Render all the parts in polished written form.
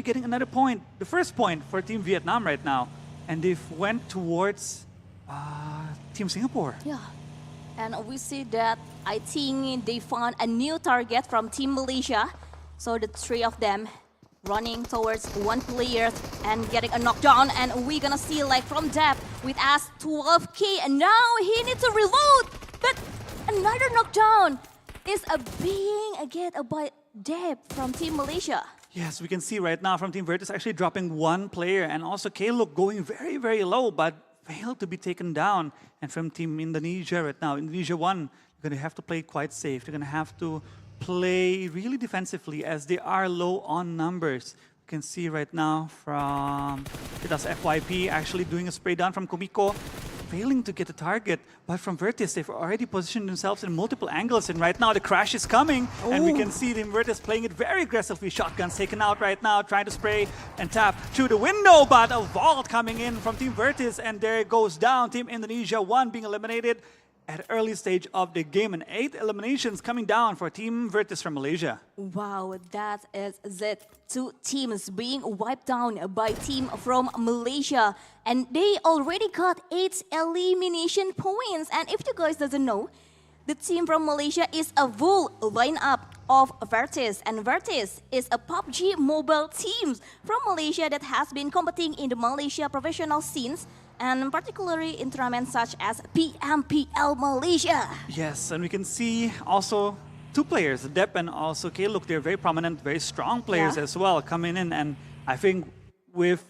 getting another point, the first point for Team Vietnam right now. And they've went towards Team Singapore. Yeah. And we see that I think they found a new target from Team Malaysia. So the three of them running towards one player and getting a knockdown. And we're gonna see like from depth with us 12k. And now he needs to reload. But another knockdown is being again by Deb from Team Malaysia. Yes, we can see right now from Team Virtus actually dropping one player. And also K-Look going very, very low, but failed to be taken down. And from Team Indonesia right now, Indonesia 1, you're going to have to play quite safe. You're going to have to play really defensively as they are low on numbers. You can see right now from Vitas FYP actually doing a spray down from Kumiko, failing to get the target. But from Virtus, they've already positioned themselves in multiple angles. And right now, the crash is coming. Ooh. And we can see Team Virtus playing it very aggressively. Shotguns taken out right now, trying to spray and tap through the window. But a vault coming in from Team Virtus. And there it goes down. Team Indonesia 1 being eliminated at early stage of the game. And 8 eliminations coming down for Team Virtus from Malaysia. Wow, that is it. 2 teams being wiped down by team from Malaysia. And they already got 8 elimination points. And if you guys doesn't know, the team from Malaysia is a full lineup of Virtus. And Virtus is a PUBG MOBILE team from Malaysia that has been competing in the Malaysia professional scenes, and particularly in tournaments such as PMPL Malaysia. Yes, and we can see also 2 players, Dep and also K-Look. They're very prominent, very strong players as well coming in. And I think with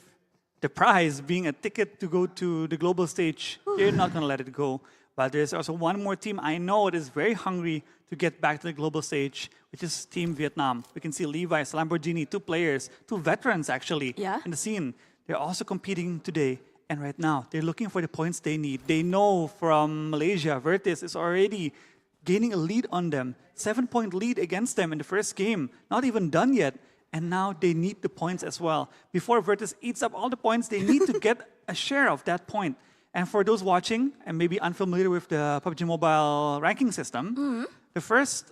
the prize being a ticket to go to the global stage, they're not going to let it go. But there's also one more team I know that is very hungry to get back to the global stage, which is Team Vietnam. We can see Levi's, Lamborghini, 2 players, 2 veterans actually in the scene. They're also competing today. And right now, they're looking for the points they need. They know from Malaysia, Virtus is already gaining a lead on them. 7-point lead against them in the first game. Not even done yet. And now they need the points as well. Before Virtus eats up all the points, they need to get a share of that point. And for those watching and maybe unfamiliar with the PUBG Mobile ranking system, the first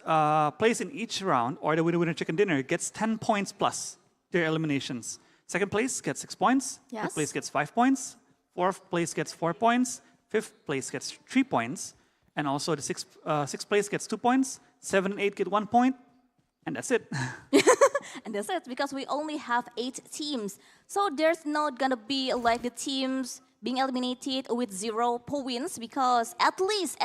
place in each round, or the winner chicken dinner, gets 10 points plus their eliminations. Second place gets 6 points. Third place gets 5 points. Fourth place gets 4 points. Fifth place gets 3 points. And also the sixth place gets 2 points. 7 and 8 get 1 point. And that's it. And that's it, because we only have 8 teams. So there's not gonna be like the teams being eliminated with 0 points, because at least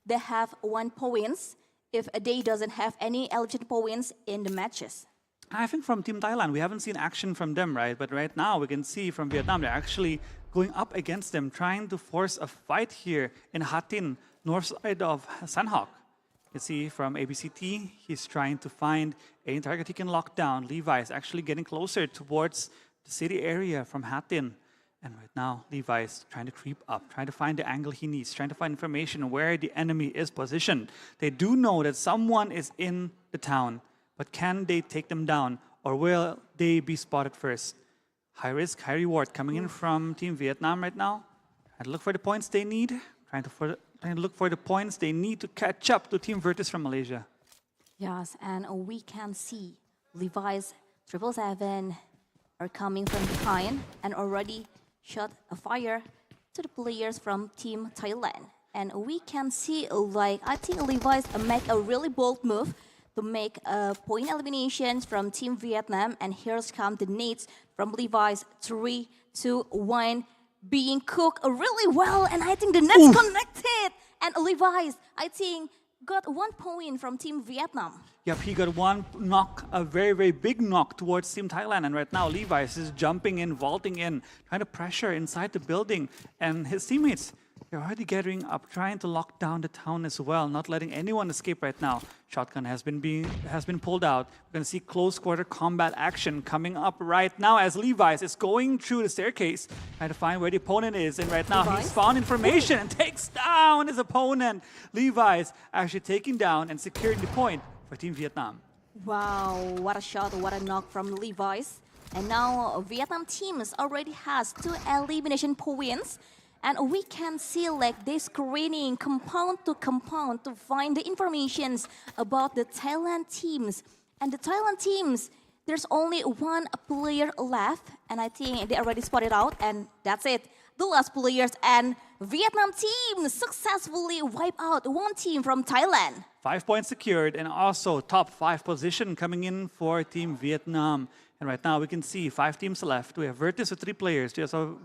they have 1 points if they doesn't have any eligible points in the matches. I think from Team Thailand, we haven't seen action from them, right? But right now, we can see from Vietnam, they're actually going up against them, trying to force a fight here in Ha Tin, north side of Sanhok. You see from ABCT, he's trying to find a target he can lock down. Levi is actually getting closer towards the city area from Ha Tin. And right now, Levi is trying to creep up, trying to find the angle he needs, trying to find information where the enemy is positioned. They do know that someone is in the town, but can they take them down, or will they be spotted first? High risk, high reward coming in from Team Vietnam right now. Trying to look for the points they need, trying to look for the points they need to catch up to Team Virtus from Malaysia. Yes, and we can see Levi's 777 are coming from behind and already shot a fire to the players from Team Thailand. And we can see, like, I think Levi's make a really bold move to make point eliminations from Team Vietnam. And here's come the nades from Levi's. 3, 2, 1, being cooked really well. And I think the net's connected. And Levi's, I think, got 1 point from Team Vietnam. Yep, he got 1 knock, a very, very big knock towards Team Thailand. And right now, Levi's is jumping in, vaulting in, trying to pressure inside the building. And his teammates, they're already gathering up, trying to lock down the town as well, not letting anyone escape right now. Shotgun has been pulled out. We're going to see close quarter combat action coming up right now as Levi's is going through the staircase, trying to find where the opponent is. And right now, he's found information and takes down his opponent. Levi's actually taking down and securing the point for Team Vietnam. Wow, what a shot, what a knock from Levi's. And now Vietnam teams already has 2 elimination points. And we can see like they screening compound to find the informations about the Thailand teams. And the Thailand teams, there's only one player left, and I think they already spotted out, and that's it. The last players, and Vietnam team successfully wipe out one team from Thailand. 5 points secured, and also top 5 position coming in for Team Vietnam. And right now we can see 5 teams left. We have Virtus with 3 players.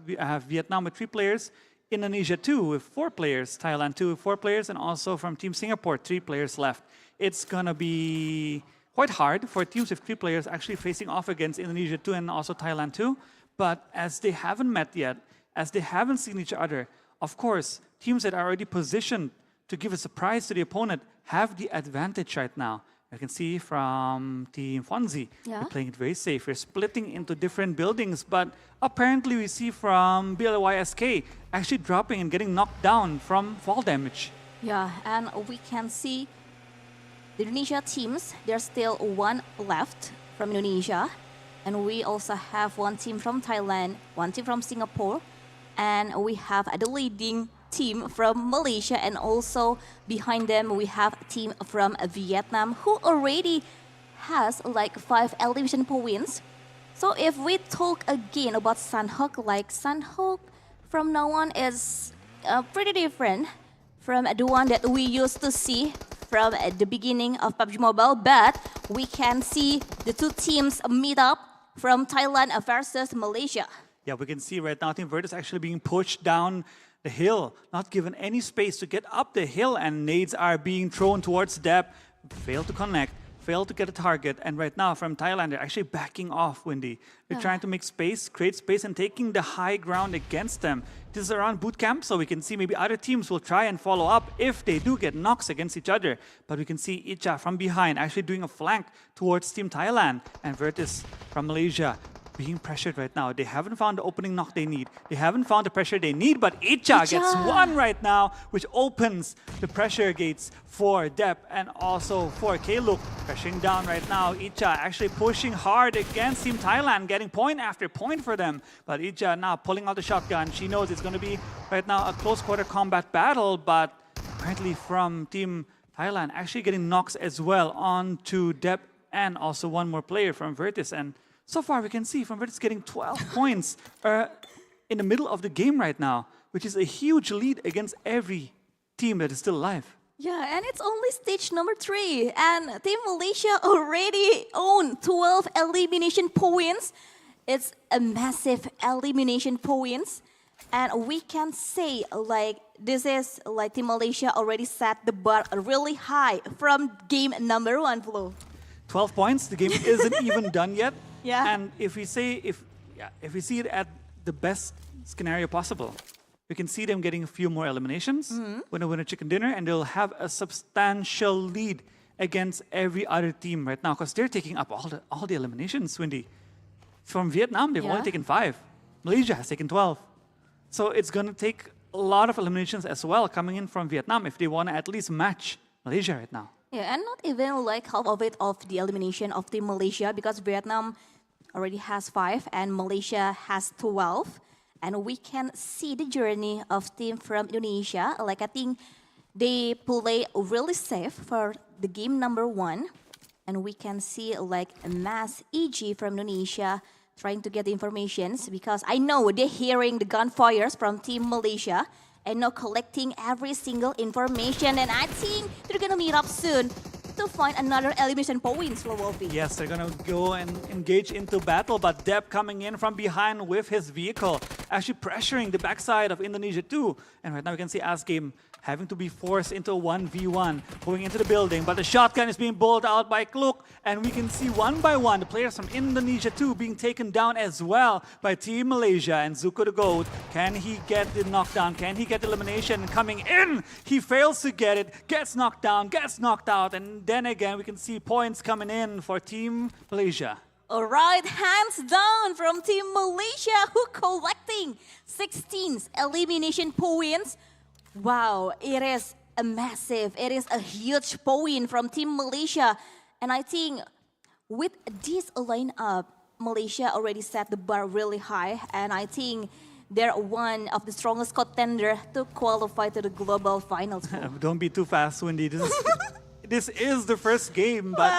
We have Vietnam with 3 players. Indonesia 2 with 4 players. Thailand 2 with 4 players. And also from Team Singapore, 3 players left. It's gonna be quite hard for teams with 3 players actually facing off against Indonesia 2 and also Thailand 2. But as they haven't met yet, as they haven't seen each other, of course, teams that are already positioned to give a surprise to the opponent have the advantage right now. You can see from Team Fonzie, they're playing it very safe. We're splitting into different buildings, but apparently we see from BLYSK actually dropping and getting knocked down from fall damage. Yeah, and we can see the Indonesia teams, there's still one left from Indonesia. And we also have one team from Thailand, one team from Singapore, and we have the leading team from Malaysia, and also behind them we have a team from Vietnam who already has like 5 elevation points. So if we talk again about Sanhok, like Sanhok from now on is pretty different from the one that we used to see from the beginning of PUBG Mobile, but we can see the 2 teams meet up from Thailand versus Malaysia. Yeah, we can see right now Team Virtus actually being pushed down the hill, not given any space to get up the hill, and nades are being thrown towards Dep, fail to connect, fail to get a target, and right now from Thailand they're actually backing off, Wendy. They're trying to make space, create space, and taking the high ground against them. This is around boot camp, so we can see maybe other teams will try and follow up if they do get knocks against each other. But we can see Icha from behind actually doing a flank towards Team Thailand, and Virtus from Malaysia being pressured right now. They haven't found the opening knock they need. They haven't found the pressure they need, but Icha gets one right now, which opens the pressure gates for Dep and also for K-Look. Pressuring down right now. Icha actually pushing hard against Team Thailand, getting point after point for them. But Icha now pulling out the shotgun. She knows it's going to be right now a close quarter combat battle, but apparently from Team Thailand actually getting knocks as well onto Dep and also one more player from Virtus. And so far, we can see from Virtus getting 12 points in the middle of the game right now, which is a huge lead against every team that is still alive. Yeah, and it's only stage number 3, and Team Malaysia already own 12 elimination points. It's a massive elimination points, and we can say like this is like Team Malaysia already set the bar really high from game number 1, Flo. 12 points. The game isn't even done yet. Yeah. And if we see it at the best scenario possible, we can see them getting a few more eliminations, winner chicken dinner, and they'll have a substantial lead against every other team right now because they're taking up all the eliminations, Wendy. From Vietnam, they've only taken 5. Malaysia has taken 12. So it's going to take a lot of eliminations as well coming in from Vietnam if they want to at least match Malaysia right now. Yeah, and not even like half of it of the elimination of Team Malaysia, because Vietnam already has 5 and Malaysia has 12. And we can see the journey of team from Indonesia. Like I think they play really safe for the game number 1. And we can see like a mass EG from Indonesia trying to get the informations, because I know they're hearing the gunfires from Team Malaysia and now collecting every single information, and I think they're gonna meet up soon to find another elimination points for Wolfie. Yes, they're gonna go and engage into battle, but Dep coming in from behind with his vehicle, actually pressuring the backside of Indonesia too. And right now we can see Asgame having to be forced into a 1v1, going into the building, but the shotgun is being bowled out by Kluk, and we can see one by one the players from Indonesia too being taken down as well by Team Malaysia. And Zuko the Goat, can he get the knockdown? Can he get the elimination? Coming in, he fails to get it, gets knocked down, gets knocked out, and then again we can see points coming in for Team Malaysia. All right, hands down from Team Malaysia, who collecting 16 elimination points. Wow, it is a massive, it is a huge point from Team Malaysia. And I think with this lineup, Malaysia already set the bar really high. And I think they're one of the strongest contenders to qualify to the global finals. Don't be too fast, Wendy. this is the first game, but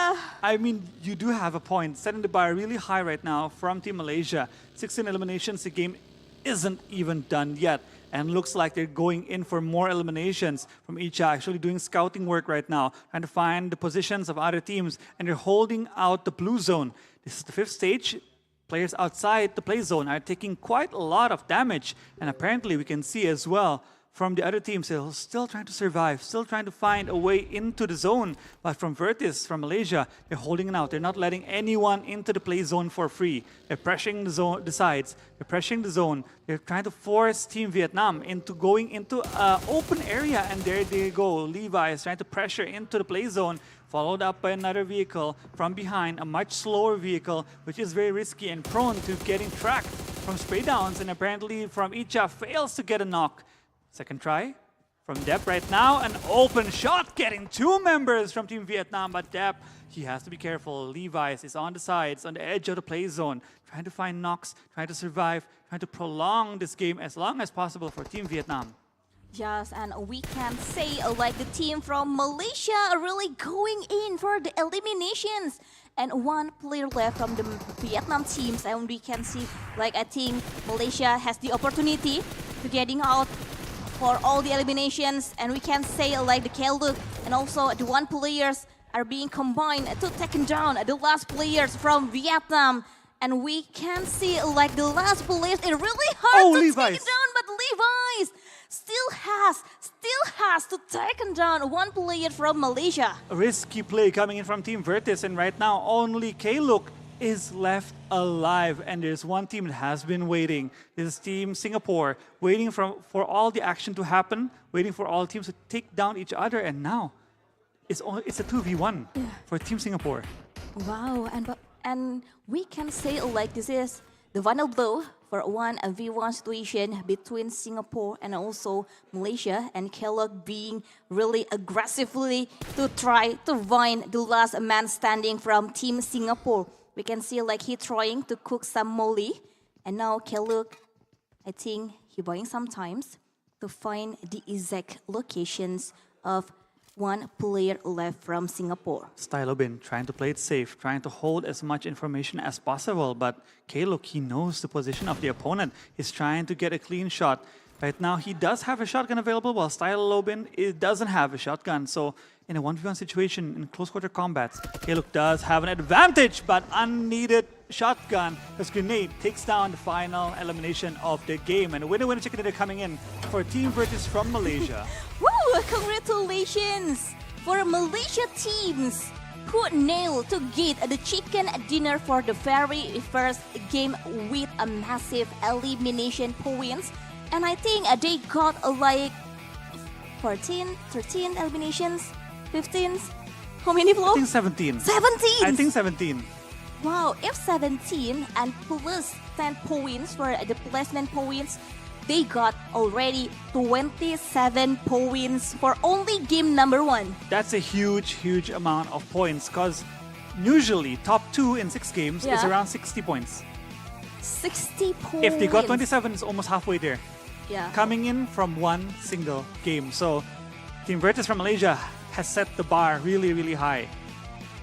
I mean, you do have a point. Setting the bar really high right now from Team Malaysia. 16 eliminations, the game isn't even done yet. And looks like they're going in for more eliminations from each, actually doing scouting work right now, trying to find the positions of other teams, and they're holding out the blue zone. This is the 5th stage. Players outside the play zone are taking quite a lot of damage, and apparently we can see as well from the other teams, they're still trying to survive, still trying to find a way into the zone. But from Virtus, from Malaysia, they're holding it out. They're not letting anyone into the play zone for free. They're pressuring the zone, the sides. They're pressuring the zone. They're trying to force Team Vietnam into going into an open area. And there they go. Levi is trying to pressure into the play zone, followed up by another vehicle from behind, a much slower vehicle, which is very risky and prone to getting tracked from spray downs. And apparently from Icha fails to get a knock. Second try from Depp right now, an open shot getting 2 members from Team Vietnam, but Depp, he has to be careful. Levi's is on the sides, on the edge of the play zone, trying to find knocks, trying to survive, trying to prolong this game as long as possible for Team Vietnam. Yes, and we can say like the team from Malaysia are really going in for the eliminations. And 1 player left from the Vietnam teams, and we can see like I think Malaysia has the opportunity to getting out for all the eliminations, and we can say like the Kaluk and also the 1 players are being combined to take down the last players from Vietnam. And we can see like the last players, it's really hard to take it down, but Levi's still has to take down 1 player from Malaysia. A risky play coming in from Team Virtus, and right now only Kaluk is left alive, and there's 1 team that has been waiting. This is Team Singapore, waiting for all the action to happen, waiting for all teams to take down each other, and now it's a 2v1 for Team Singapore. Wow, and we can say like this is the final blow for 1v1 situation between Singapore and also Malaysia, and Kellogg being really aggressively to try to find the last man standing from Team Singapore. We can see like he trying to cook some molly, and now Kellogg, I think he buying some times to find the exact locations of 1 player left from Singapore. Stylobin trying to play it safe, trying to hold as much information as possible, but Kaluk, he knows the position of the opponent. He's trying to get a clean shot. Right now, he does have a shotgun available, while Stylobin doesn't have a shotgun. So in a 1v1 situation, in close quarter combats, Kaluk does have an advantage, but unneeded shotgun. This grenade takes down the final elimination of the game. And winner chicken dinner coming in for Team Virtus from Malaysia. Woo! Congratulations for Malaysia teams who nailed to get the chicken dinner for the very first game with a massive elimination points. And I think they got like 14, 13 eliminations, 15. How many, Flo? I think 17. 17! I think 17. Wow, if 17 and plus 10 points for the placement points, they got already 27 points for only game number 1. That's a huge amount of points, because usually top 2 in 6 games is around 60 points. 60 points. If they got 27, it's almost halfway there. Yeah. Coming in from 1 single game. So Team Virtus from Malaysia has set the bar really high.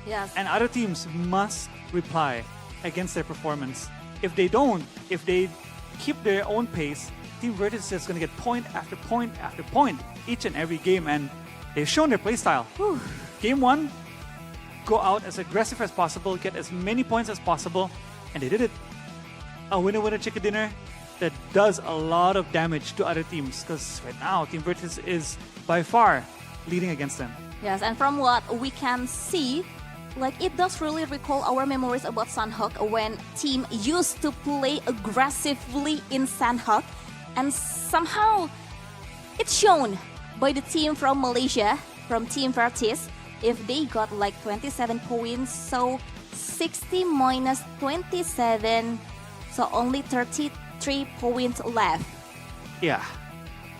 Yes. And other teams must reply against their performance. If they don't, if they keep their own pace, Team Virtus is just going to get point after point after point each and every game, and they've shown their playstyle. Game 1, go out as aggressive as possible, get as many points as possible, and they did it. A winner chicken dinner that does a lot of damage to other teams, because right now Team Virtus is by far leading against them. Yes, and from what we can see, like it does really recall our memories about Sanhok when team used to play aggressively in Sanhok, and somehow it's shown by the team from Malaysia, from Team Virtus, if they got like 27 points, so 60 minus 27, so only 33 points left. Yeah.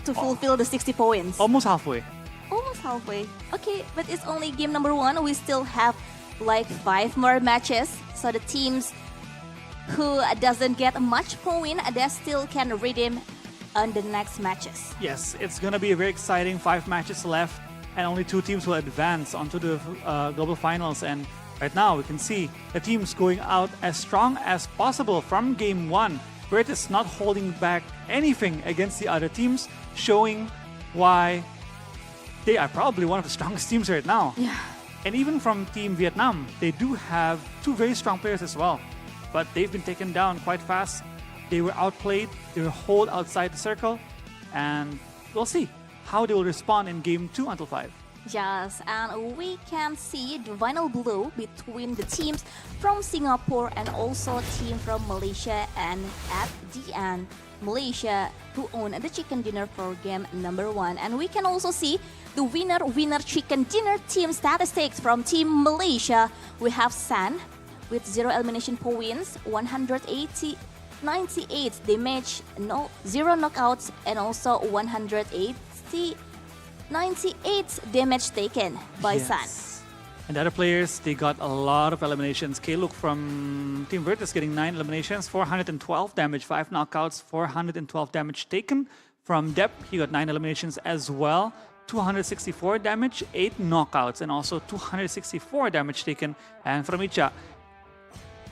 To fulfill the 60 points. Almost halfway. Almost halfway. Okay, but it's only game number 1. We still have like 5 more matches. So the teams who doesn't get much point, they still can redeem on the next matches. Yes, it's going to be a very exciting 5 matches left. and only 2 teams will advance onto the global finals. And right now, we can see the teams going out as strong as possible from game 1, where it is not holding back anything against the other teams, showing why they are probably one of the strongest teams right now. Yeah. And even from Team Vietnam, they do have 2 very strong players as well. But they've been taken down quite fast. They were outplayed, they were holed outside the circle, and we'll see how they will respond in game 2 until 5. Yes, and we can see the final blow between the teams from Singapore and also team from Malaysia, and at the end, Malaysia who own the chicken dinner for game number 1. And we can also see the winner chicken dinner team statistics from Team Malaysia. We have San with 0 elimination points, 180, 98 damage, 0 knockouts, and also 180, 98 damage taken by San. And the other players, they got a lot of eliminations. K-Look from Team Virtus getting 9 eliminations, 412 damage, 5 knockouts, 412 damage taken. From Dep, he got 9 eliminations as well, 264 damage, 8 knockouts, and also 264 damage taken. And from Icha,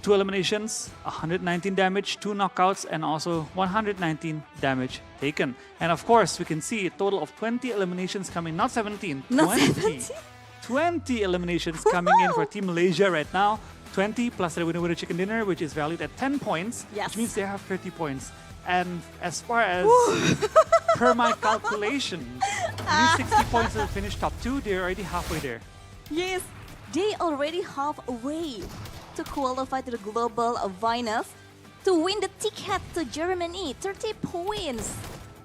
2 eliminations, 119 damage, 2 knockouts, and also 119 damage taken. And of course, we can see a total of 20 eliminations coming, not 17, Not 20. 17. 20 eliminations coming in for Team Malaysia right now. 20 plus the winner chicken dinner, which is valued at 10 points, Yes. which means they have 30 points. And as far as per my calculation, these 60 points to finish top 2, they're already halfway there. Yes, they already halfway to qualify to the global finals to win the ticket to Germany. 30 points.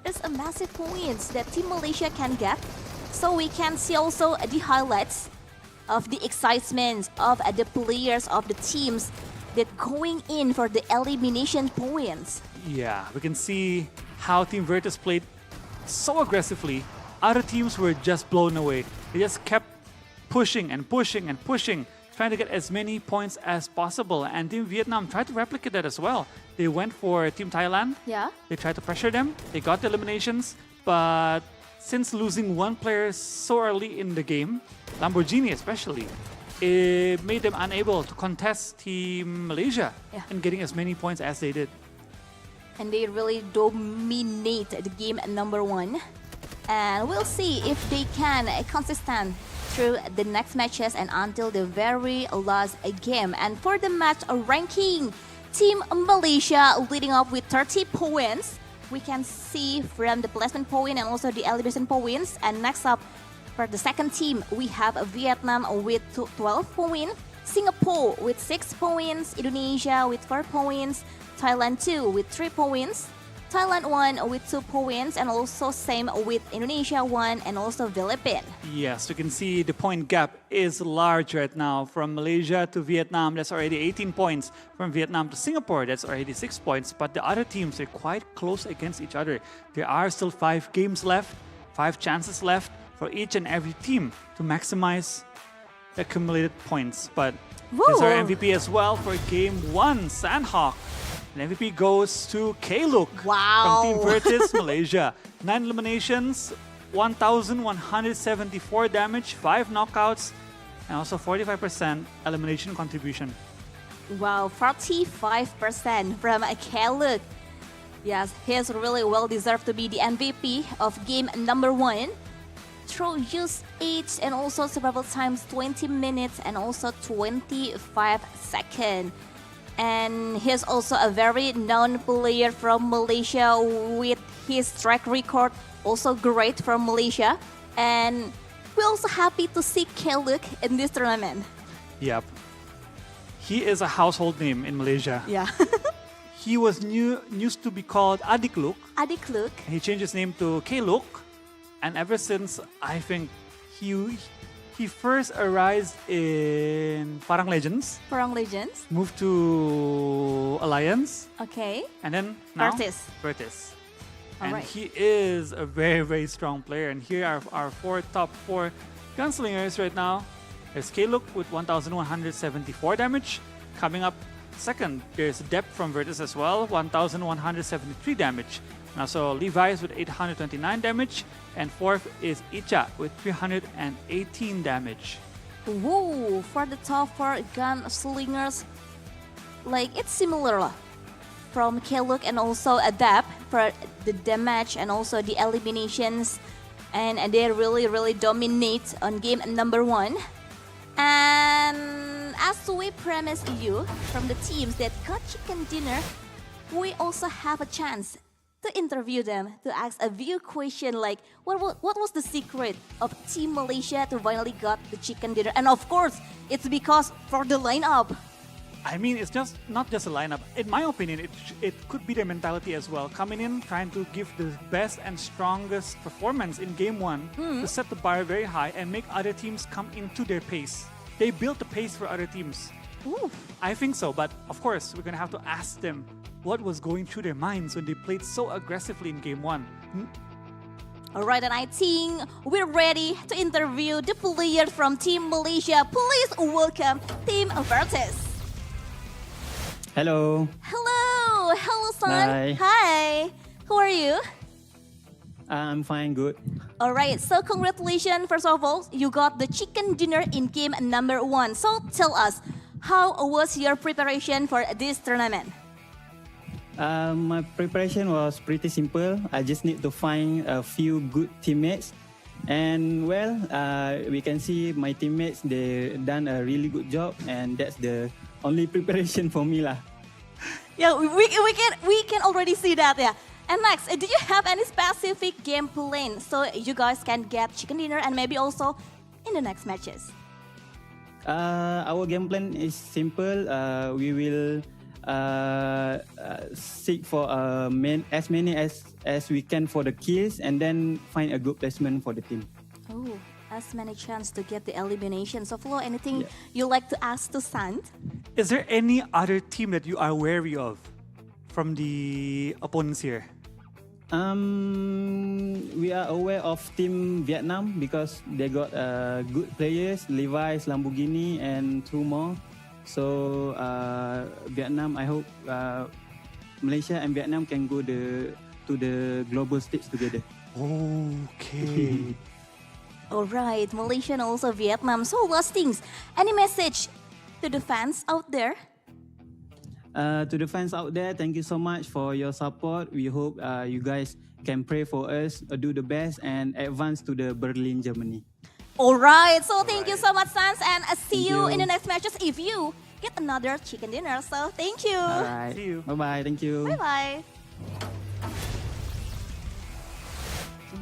It's a massive points that Team Malaysia can get. So we can see also the highlights of the excitement of the players of the teams that going in for the elimination points. Yeah, we can see how Team Virtus played so aggressively. Other teams were just blown away. They just kept pushing and pushing and pushing, trying to get as many points as possible. And Team Vietnam tried to replicate that as well. They went for Team Thailand. Yeah. They tried to pressure them. They got the eliminations. But since losing 1 player so early in the game, Lamborghini especially, it made them unable to contest Team Malaysia and getting as many points as they did. And they really dominate the game number 1. And we'll see if they can consistent through the next matches and until the very last game. And for the match ranking, Team Malaysia leading up with 30 points. We can see from the placement point and also the elimination points. And next up, for the second team, we have Vietnam with 12 points, Singapore with 6 points, Indonesia with 4 points, Thailand 2 with 3 points, Thailand 1 with 2 points, and also same with Indonesia 1 and also Philippines. Yes, you can see the point gap is large right now. From Malaysia to Vietnam, that's already 18 points. From Vietnam to Singapore, that's already 6 points. But the other teams are quite close against each other. There are still 5 games left, 5 chances left for each and every team to maximize the accumulated points. But there's our MVP as well for Game 1, Sandhawk. And MVP goes to K-Look from Team Virtus, Malaysia. 9 eliminations, 1,174 damage, 5 knockouts, and also 45% elimination contribution. Wow, 45% from K-Look. Yes, he's really well deserved to be the MVP of game number 1. Throw use 8 and also several times 20 minutes and also 25 seconds. And he's also a very known player from Malaysia with his track record also great from Malaysia. And we're also happy to see K-Look in this tournament. Yep. He is a household name in Malaysia. Yeah. He was used to be called Adik Look. Adik Look. He changed his name to K-Look. And ever since, I think, he first arose in Parang Legends. Parang Legends. Moved to Alliance. Okay. And then now Virtus. And Alright. he is a very, very strong player. And here are our top 4 gunslingers right now. There's K-Look with 1,174 damage. Coming up, Second, there's Depp from Virtus as well, 1,173 damage. And also Levi's with 829 damage. And fourth is Icha with 318 damage. Whoa, for the top 4 gunslingers, like it's similar lah. From Keluk and also Adapt for the damage and also the eliminations. And they really dominate on game number 1. And as we promised you from the teams that got chicken dinner, we also have a chance to interview them, to ask a few questions like, what was the secret of Team Malaysia to finally got the chicken dinner? And of course, it's because for the lineup. I mean, it's just not just a lineup. In my opinion, it could be their mentality as well. Coming in, trying to give the best and strongest performance in game 1 to set the bar very high and make other teams come into their pace. They built the pace for other teams. Ooh. I think so, but of course, we're going to have to ask them what was going through their minds when they played so aggressively in game 1. Alright, and I think we're ready to interview the players from Team Malaysia. Please welcome Team Virtus. Hello. Hello, son. Hi. Hi. How are you? I'm fine, good. Alright, so congratulations, first of all, you got the chicken dinner in game number 1. So tell us, how was your preparation for this tournament? My preparation was pretty simple. I just need to find a few good teammates. And well, we can see my teammates, they done a really good job. And that's the only preparation for me lah. Yeah, we can already see that, yeah. And next, do you have any specific game plan so you guys can get chicken dinner and maybe also in the next matches? Our game plan is simple. We will seek for as many as we can for the kills and then find a good placement for the team. Oh, as many chance to get the elimination. So Flo, anything you like to ask to Sant? Is there any other team that you are wary of from the opponents here? We are aware of Team Vietnam because they got good players, Levi's, Lamborghini, and two more. So Vietnam, I hope Malaysia and Vietnam can go to the global stage together. Okay. Alright, Malaysia and also Vietnam. So last things, any message to the fans out there? To the fans out there, thank you so much for your support. We hope you guys can pray for us, do the best, and advance to the Berlin, Germany. Alright, so thank you so much, Sans, and see you in the next matches if you get another chicken dinner. So thank you. Alright, See you. Bye-bye, thank you. Bye-bye.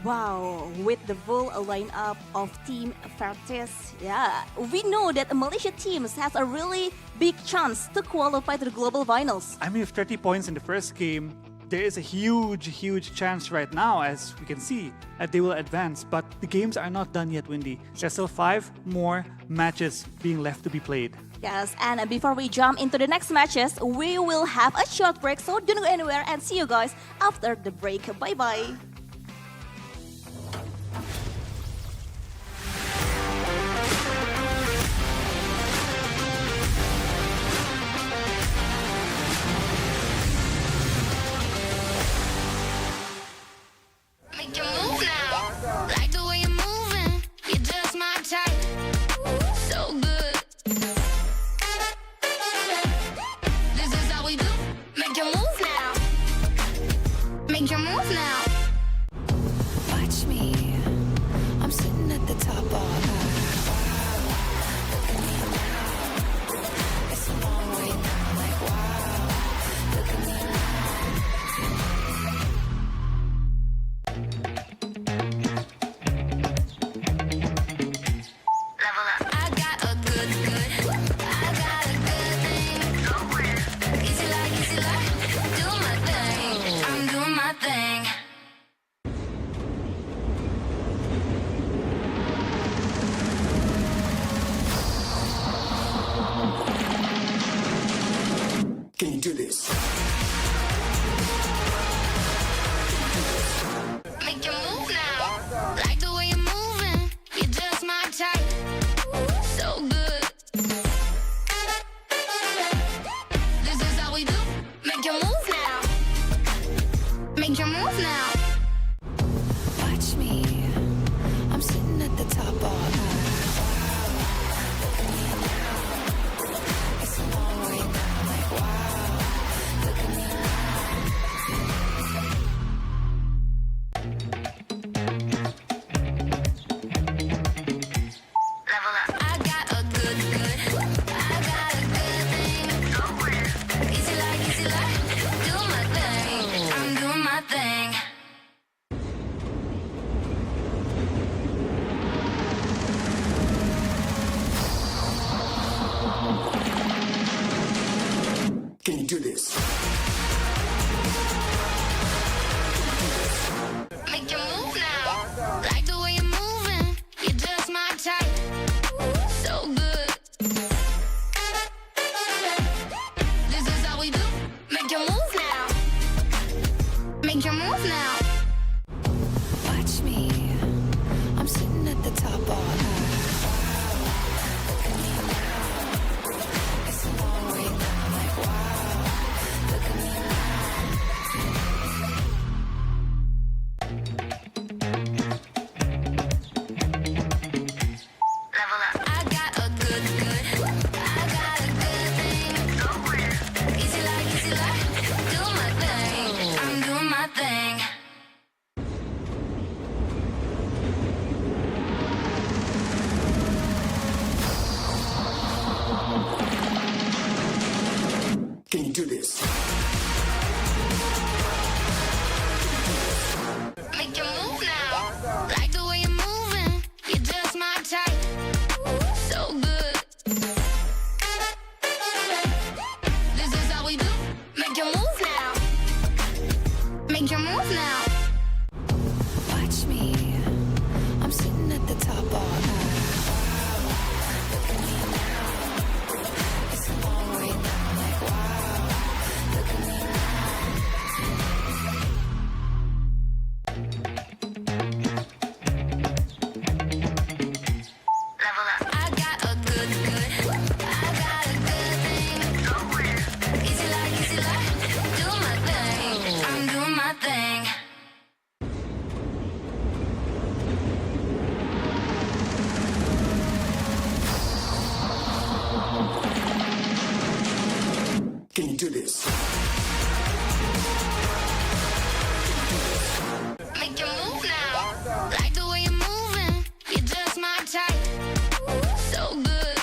Wow, with the full lineup of Team Virtus, yeah, we know that Malaysia teams has a really big chance to qualify to the global finals. I mean, with 30 points in the first game, there is a huge chance right now, as we can see, that they will advance. But the games are not done yet, Windy. There's still 5 more matches being left to be played. Yes, and before we jump into the next matches, we will have a short break. So don't go anywhere and see you guys after the break. Bye-bye. Make your move now. Like the way you're moving. You're just my type. So good. This is how we do. Make your move now. Make your move now. Watch me. I'm sitting at the top all night. Look at me now. It's a long way down, like wow. Look at me now. Level up. I got a good. I got a good thing. Easy like, do my thing. I'm doing my thing. Make your move now. Watch me. I'm sitting at the top all night. Look at me now. It's a long way down. Like wow. Look at me Level up. I got a good. I got a good thing. Easy like, do my thing. I'm doing my thing. Can you do this? Make your move now. Like the way you're moving. You're just my type. So good. This is how we do. Make your move now. Make your move now. watch me. I'm sitting at the top all night. Look at me now. It's a long way down. Like wow. Look at me Level up. I got a good. I got a good thing. Easy like, do my thing. I'm doing my thing. Can you do this? Make your move now. Like the way you're moving. You're just my type. So good. This is how we do. Make your move now. Make your move now. watch me. I'm sitting at the top all night. Look at me now. It's a long way down. Like wow. Look at me Level up. I got a good. I got a good thing. Easy like, do my thing. I'm doing my thing. Can you do this? Make your move now. Like the way you're moving. You're just my type. So good.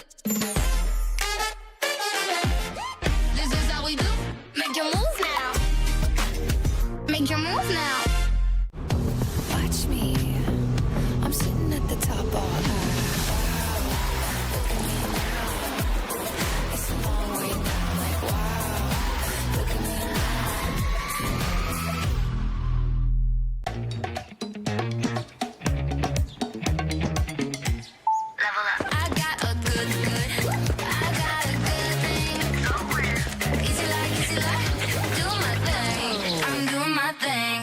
This is how we do. Make your move now. Make your move now. watch me. I'm sitting at the top all night. Look at me now. It's a long way down. Like wow. Look at me Level up. I got a good. I got a good thing. Easy like, do my thing. I'm doing my thing.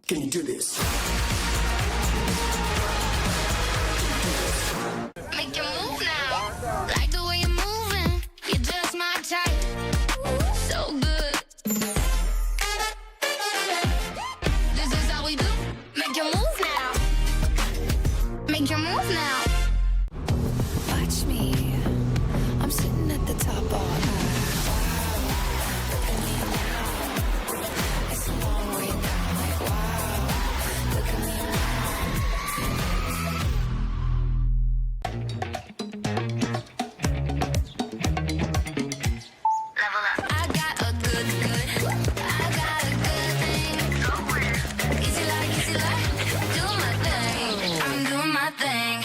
Can you do this? Make your move now. Like the way you're moving. You're just my type. So good. This is how we do. Make your move now. Make your move now. watch me. I'm sitting at the top all night. Look at me now. It's a long way down. Like wow. Look at me Level up. I got a good. I got a good thing. Easy like, do my thing. I'm doing my thing.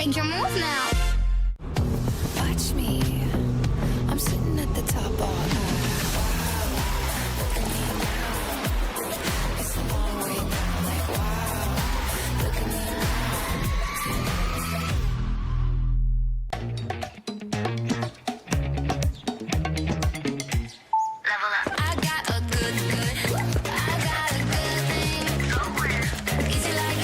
Make your move now. Watch me. I'm sitting at the top all night. Look at me now. It's a long way down, like wow. Look at me Level up. I got a good. I got a good thing. Easy like,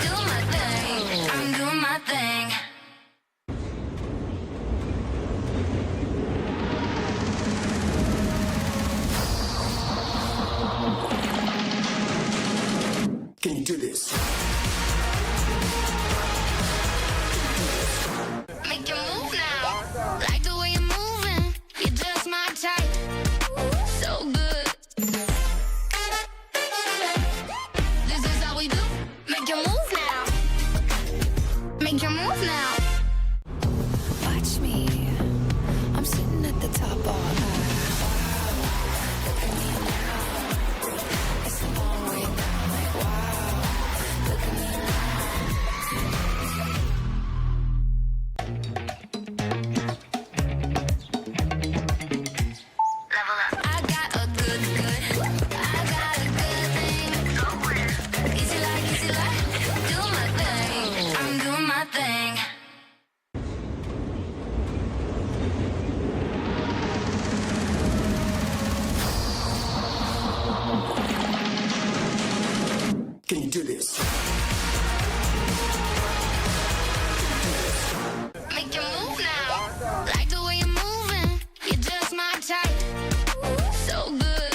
do my thing. I'm doing my thing. Can you do this? Make your move now. Like the way you're moving. You're just my type. So good. This is how we do. Make your move now. Make your move now. watch me. I'm sitting at the top all night. Look at me now. It's a long way down, like wow. Look at me Level up. I got a good. I got a good thing. Easy like, do my thing. I'm doing my thing. Can you do this? Make your move now. Like the way you're moving. You're just my type. So good.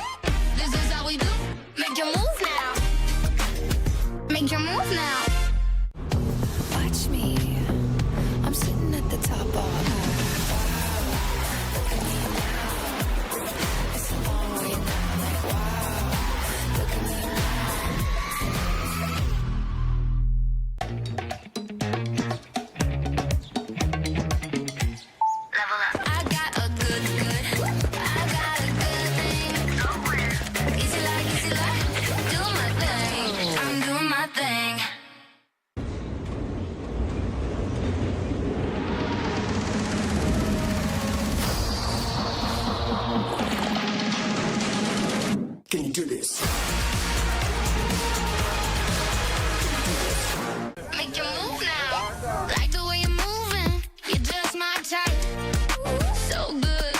This is how we do. Make your move now. Make your move now. watch me. I'm sitting at the top all night. Look at me now. It's a long way down, like wow. Look at me Level up. I got a good. I got a good thing. Easy like, do my thing. I'm doing my thing. Can you do this? Make your move now. Like the way you're moving. You're just my type. So good.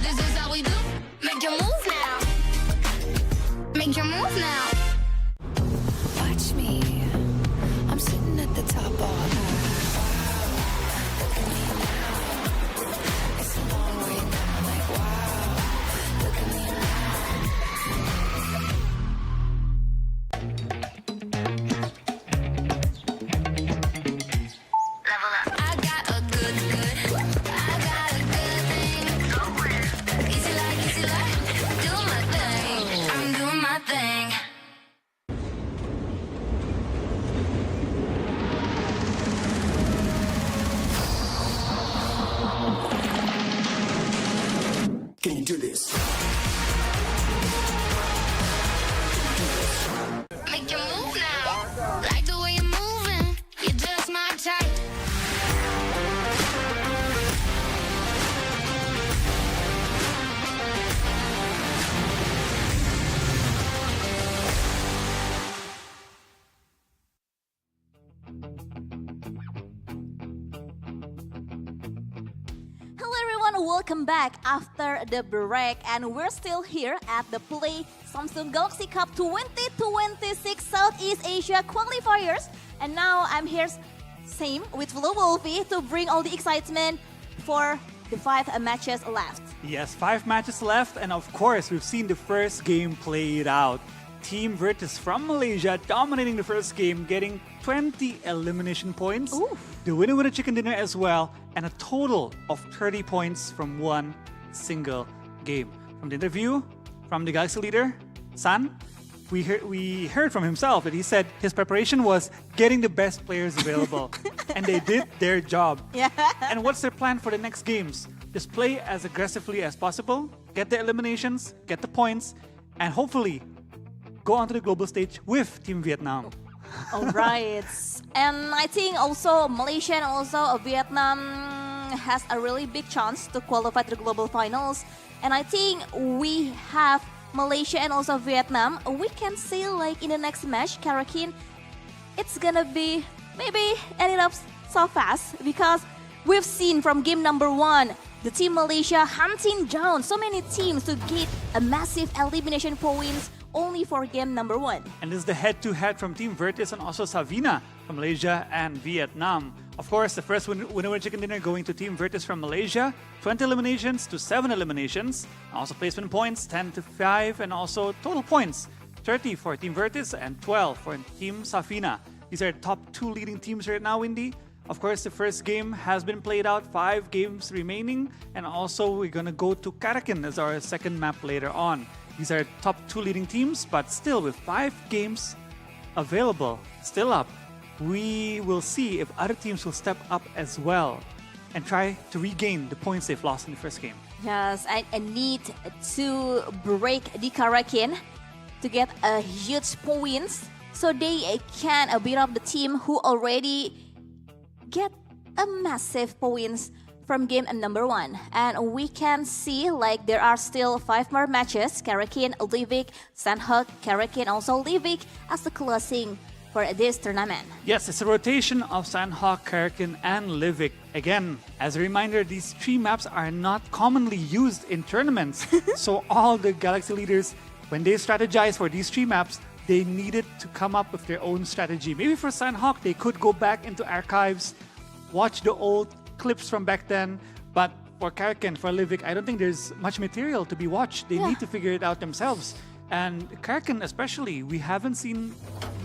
This is how we do. Make your move now. Make your move now. watch me. I'm sitting at the top all night. Look at me now. It's a long way down, like wow. Look at me Level up. I got a good. I got a good thing. Easy like, do my thing. I'm doing my thing. Can you do this? Make your move now. Like the way you're moving. You're just my type. Hello everyone, welcome back after the break, and we're still here at the Play Samsung Galaxy Cup 2026 Southeast Asia Qualifiers, and now I'm here same with Flo Wolfie to bring all the excitement for the 5 matches left. Yes, 5 matches left, and of course, we've seen the first game played out. Team Virtus from Malaysia dominating the first game, getting 20 elimination points. Oof. The winner with a chicken dinner as well, and a total of 30 points from one single game. From the interview from the Galaxy leader, San, we heard from himself that he said his preparation was getting the best players available, and they did their job. Yeah. And what's their plan for the next games? Just play as aggressively as possible, get the eliminations, get the points, and hopefully go onto the global stage with Team Vietnam. All right. And I think also Malaysia and also Vietnam has a really big chance to qualify to the global finals. And I think we have Malaysia and also Vietnam. We can say like in the next match, Karakin, it's gonna be maybe ended up so fast because we've seen from game number 1, the team Malaysia hunting down so many teams to get a massive elimination points only for game number 1. And this is the head-to-head from Team Virtus and also Savina from Malaysia and Vietnam. Of course, the first winner chicken dinner going to Team Virtus from Malaysia, 20 eliminations to 7 eliminations. Also placement points, 10 to 5, and also total points, 30 for Team Virtus and 12 for Team Savina. These are top 2 leading teams right now, Indy. Of course, the first game has been played out, 5 games remaining, and also we're gonna go to Karakin as our second map later on. These are top 2 leading teams, but still with 5 games available, still up, we will see if other teams will step up as well and try to regain the points they've lost in the first game. Yes, I need to break the Karakin to get a huge points so they can beat up the team who already get a massive points from game number 1. And we can see like there are still 5 more matches. Karakin, Livik, Sandhog, Karakin, also Livik as the closing for this tournament. Yes, it's a rotation of Sandhog, Karakin, and Livik. Again, as a reminder, these 3 maps are not commonly used in tournaments. So all the Galaxy leaders, when they strategize for these 3 maps, they needed to come up with their own strategy. Maybe for Sandhog, they could go back into archives, watch the old clips from back then, but for Karakin, for Livik, I don't think there's much material to be watched. They need to figure it out themselves. And Karakin especially, we haven't seen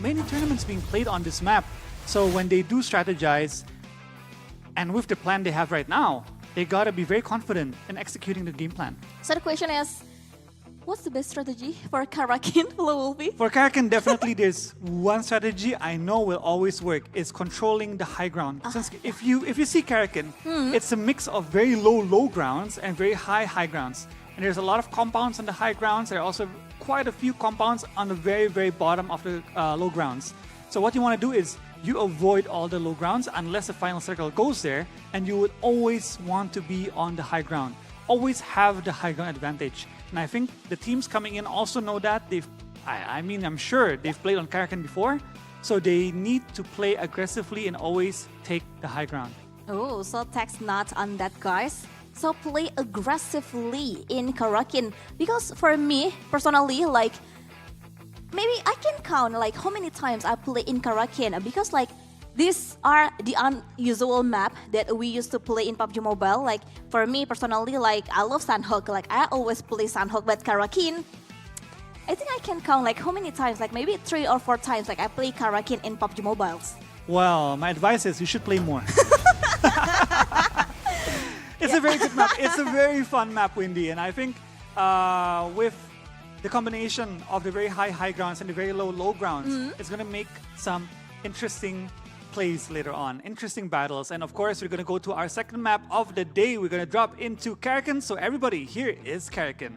many tournaments being played on this map. So when they do strategize, and with the plan they have right now, they gotta be very confident in executing the game plan. So the question is, what's the best strategy for Karakin, Wolfie? For Karakin, definitely there's one strategy I know will always work, is controlling the high ground. Since if you see Karakin, it's a mix of very low grounds and very high grounds. And there's a lot of compounds on the high grounds. There are also quite a few compounds on the very bottom of the low grounds. So what you want to do is you avoid all the low grounds unless the final circle goes there, and you would always want to be on the high ground. Always have the high ground advantage. And I think the teams coming in also know that. I'm sure they've played on Karakin before, so they need to play aggressively and always take the high ground. Oh, so tax not on that, guys. So play aggressively in Karakin. Because for me, personally, like, maybe I can count like how many times I play in Karakin. Because like, these are the unusual map that we used to play in PUBG Mobile. Like, for me personally, like, I love Sandhog. Like, I always play Sandhog, but Karakin, I think I can count like how many times, like maybe 3 or 4 times, like I play Karakin in PUBG Mobiles. Well, my advice is you should play more. It's a very good map. It's a very fun map, Windy. And I think with the combination of the very high grounds and the very low grounds, it's going to make some interesting plays later on, interesting battles. And of course, we're going to go to our second map of the day. We're going to drop into Karakin. So everybody, here is Karakin.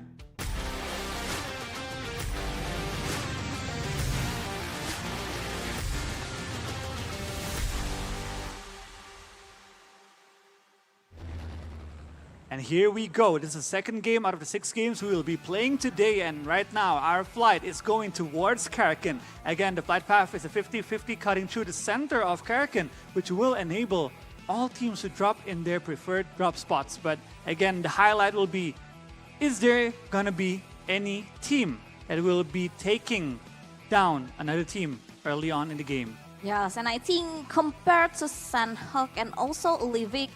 And here we go. This is the second game out of the 6 games we will be playing today. And right now, our flight is going towards Karakin. Again, the flight path is a 50-50 cutting through the center of Karakin, which will enable all teams to drop in their preferred drop spots. But again, the highlight will be, is there gonna be any team that will be taking down another team early on in the game? Yes, and I think compared to Sandhog and also Livik,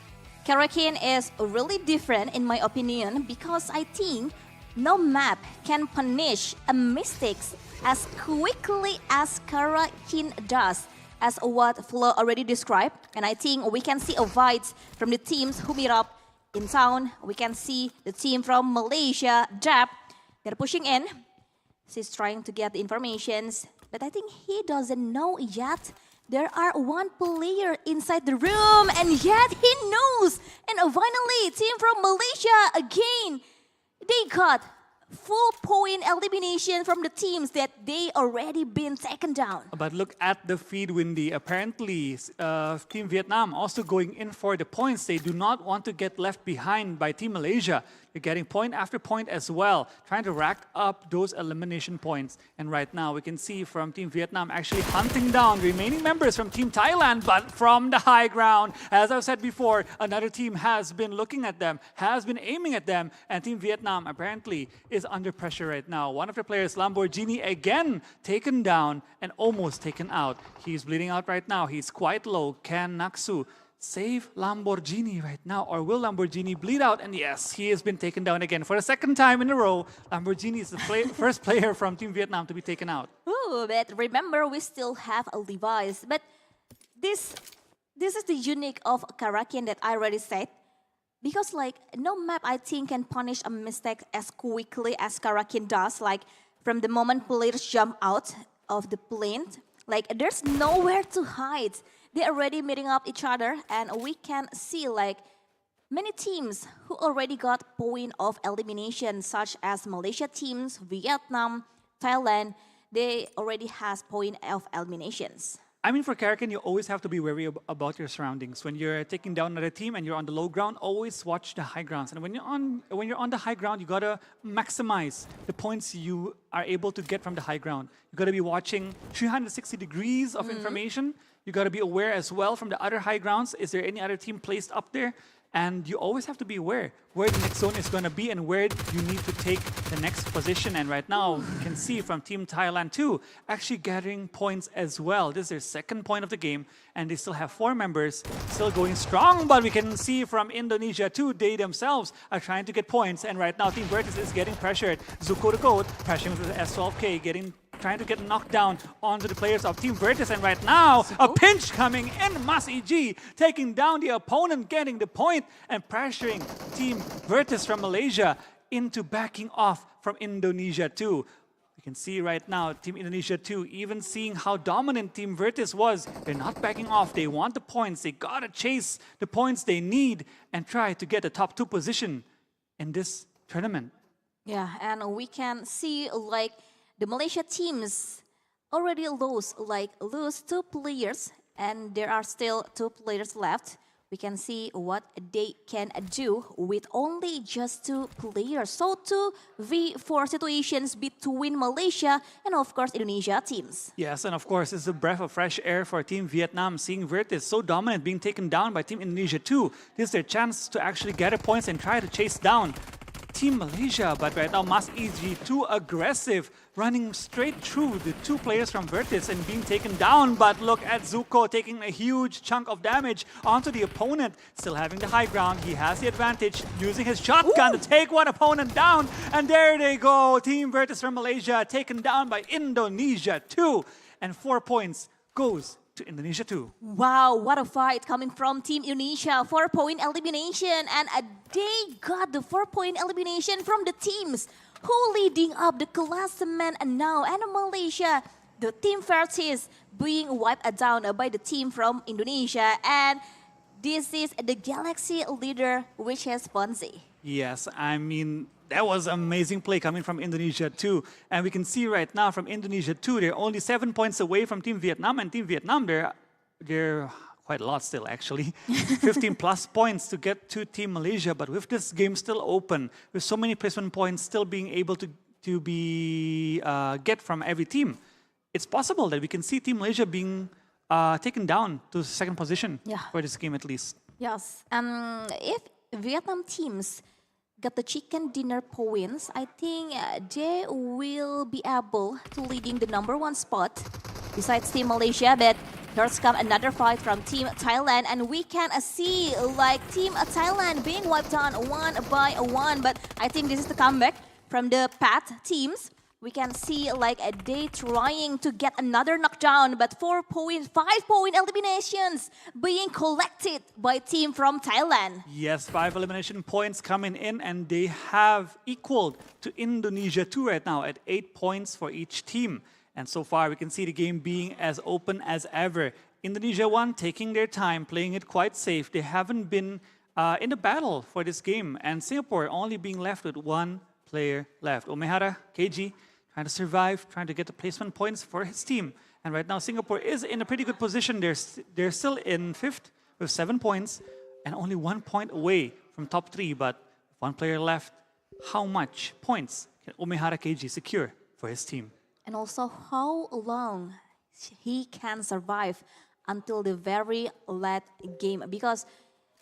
Karakin is really different in my opinion, because I think no map can punish a mistakes as quickly as Karakin does, as what Flo already described. And I think we can see a vibes from the teams who meet up in town. We can see the team from Malaysia, Dap, they're pushing in. She's trying to get the informations, but I think he doesn't know yet. There are 1 player inside the room, and yet he knows. And finally, team from Malaysia again. They got full point elimination from the teams that they already been taken down. But look at the feed, Windy. Apparently, Team Vietnam also going in for the points. They do not want to get left behind by Team Malaysia. They're getting point after point as well, trying to rack up those elimination points. And right now, we can see from Team Vietnam actually hunting down remaining members from Team Thailand, but from the high ground. As I've said before, another team has been looking at them, has been aiming at them, and Team Vietnam apparently is under pressure right now. One of the players, Lamborghini, again taken down and almost taken out. He's bleeding out right now. He's quite low. Can Naksu save Lamborghini right now, or will Lamborghini bleed out? And yes, he has been taken down again for the second time in a row. Lamborghini is the first player from Team Vietnam to be taken out. Ooh, but remember, we still have a Levi's. But this is the unique of Karakian that I already said. Because like no map I think can punish a mistake as quickly as Karakian does. Like from the moment players jump out of the plane, like there's nowhere to hide. They're already meeting up each other, and we can see like many teams who already got point of elimination, such as Malaysia teams, Vietnam, Thailand. They already has point of eliminations. I mean, for Karakin, you always have to be wary about your surroundings. When you're taking down another team and you're on the low ground, always watch the high grounds. And when you're on the high ground, you gotta maximize the points you are able to get from the high ground. You gotta be watching 360 degrees of information. You gotta be aware as well from the other high grounds. Is there any other team placed up there? And you always have to be aware where the next zone is going to be and where you need to take the next position. And right now, you can see from Team Thailand too, actually gathering points as well. This is their second point of the game, and they still have 4 members, still going strong. But we can see from Indonesia too, they themselves are trying to get points. And right now, Team Vertis is getting pressured. Zuko the Goat pressuring with the S12K, trying to get knocked down onto the players of Team Vertis. And right now, a pinch coming in. Mas EG taking down the opponent, getting the point, and pressuring Team Vertis from Malaysia into backing off from Indonesia too. You can see right now, Team Indonesia too, even seeing how dominant Team Vertis was, they're not backing off. They want the points. They gotta chase the points they need and try to get the top 2 position in this tournament. Yeah, and we can see like the Malaysia teams already lose 2 players, and there are still 2 players left. We can see what they can do with only just 2 players. So 2v4 situations between Malaysia and of course Indonesia teams. Yes, and of course it's a breath of fresh air for Team Vietnam, seeing Vertis so dominant, being taken down by Team Indonesia too. This is their chance to actually gather points and try to chase down Team Malaysia. But right now, Mas EG too aggressive, running straight through the 2 players from Vertis and being taken down. But look at Zuko taking a huge chunk of damage onto the opponent. Still having the high ground, he has the advantage, using his shotgun to take one opponent down. And there they go, Team Vertis from Malaysia taken down by Indonesia too. And 4 points goes to Indonesia too. Wow, what a fight coming from Team Indonesia. 4-point elimination, and they got the 4-point elimination from the teams who leading up the classement and now. And Malaysia, the Team Vertis being wiped down by the team from Indonesia. And this is the Galaxy leader, which is Ponzi. Yes, I mean, that was amazing play coming from Indonesia too. And we can see right now from Indonesia too, they're only 7 points away from Team Vietnam. And Team Vietnam, they're quite a lot still actually. 15 plus points to get to Team Malaysia. But with this game still open, with so many placement points still being able to get from every team, it's possible that we can see Team Malaysia being taken down to 2nd position for this game at least. Yes, if Vietnam teams got the chicken dinner points, I think they will be able to leading the #1 spot besides Team Malaysia. But here's come another fight from Team Thailand, and we can see like Team Thailand being wiped down 1 by 1. But I think this is the comeback from the PAT teams. We can see like they trying to get another knockdown, but 5-point eliminations being collected by team from Thailand. Yes, 5 elimination points coming in, and they have equaled to Indonesia too right now at 8 points for each team. And so far, we can see the game being as open as ever. Indonesia won, taking their time, playing it quite safe. They haven't been in the battle for this game, and Singapore only being left with 1 player left. Umehara, KG, trying to survive, trying to get the placement points for his team. And right now, Singapore is in a pretty good position. They're still in 5th with 7 points and only 1 point away from top 3. But one player left. How much points can Umehara KG secure for his team? And also how long he can survive until the very late game, because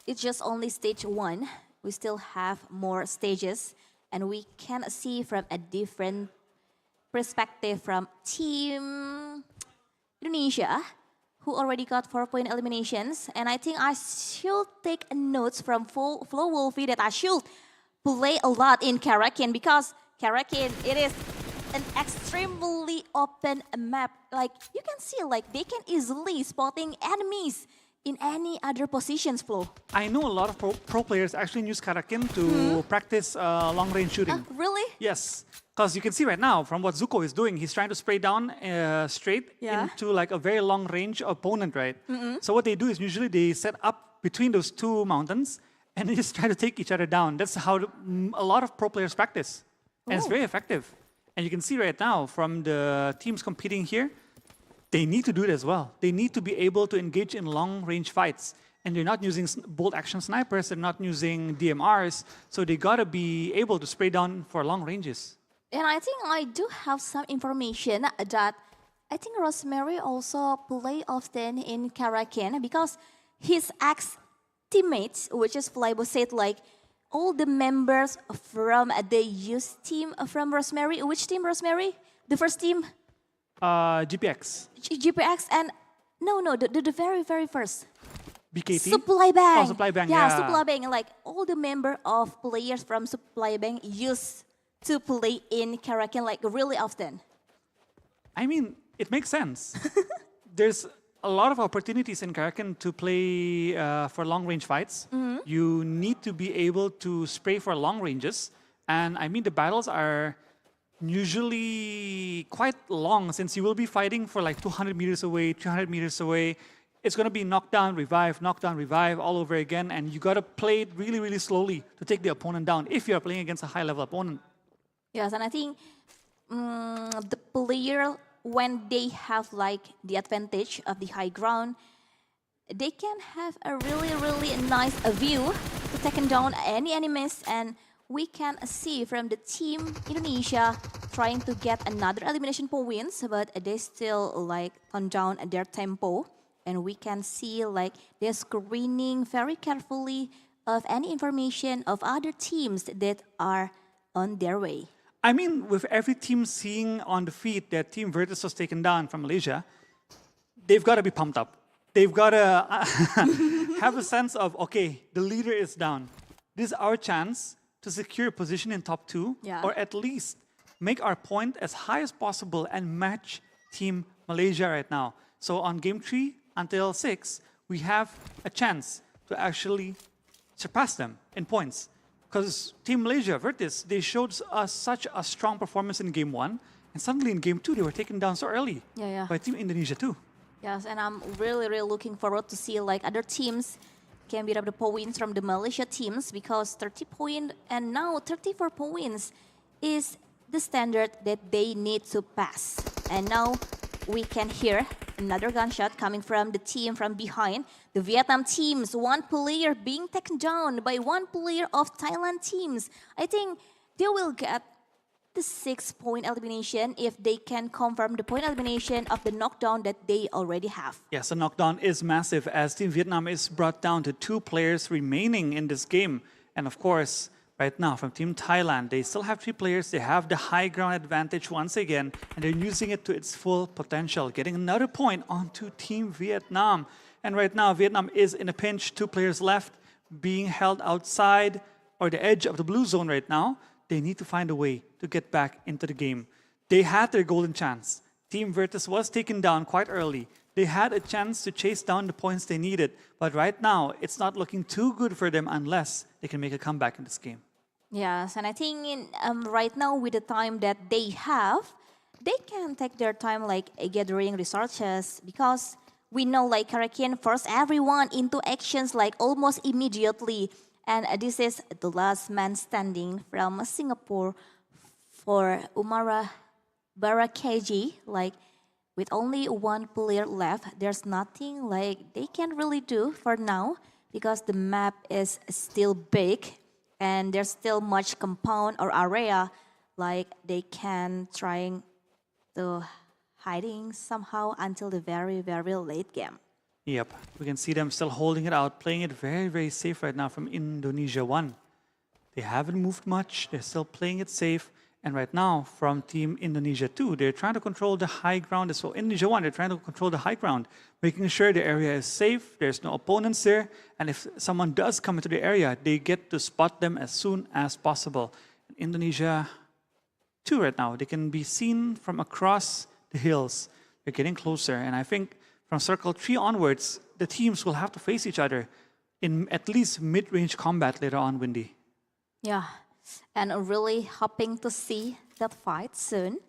it's just only stage 1. We still have more stages, and we can see from a different perspective from Team Indonesia, who already got 4-point eliminations. And I think I should take notes from Flo Wolfie that I should play a lot in Karakin, because Karakin, it is an extremely open map. Like you can see, like they can easily spotting enemies in any other positions, Flo. I know a lot of pro players actually use Karakin to practice long-range shooting. Really? Yes, because you can see right now from what Zuko is doing, he's trying to spray down straight Yeah. into like a very long-range opponent, right? So what they do is usually they set up between those two mountains and they just try to take each other down. That's how a lot of pro players practice, and it's Oh. very effective. And you can see right now from the teams competing here, they need to do it as well. They need to be able to engage in long-range fights. And they're not using bolt-action snipers, they're not using DMRs, so they gotta be able to spray down for long ranges. And I think I do have some information that I think Rosemary also play often in Karakin, because his ex-teammates, which is Flybo, said like all the members from the youth team from Rosemary. Which team, Rosemary? The first team? GPX, GPX and the very, very first. BKT. Supply Bank. Oh, Supply Bank, Yeah, yeah. Supply Bank. Like all the member of players from Supply Bank used to play in Karakin like really often. I mean, it makes sense. There's a lot of opportunities in Karakin to play for long-range fights. You need to be able to spray for long ranges. And I mean, the battles are usually quite long, since you will be fighting for like 200 meters away, 300 meters away. It's going to be knockdown, revive, all over again. And you got to play it really, really slowly to take the opponent down if you're playing against a high-level opponent. Yes, and I think the player, when they have like the advantage of the high ground, they can have a really, really nice view to take down any enemies. And we can see from the team Indonesia trying to get another elimination points, but they still like tone down their tempo. And we can see like they're screening very carefully of any information of other teams that are on their way. I mean, with every team seeing on the feed that Team Virtus was taken down from Malaysia, they've got to be pumped up. They've got to have a sense of, okay, the leader is down. This is our chance to secure a position in top 2, Yeah. or at least make our point as high as possible and match Team Malaysia right now. So on game 3 until 6, we have a chance to actually surpass them in points. Because Team Malaysia, Virtus, they showed us such a strong performance in game 1, and suddenly in game 2, they were taken down so early by Team Indonesia too. Yes, and I'm really, really looking forward to see like other teams can beat up the points from the Malaysia teams, because 30 points and now 34 points is the standard that they need to pass. And now we can hear another gunshot coming from the team from behind. The Vietnam teams, one player being taken down by one player of Thailand teams. I think they will get the 6-point elimination if they can confirm the point elimination of the knockdown that they already have. Yes, the knockdown is massive as Team Vietnam is brought down to 2 players remaining in this game. And of course, right now from Team Thailand, they still have 3 players. They have the high ground advantage once again, and they're using it to its full potential, getting another point onto Team Vietnam. And right now, Vietnam is in a pinch, 2 players left, being held outside or the edge of the blue zone right now. They need to find a way to get back into the game. They had their golden chance. Team Virtus was taken down quite early. They had a chance to chase down the points they needed. But right now, it's not looking too good for them unless they can make a comeback in this game. Yes, and I think right now with the time that they have, they can take their time like gathering resources, because we know like Karakin forced everyone into actions like almost immediately. And this is the last man standing from Singapore for Umara Barakeji, like with only one player left, there's nothing like they can really do for now because the map is still big and there's still much compound or area like they can trying to hiding somehow until the very, very late game. Yep, we can see them still holding it out, playing it very, very safe right now from Indonesia 1. They haven't moved much, they're still playing it safe. And right now, from Team Indonesia 2, they're trying to control the high ground as well. Indonesia 1, they're trying to control the high ground, making sure the area is safe, there's no opponents there, and if someone does come into the area, they get to spot them as soon as possible. Indonesia 2 right now, they can be seen from across the hills. They're getting closer, and I think from Circle 3 onwards, the teams will have to face each other in at least mid-range combat later on, Windy. Yeah, and really hoping to see that fight soon.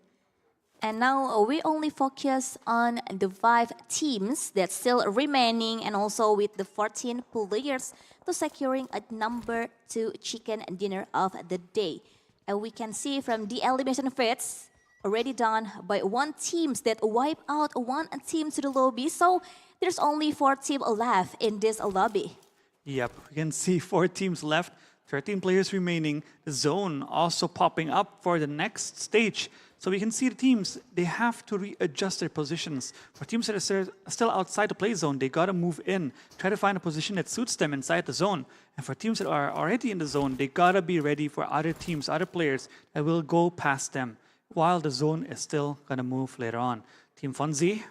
And now we only focus on the 5 teams that's still remaining and also with the 14 players to securing a number 2 chicken dinner of the day. And we can see from the elimination phase already done by one teams that wipe out one team to the lobby. So there's only 4 teams left in this lobby. Yep, we can see 4 teams left, 13 players remaining. The zone also popping up for the next stage. So we can see the teams, they have to readjust their positions. For teams that are still outside the play zone, they gotta move in, try to find a position that suits them inside the zone. And for teams that are already in the zone, they gotta be ready for other teams, other players that will go past them while the zone is still gonna move later on. Team Fonzie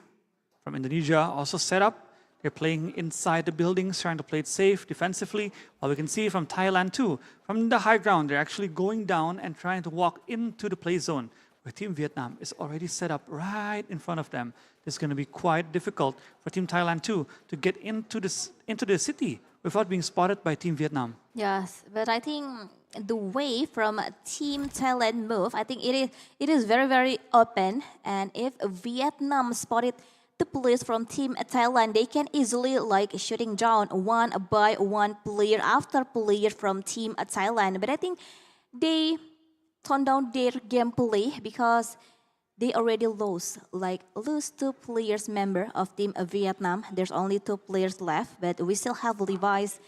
from Indonesia also set up. They're playing inside the buildings, trying to play it safe defensively. While we can see from Thailand too, from the high ground, they're actually going down and trying to walk into the play zone. Where Team Vietnam is already set up right in front of them. It's going to be quite difficult for Team Thailand too to get into the city without being spotted by Team Vietnam. Yes, but I think the way from Team Thailand move, I think it is very, very open. And if Vietnam spotted the players from Team Thailand, they can easily like shooting down one by one player after player from Team Thailand. But I think they tone down their gameplay because they already lose 2 players member of Team Vietnam. There's only 2 players left, but we still have Levi's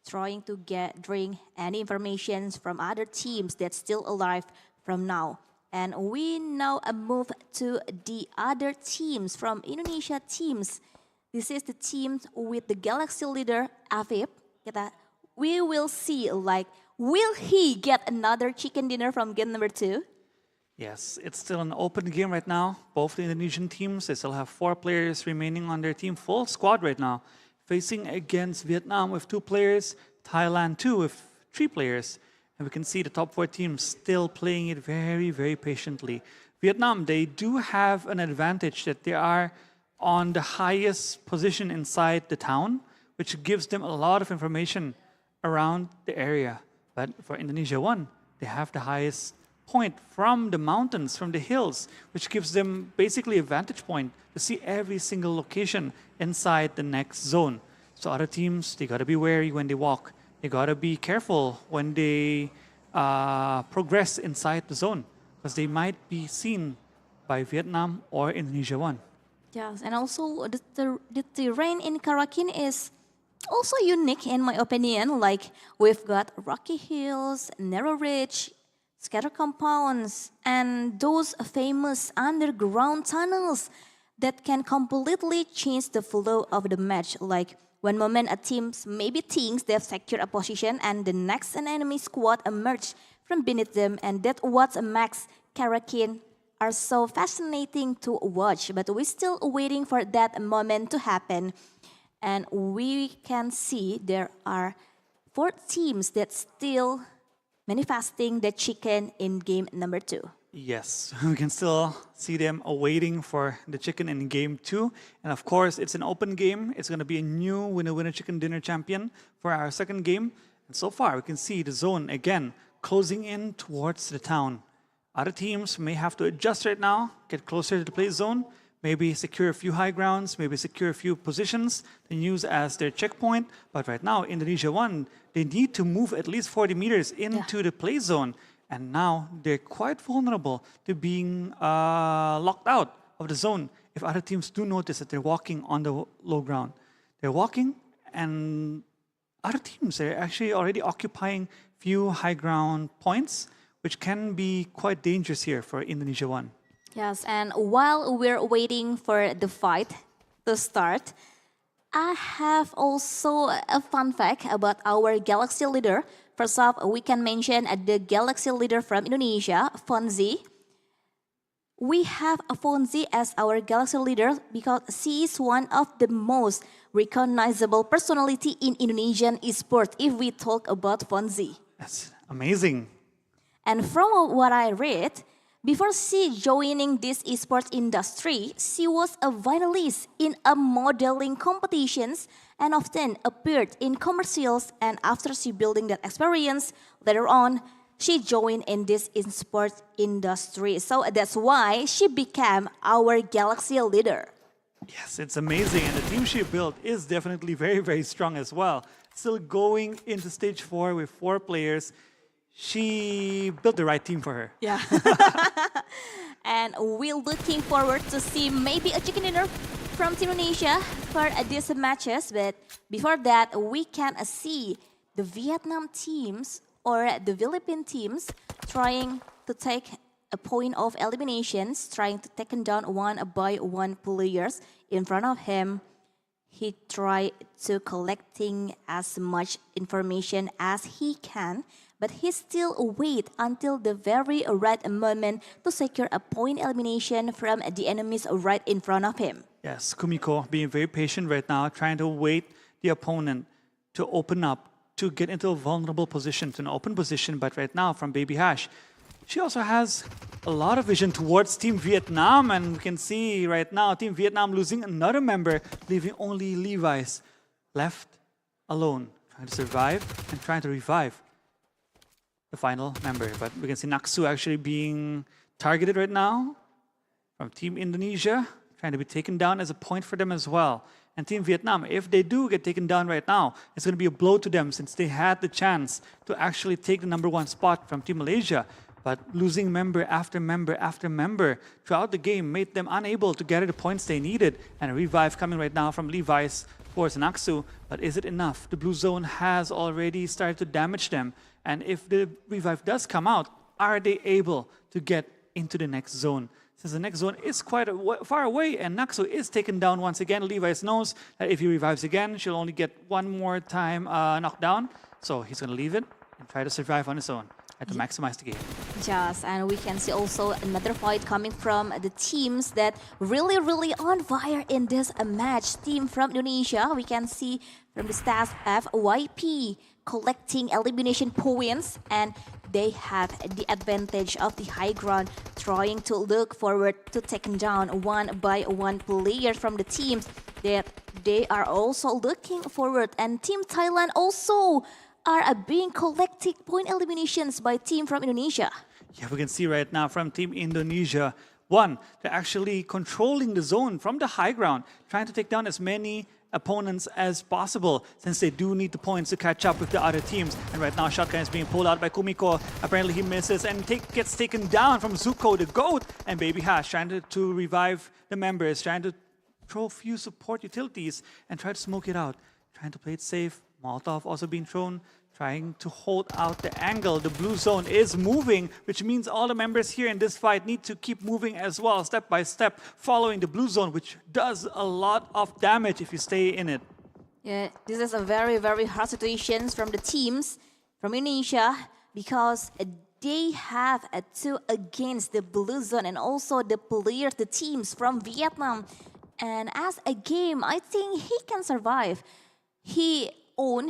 trying to drink any information from other teams that's still alive from now. And we now move to the other teams from Indonesia teams. This is the team with the Galaxy leader Afif. We will see will he get another chicken dinner from game number 2? Yes, it's still an open game right now. Both the Indonesian teams, they still have 4 players remaining on their team, full squad right now, facing against Vietnam with 2 players, Thailand 2 with 3 players. And we can see the top 4 teams still playing it very, very patiently. Vietnam, they do have an advantage that they are on the highest position inside the town, which gives them a lot of information around the area. But for Indonesia 1, they have the highest point from the mountains, from the hills, which gives them basically a vantage point to see every single location inside the next zone. So other teams, they gotta be wary when they walk. They gotta be careful when they progress inside the zone because they might be seen by Vietnam or Indonesia 1. Yes, and also the terrain in Karakin is also unique in my opinion. Like we've got rocky hills, narrow ridge, scatter compounds, and those famous underground tunnels that can completely change the flow of the match. Like one moment a team maybe thinks they've secured a position and the next an enemy squad emerge from beneath them, and that's what makes Karakin are so fascinating to watch. But we're still waiting for that moment to happen. And we can see there are 4 teams that still manifesting the chicken in game number 2. Yes, we can still see them awaiting for the chicken in game 2. And of course, it's an open game. It's going to be a new winner chicken dinner champion for our second game. And so far, we can see the zone again closing in towards the town. Other teams may have to adjust right now, get closer to the play zone, maybe secure a few high grounds, maybe secure a few positions to use as their checkpoint. But right now, Indonesia 1, they need to move at least 40 meters into the play zone. And now they're quite vulnerable to being locked out of the zone if other teams do notice that they're walking on the low ground. They're walking, and other teams are actually already occupying few high ground points, which can be quite dangerous here for Indonesia 1. Yes, and while we're waiting for the fight to start, I have also a fun fact about our Galaxy leader. First off, we can mention the Galaxy leader from Indonesia, Fonzie. We have Fonzie as our Galaxy leader because she is one of the most recognizable personality in Indonesian esports if we talk about Fonzie. That's amazing. And from what I read, before she joining this esports industry, she was a finalist in a modeling competitions and often appeared in commercials. And after she building that experience, later on, she joined in this esports industry. So that's why she became our Galaxy leader. Yes, it's amazing. And the team she built is definitely very, very strong as well. Still going into stage 4 with 4 players. She built the right team for her. Yeah. And we're looking forward to see maybe a chicken dinner from Team Indonesia for these matches. But before that, we can see the Vietnam teams or the Philippine teams trying to take a point of eliminations, trying to take down one by one players in front of him. He tried to collecting as much information as he can, but he still wait until the very right moment to secure a point elimination from the enemies right in front of him. Yes, Kumiko being very patient right now, trying to wait the opponent to open up, to get into a vulnerable position, to an open position. But right now, from Baby Hash, she also has a lot of vision towards Team Vietnam. And we can see right now, Team Vietnam losing another member, leaving only Levi's left alone, trying to survive and trying to revive the final member. But we can see Naksu actually being targeted right now from Team Indonesia, trying to be taken down as a point for them as well. And Team Vietnam, if they do get taken down right now, it's going to be a blow to them since they had the chance to actually take the #1 spot from Team Malaysia. But losing member after member after member throughout the game made them unable to gather the points they needed. And a revive coming right now from Levi's towards Naksu. But is it enough? The blue zone has already started to damage them. And if the revive does come out, are they able to get into the next zone? Since the next zone is quite far away and Naksu is taken down once again, Levi's knows that if he revives again, she'll only get one more time knockdown. So he's going to leave it and try to survive on his own and to maximize the game. Yes, and we can see also another fight coming from the teams that really on fire in this match. Team from Indonesia, we can see from the stats FYP collecting elimination points, and they have the advantage of the high ground, trying to look forward to taking down one by one players from the teams that they are also looking forward. And Team Thailand also are being collected point eliminations by team from Indonesia. Yeah, we can see right now from Team Indonesia, one, they're actually controlling the zone from the high ground, trying to take down as many opponents as possible, since they do need the points to catch up with the other teams. And right now, Shotgun is being pulled out by Kumiko. Apparently, he misses and gets taken down from Zuko, the GOAT, and Baby Hash, trying to revive the members, trying to throw a few support utilities and try to smoke it out, trying to play it safe. Molotov also being thrown, trying to hold out the angle. The blue zone is moving, which means all the members here in this fight need to keep moving as well, step by step, following the blue zone, which does a lot of damage if you stay in it. Yeah, this is a very hard situation from the teams from Indonesia because they have two against the blue zone and also the players, the teams from Vietnam. And as a game, I think he can survive. He own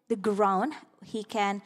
the ground. He can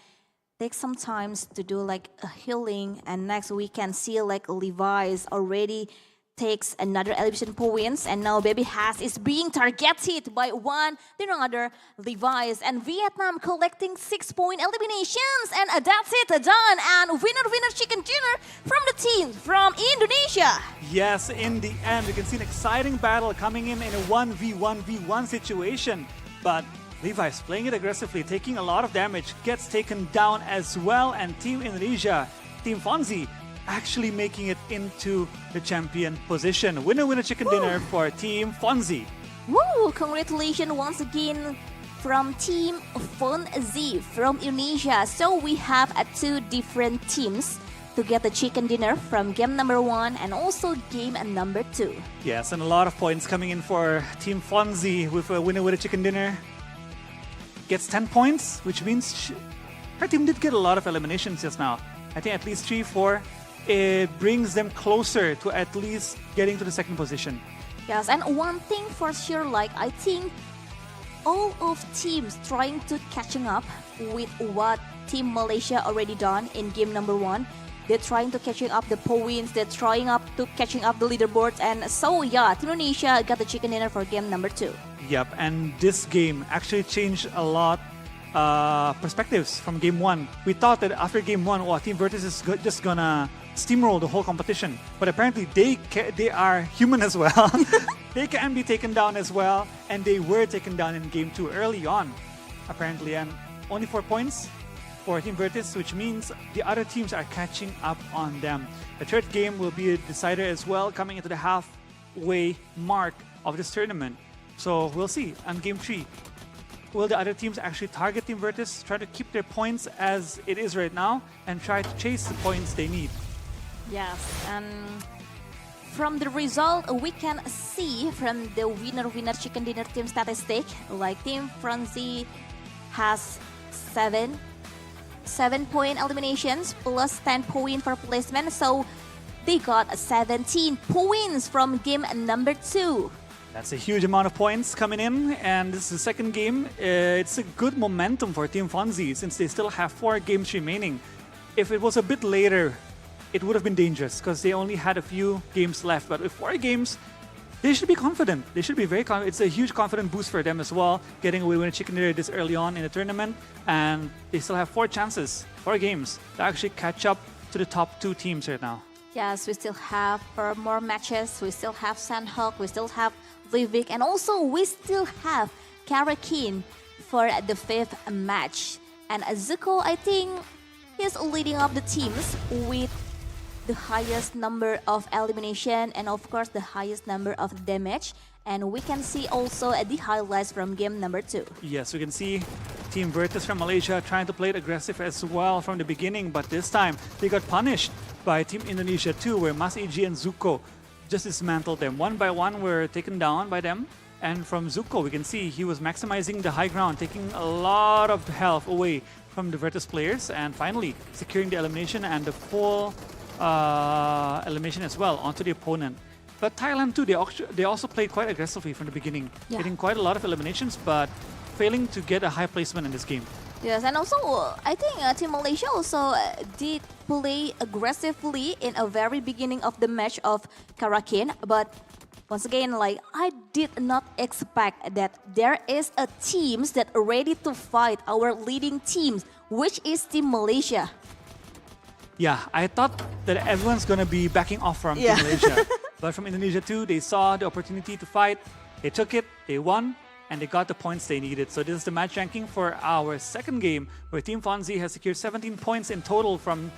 take some time to do like a healing, and next we can see like Levi's already takes another elimination points, and now Baby Hash is being targeted by one then another Levi's, and Vietnam collecting 6-point eliminations, and that's it, done, and winner chicken dinner from the team from Indonesia. Yes, in the end, we can see an exciting battle coming in a 1v1v1 situation, but Levi's playing it aggressively, taking a lot of damage, gets taken down as well, and Team Indonesia Team Fonzie actually making it into the champion position. Winner chicken dinner for Team Fonzie. Woo! Congratulations once again from Team Fonzie from Indonesia. So we have two different teams to get the chicken dinner from game number 1 and also game number 2. Yes, and a lot of points coming in for Team Fonzie with a winner chicken dinner. Gets 10 points, which means her team did get a lot of eliminations just now. I think at least 3, 4. It brings them closer to at least getting to the second position. Yes, and one thing for sure, like I think all of teams trying to catching up with what Team Malaysia already done in game number 1. They're trying to catching up the points, they're trying up to catching up the leaderboards, and so yeah, Team Indonesia got the chicken dinner for game number 2. Yep, and this game actually changed a lot perspectives from game 1. We thought that after game 1, Team Virtus is just gonna steamroll the whole competition. But apparently they are human as well. They can be taken down as well, and they were taken down in game 2 early on, apparently. And only 4 points for Team Virtus, which means the other teams are catching up on them. The third game will be a decider as well, coming into the halfway mark of this tournament. So we'll see on game 3. Will the other teams actually target Team Virtus, try to keep their points as it is right now, and try to chase the points they need? Yes, and from the result, we can see from the winner chicken dinner team statistic, like Team Fonzie has 7-point eliminations plus 10 points for placement, so they got 17 points from game number 2. That's a huge amount of points coming in, and this is the second game. It's a good momentum for Team Fonzie since they still have 4 games remaining. If it was a bit later, it would have been dangerous because they only had a few games left. But with 4 games, they should be confident. They should be very confident. It's a huge confident boost for them as well, getting away with a chicken dinner this early on in the tournament. And they still have 4 chances, 4 games to actually catch up to the top 2 teams right now. Yes, we still have 4 more matches. We still have Sandhawk, we still have Living, and also we still have Karna for the 5th match. And Zuko, I think, is leading up the teams with the highest number of elimination and of course the highest number of damage. And we can see also the highlights from game number 2. Yes, we can see Team Virtus from Malaysia trying to play it aggressive as well from the beginning, but this time they got punished by Team Indonesia too, where Mas Iji and Zuko just dismantled them. One by one were taken down by them. And from Zuko, we can see he was maximizing the high ground, taking a lot of health away from the Virtus players, and finally securing the elimination and the full elimination as well onto the opponent. But Thailand too, they also played quite aggressively from the beginning, getting quite a lot of eliminations, but failing to get a high placement in this game. Yes, and also I think Team Malaysia also did play aggressively in a very beginning of the match of Karna, but once again, like I did not expect that there is a teams that are ready to fight our leading teams, which is Team Malaysia. Yeah, I thought that everyone's gonna be backing off from Team Malaysia, but from Indonesia too, they saw the opportunity to fight, they took it, they won, and they got the points they needed. So this is the match ranking for our second game, where Team Fonzie has secured 17 points in total from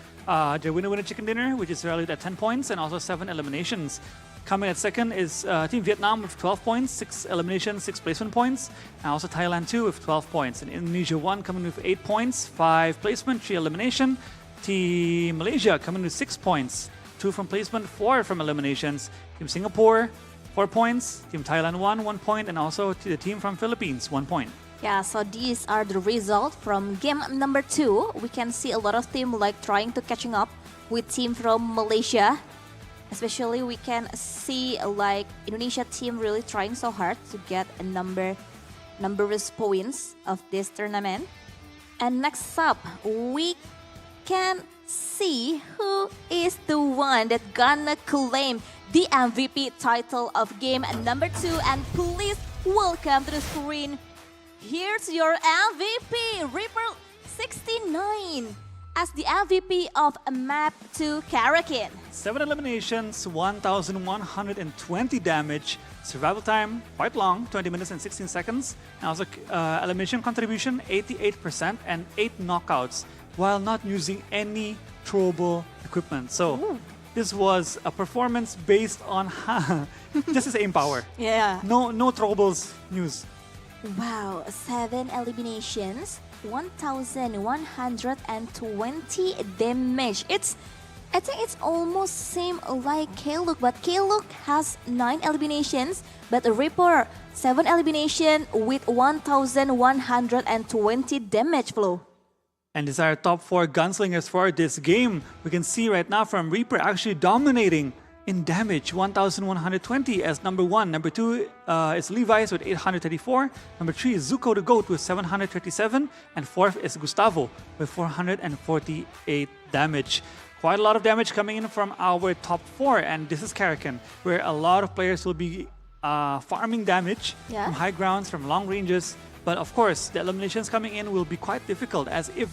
their winner chicken dinner, which is valued at 10 points, and also 7 eliminations. Coming at second is Team Vietnam with 12 points, 6 eliminations, 6 placement points, and also Thailand too with 12 points. And Indonesia 1 coming with 8 points, 5 placement, 3 elimination. Team Malaysia coming with 6 points, 2 from placement, 4 from eliminations. Team Singapore, 4 points, Team Thailand 1 point, and also to the team from Philippines 1 point. Yeah, so these are the results from game number 2. We can see a lot of team like trying to catching up with team from Malaysia. Especially we can see like Indonesia team really trying so hard to get a numerous points of this tournament. And next up, we can see who is the one that gonna claim the MVP title of game number 2. And please welcome to the screen. Here's your MVP, Reaper 69. as the MVP of Map 2 Karakin. 7 eliminations, 1,120 damage. Survival time, quite long, 20 minutes and 16 seconds. And also elimination contribution, 88% and 8 knockouts while not using any throwable equipment. So this was a performance based on just his aim power. Yeah. No throwables used. Wow, 7 eliminations, 1,120 damage. I think it's almost same like K-Look, but K-Look has 9 eliminations, but Reaper 7 elimination with 1,120 damage flow. And these are our top 4 gunslingers for this game. We can see right now from Reaper actually dominating in damage, 1,120 as number 1. Number 2 is Levi's with 834. Number 3 is Zuko the Goat with 737. And 4th is Gustavo with 448 damage. Quite a lot of damage coming in from our top 4. And this is Karakin, where a lot of players will be farming damage from high grounds, from long ranges. But of course, the eliminations coming in will be quite difficult, as if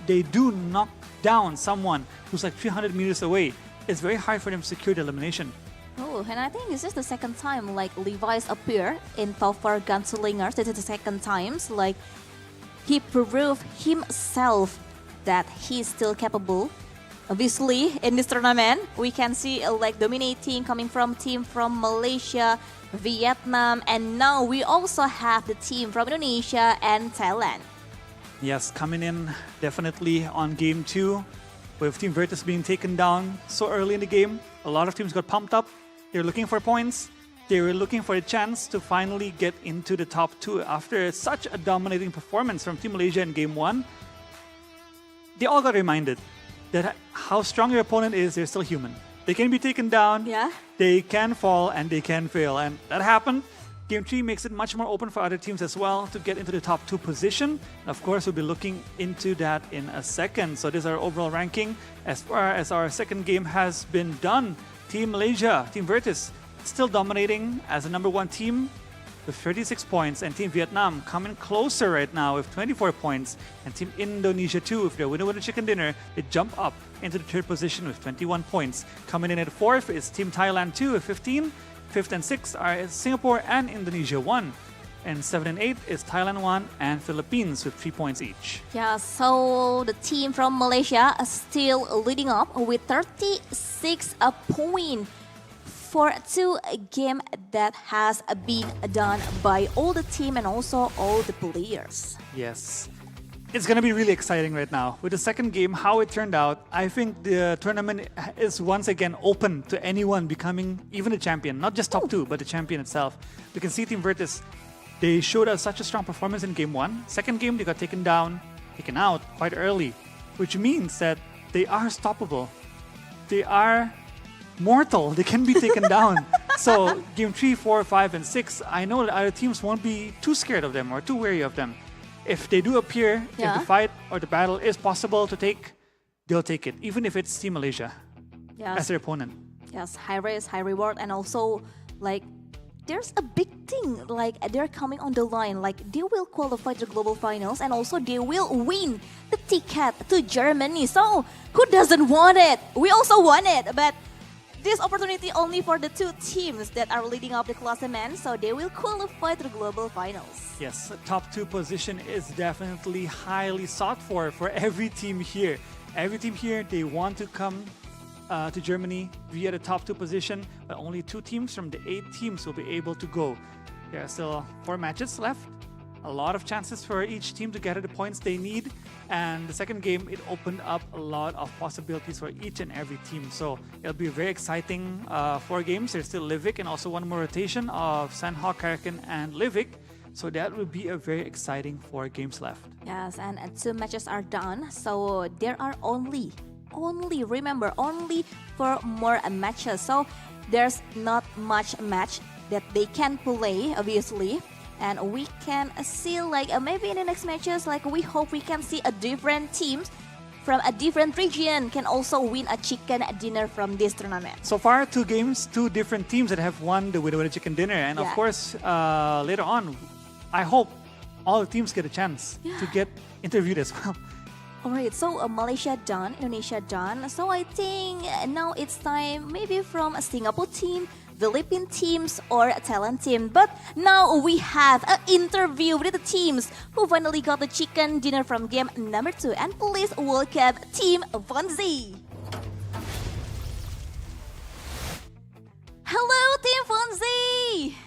they do knock down someone who's like 300 meters away, it's very hard for them to secure the elimination. Oh, and I think this is the second time like Levi's appear in top 4 gunslingers. This is the second time. Like he proved himself that he's still capable. Obviously, in this tournament, we can see like dominating coming from team from Malaysia, Vietnam, and now we also have the team from Indonesia and Thailand. Yes, coming in definitely on game 2, with Team Virtus being taken down so early in the game. A lot of teams got pumped up. They're looking for points. They were looking for a chance to finally get into the top 2 after such a dominating performance from Team Malaysia in game 1. They all got reminded that how strong your opponent is, they're still human. They can be taken down, they can fall, and they can fail. And that happened. Game 3 makes it much more open for other teams as well to get into the top 2 position. And of course, we'll be looking into that in a second. So this is our overall ranking. As far as our second game has been done, Team Malaysia, Team Virtus, still dominating as the number 1 team with 36 points. And Team Vietnam coming closer right now with 24 points. And Team Indonesia too, with their winner chicken dinner, they jump up into the 3rd position with 21 points. Coming in at 4th is Team Thailand 2 with 15. 5th and 6th are Singapore and Indonesia 1. And 7 and 8 is Thailand 1 and Philippines with 3 points each. Yeah, so the team from Malaysia is still leading up with 36 points for 2 games that has been done by all the team and also all the players. Yes. It's going to be really exciting right now. With the second game, how it turned out, I think the tournament is once again open to anyone becoming even a champion. Not just top 2, but the champion itself. We can see Team Virtus, they showed us such a strong performance in game 1. Second game, they got taken out quite early, which means that they are stoppable. They are mortal. They can be taken down. So game 3, 4, 5, and 6, I know that other teams won't be too scared of them or too wary of them. If they do appear, if the fight or the battle is possible to take, they'll take it, even if it's Team Malaysia as their opponent. Yes, high risk, high reward, and also like there's a big thing, like they're coming on the line, like they will qualify to global finals and also they will win the ticket to Germany. So who doesn't want it? We also want it, but this opportunity only for the 2 teams that are leading up the classement, so they will qualify to the global finals. Yes, the top 2 position is definitely highly sought for every team here. Every team here, they want to come to Germany via the top 2 position, but only 2 teams from the 8 teams will be able to go. There are still 4 matches left. A lot of chances for each team to gather the points they need. And the second game, it opened up a lot of possibilities for each and every team. So it'll be very exciting 4 games. There's still Livik and also 1 more rotation of Sandhawk, Karakin, and Livik. So that will be a very exciting 4 games left. Yes, and 2 matches are done. So there are only remember, only 4 more matches. So there's not much match that they can play, obviously. And we can see like maybe in the next matches, like we hope we can see a different teams from a different region can also win a chicken dinner from this tournament. So far, 2 games, 2 different teams that have won the winner chicken dinner. And of course, later on, I hope all the teams get a chance to get interviewed as well. Alright, so Malaysia done, Indonesia done. So I think now it's time maybe from a Singapore team, Philippine teams or a Thailand team. But now we have an interview with the teams who finally got the chicken dinner from game number 2. And please welcome Team Fonzie. Hello, Team Fonzie.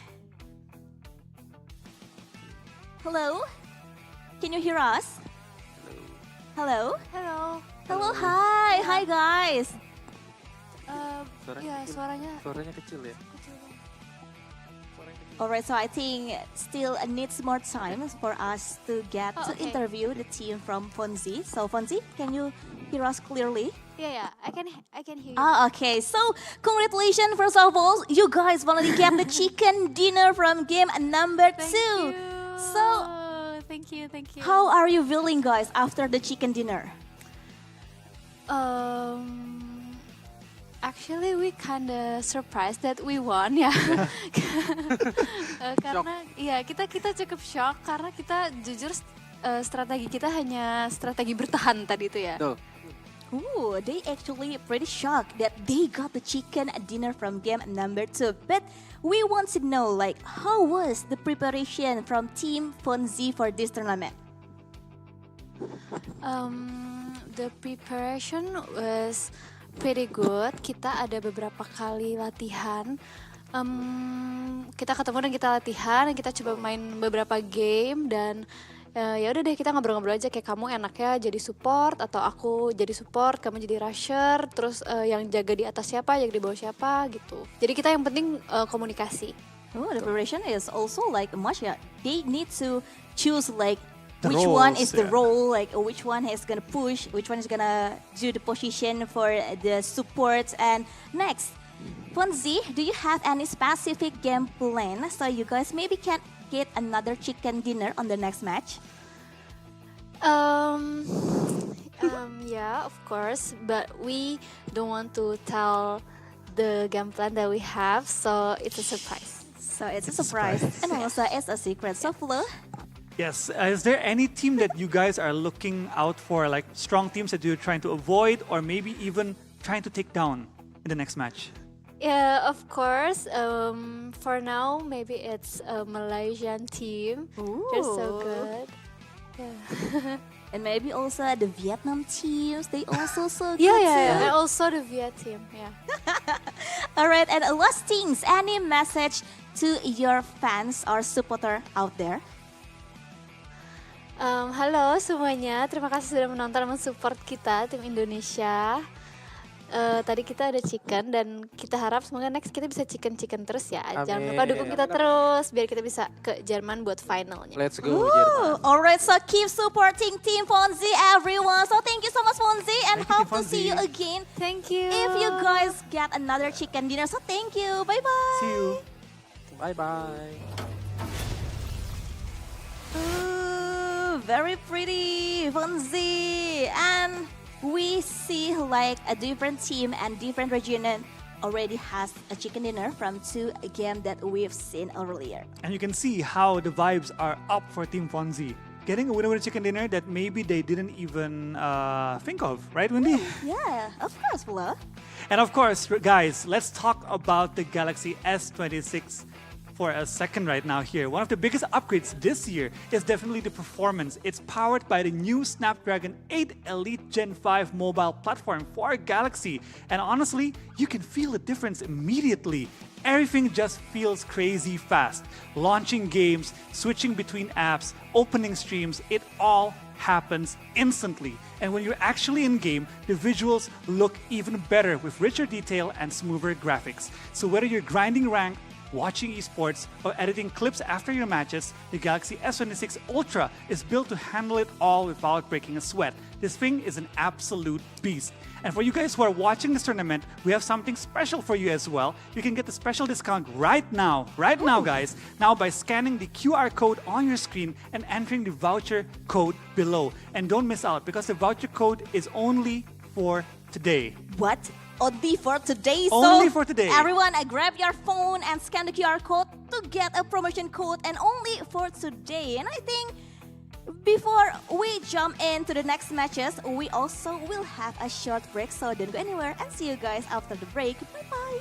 Hello, can you hear us? Hello. Hello. Hello, hi, hi guys. Iya, Suaranya kecil ya. Alright, so I think still needs more time for us to get to okay. interview the team from Fonzie. So Fonzie, can you hear us clearly? Yeah, I can hear you. Okay. So congratulations, first of all, you guys finally get the chicken dinner from game number 2. Thank you. So Thank you. how are you feeling, guys, after the chicken dinner? Actually, we kinda surprised that we won ya. Karena iya kita cukup shock karena kita jujur strategi kita hanya strategi bertahan tadi itu ya. Tuh. Ooh, they actually pretty shocked that they got the chicken dinner from game number 2. But we want to know, like, how was the preparation from Team Fonzie for this tournament? The preparation was pretty good. Kita ada beberapa kali latihan. Kita ketemu dan kita latihan. Kita coba main beberapa game dan ya udah deh kita ngobrol-ngobrol aja kayak kamu enaknya jadi support atau aku jadi support, kamu jadi rusher, terus yang jaga di atas siapa, jaga di bawah siapa gitu. Jadi kita yang penting komunikasi. Oh, the preparation is also like much. Yeah, they need to choose like The which one roles, is the yeah. role, like which one is gonna push, which one is gonna do the position for the support. And next, Fonzie, do you have any specific game plan so you guys maybe can get another chicken dinner on the next match? Yeah, of course, but we don't want to tell the game plan that we have, so it's a surprise. So it's a surprise, and also it's a secret. So Flo, Yes. Is there any team that you guys are looking out for, like strong teams that you're trying to avoid or maybe even trying to take down in the next match? Yeah, of course. For now, maybe it's a Malaysian team. They're so Ooh. good. Yeah. and maybe also the Vietnam teams, they also so good Yeah. too. And also the Viet team. Yeah. All right, and last things, any message to your fans or supporter out there? Halo semuanya, terima kasih sudah menonton dan mensupport kita tim Indonesia. Tadi kita ada chicken dan kita harap semoga next kita bisa chicken terus ya. Jangan lupa Amin. dukung kita terus biar kita bisa ke Jerman buat finalnya. Let's go Jerman. All right, so keep supporting Team Fonzie, everyone. So thank you so much, Fonzie, and Thank you, hope to see you Fonzie. again Thank you. if you guys get another chicken dinner. So thank you. Bye bye. See you. Bye-bye. Ooh, very pretty, Fonzie. And we see like a different team and different region already has a chicken dinner from 2 games that we've seen earlier. And you can see how the vibes are up for Team Fonzie. Getting a winner with a chicken dinner that maybe they didn't even think of, right, Wendy? Yeah, of course, Flo. And of course, guys, let's talk about the Galaxy S26 for a second right now here. One of the biggest upgrades this year is definitely the performance. It's powered by the new Snapdragon 8 Elite Gen 5 mobile platform for Galaxy. And honestly, you can feel the difference immediately. Everything just feels crazy fast. Launching games, switching between apps, opening streams, it all happens instantly. And when you're actually in game, the visuals look even better with richer detail and smoother graphics. So whether you're grinding rank, watching esports, or editing clips after your matches, the Galaxy S26 Ultra is built to handle it all without breaking a sweat. This thing is an absolute beast. And for you guys who are watching this tournament, we have something special for you as well. You can get the special discount right now, guys, now by scanning the QR code on your screen and entering the voucher code below. And don't miss out because the voucher code is only for today. What? Only for today. Only So for today. Everyone, grab your phone and scan the QR code to get a promotion code, and only for today. And I think Before we jump into the next matches, we also will have a short break, so don't go anywhere and see you guys after the break. Bye bye.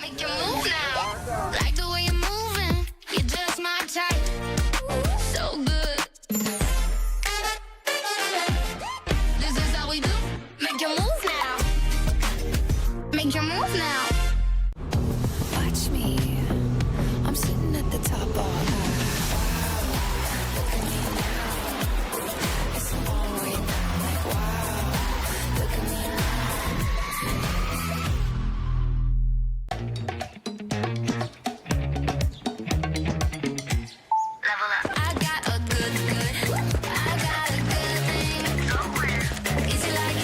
Make your move now. Like the way you're moving. You're just my type. So good. This is how we do. Make your move now. Make your move now. Watch me. I'm sitting at the top all night. Look at me now. It's a long way down. Like wow. Look at me now. Level up. I got a good. I got a good thing. Easy like,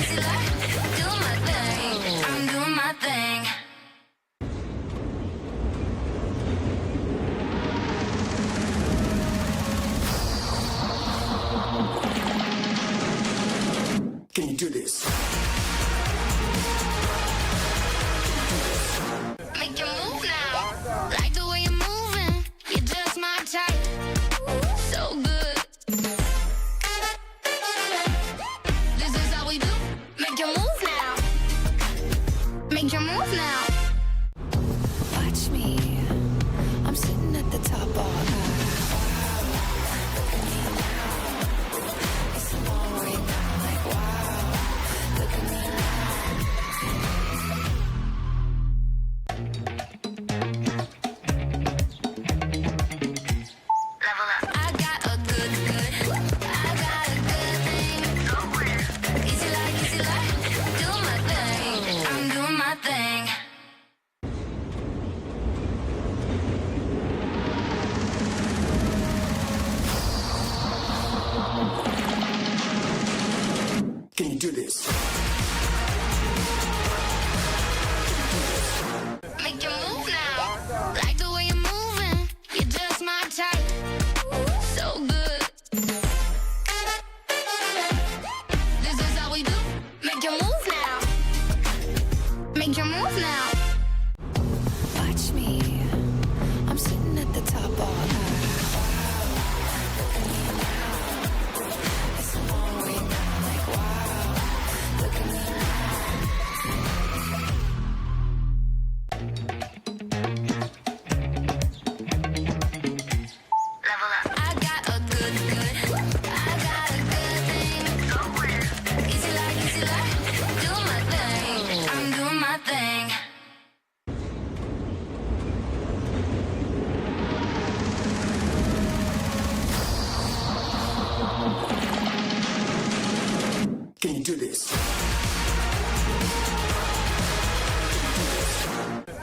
do my thing. I'm doing my thing. Can you do this? Make your move now. Like the way you're moving. You're just my type. So good. This is how we do. Make your move now. Make your move now. Watch me. I'm sitting at the top all night. Look at me now. It's a long way down. Like wow. Look at me now. Level up. I got a good. I got a good thing. Easy like, do my thing. I'm doing my thing. Can you do this? Make your move now. Like the way you're moving. You're just my type. So good. This is how we do. Make your move now. Make your move now. Watch me. I'm sitting at the top all night. Look at me now. It's a long way down. Like wow. Look at me now. Level up. I got a good. I got a good thing. Easy like, do my thing. I'm doing my thing. Can you do this?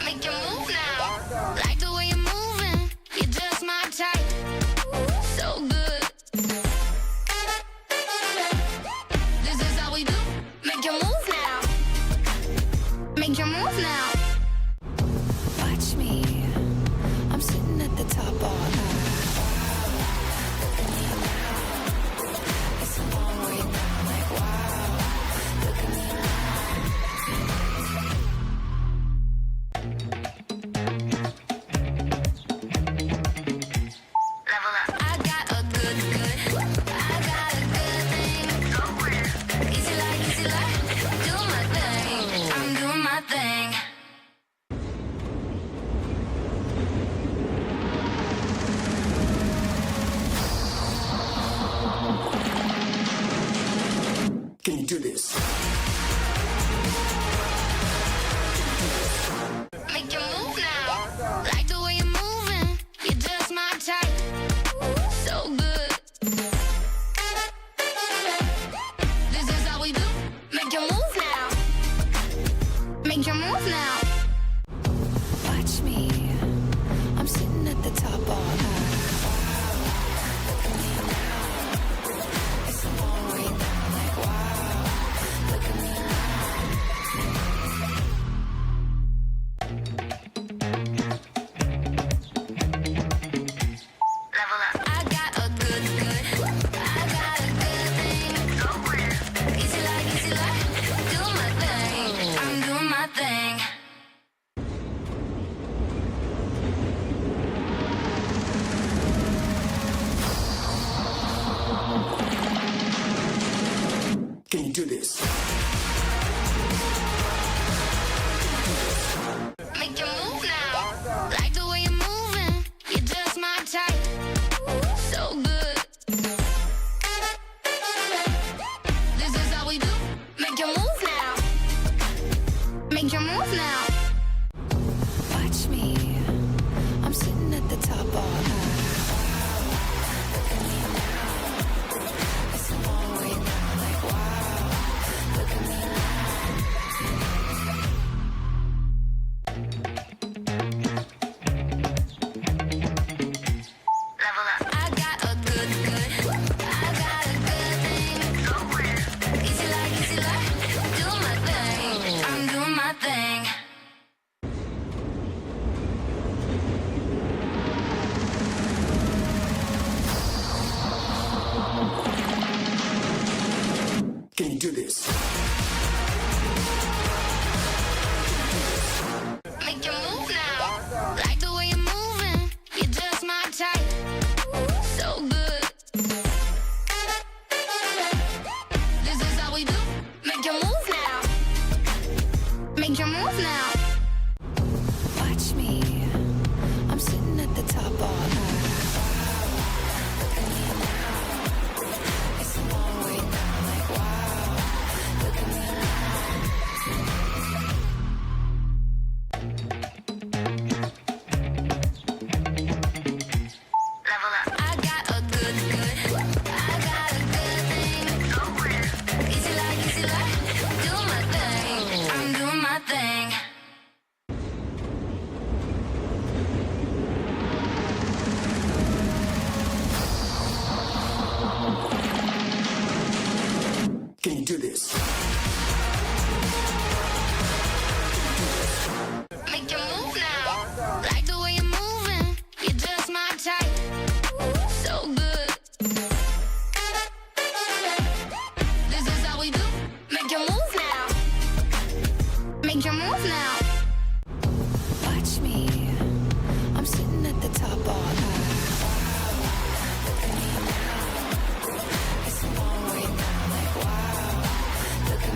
Make your move now. Like the way you're moving. You're just my type. So good. This is how we do. Make your move now. Make your move now. Watch me. I'm sitting at the top all night. Look at me now. It's a long way down. Like wow. Look at me now. Level up. I got a good. I got a good thing. Easy like, do my thing. I'm doing my thing. Can you do this? Make your move now. Like the way you're moving. You're just my type. So good. This is how we do. Make your move now. Make your move now. Watch me. I'm sitting at the top all night. Look at me now. It's a long way down. Like wow. do this? Make your move now. Like the way you're moving. You're just my type. So good. This is how we do. Make your move now. Make your move now. Watch me. I'm sitting at the top all night. Look at me now. It's a long way down. Like wow. Look at me Level up. I got a good. I got a good thing. Easy like, do my thing. I'm doing my thing. Can you do this? Make your move now. Like the way you're moving. You're just my type. So good. This is how we do. Make your move now. Make your move now. watch me. I'm sitting at the top all night. Look at me now. It's a long way down. Like wow. Look at me Level up. I got a good. I got a good thing. Easy like, do my thing. I'm doing my thing. Can you do this? Make your move now. Like the way you're moving. You're just my type. So good. This is how we do. Make your move now. Make your move now. watch me. I'm sitting at the top all night. Look at me now. It's a long way down. Like wow. Look at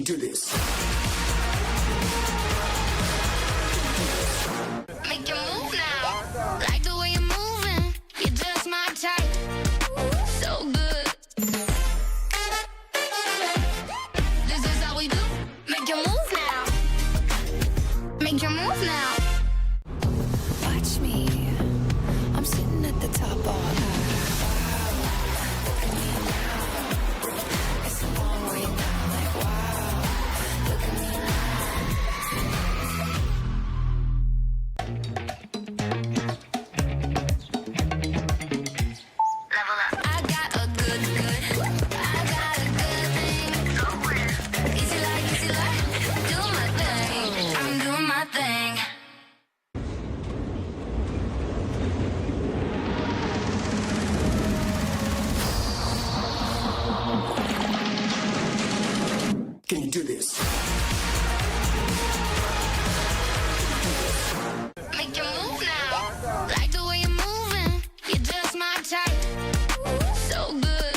do this? Make your move now. Like the way you're moving. You're just my type. So good. This is how we do. Make your move now. Make your move now. Watch me. I'm sitting at the top all night. Look at me now. It's a long way down. Like wow. Look at me Level up. I got a good. I got a good thing. Easy like, do my thing. I'm doing my thing. Can you do this? Make your move now. Like the way you're moving. You're just my type. So good.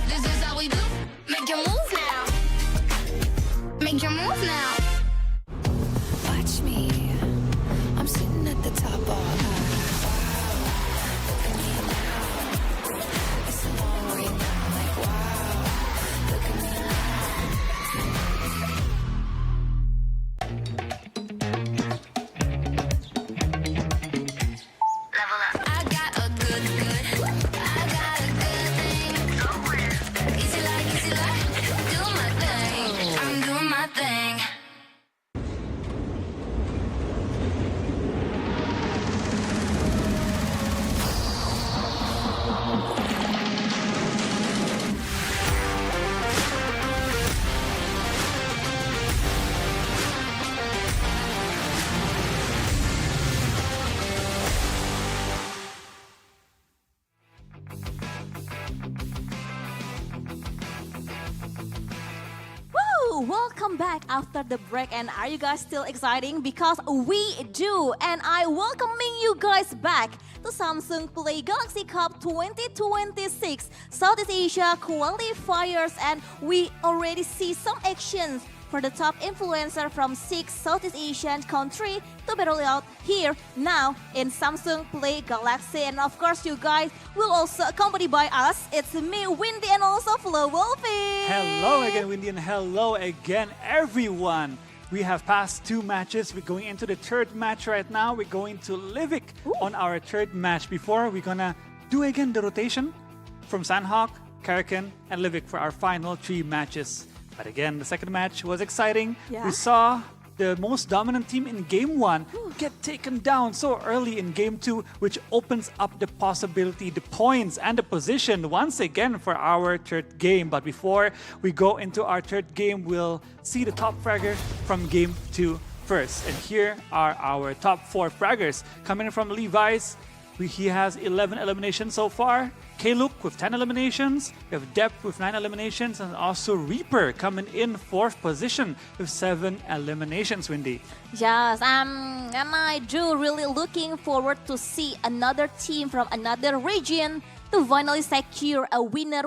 This is how we do. Make your move now. Make your move now. watch me. I'm sitting at the top all night. Look at me now. It's a long way down. Like wow. Look at me Level up. I got a good. I got a good thing. Easy like, do my thing. I'm doing my thing. Woo! Welcome back after the break, and are you guys still exciting? Because we do, and I welcoming you guys back to Samsung Play Galaxy Cup 2026 Southeast Asia Qualifiers, and we already see some actions for the top influencer from 6 Southeast Asian countries to battle out here now in Samsung Play Galaxy. And of course, you guys will also accompanied by us. It's me, Windy, and also Flo Wolfie. Hello again, Windy, and hello again, everyone. We have passed 2 matches. We're going into the 3rd match right now. We're going to Livik on our 3rd match. Before, we're gonna do again the rotation from Sandhawk, Karna, and Livik for our final 3 matches. But again, the 2nd match was exciting. Yeah. We saw the most dominant team in Game 1 get taken down so early in Game 2, which opens up the possibility, the points, and the position once again for our 3rd game. But before we go into our 3rd game, we'll see the top fragger from Game 2 first. And here are our top 4 fraggers. Coming in from Levi's, he has 11 eliminations so far. K-Look with 10 eliminations. We have Depp with 9 eliminations. And also Reaper coming in 4th position with 7 eliminations, Windy. Yes, and I do really looking forward to see another team from another region to finally secure a winner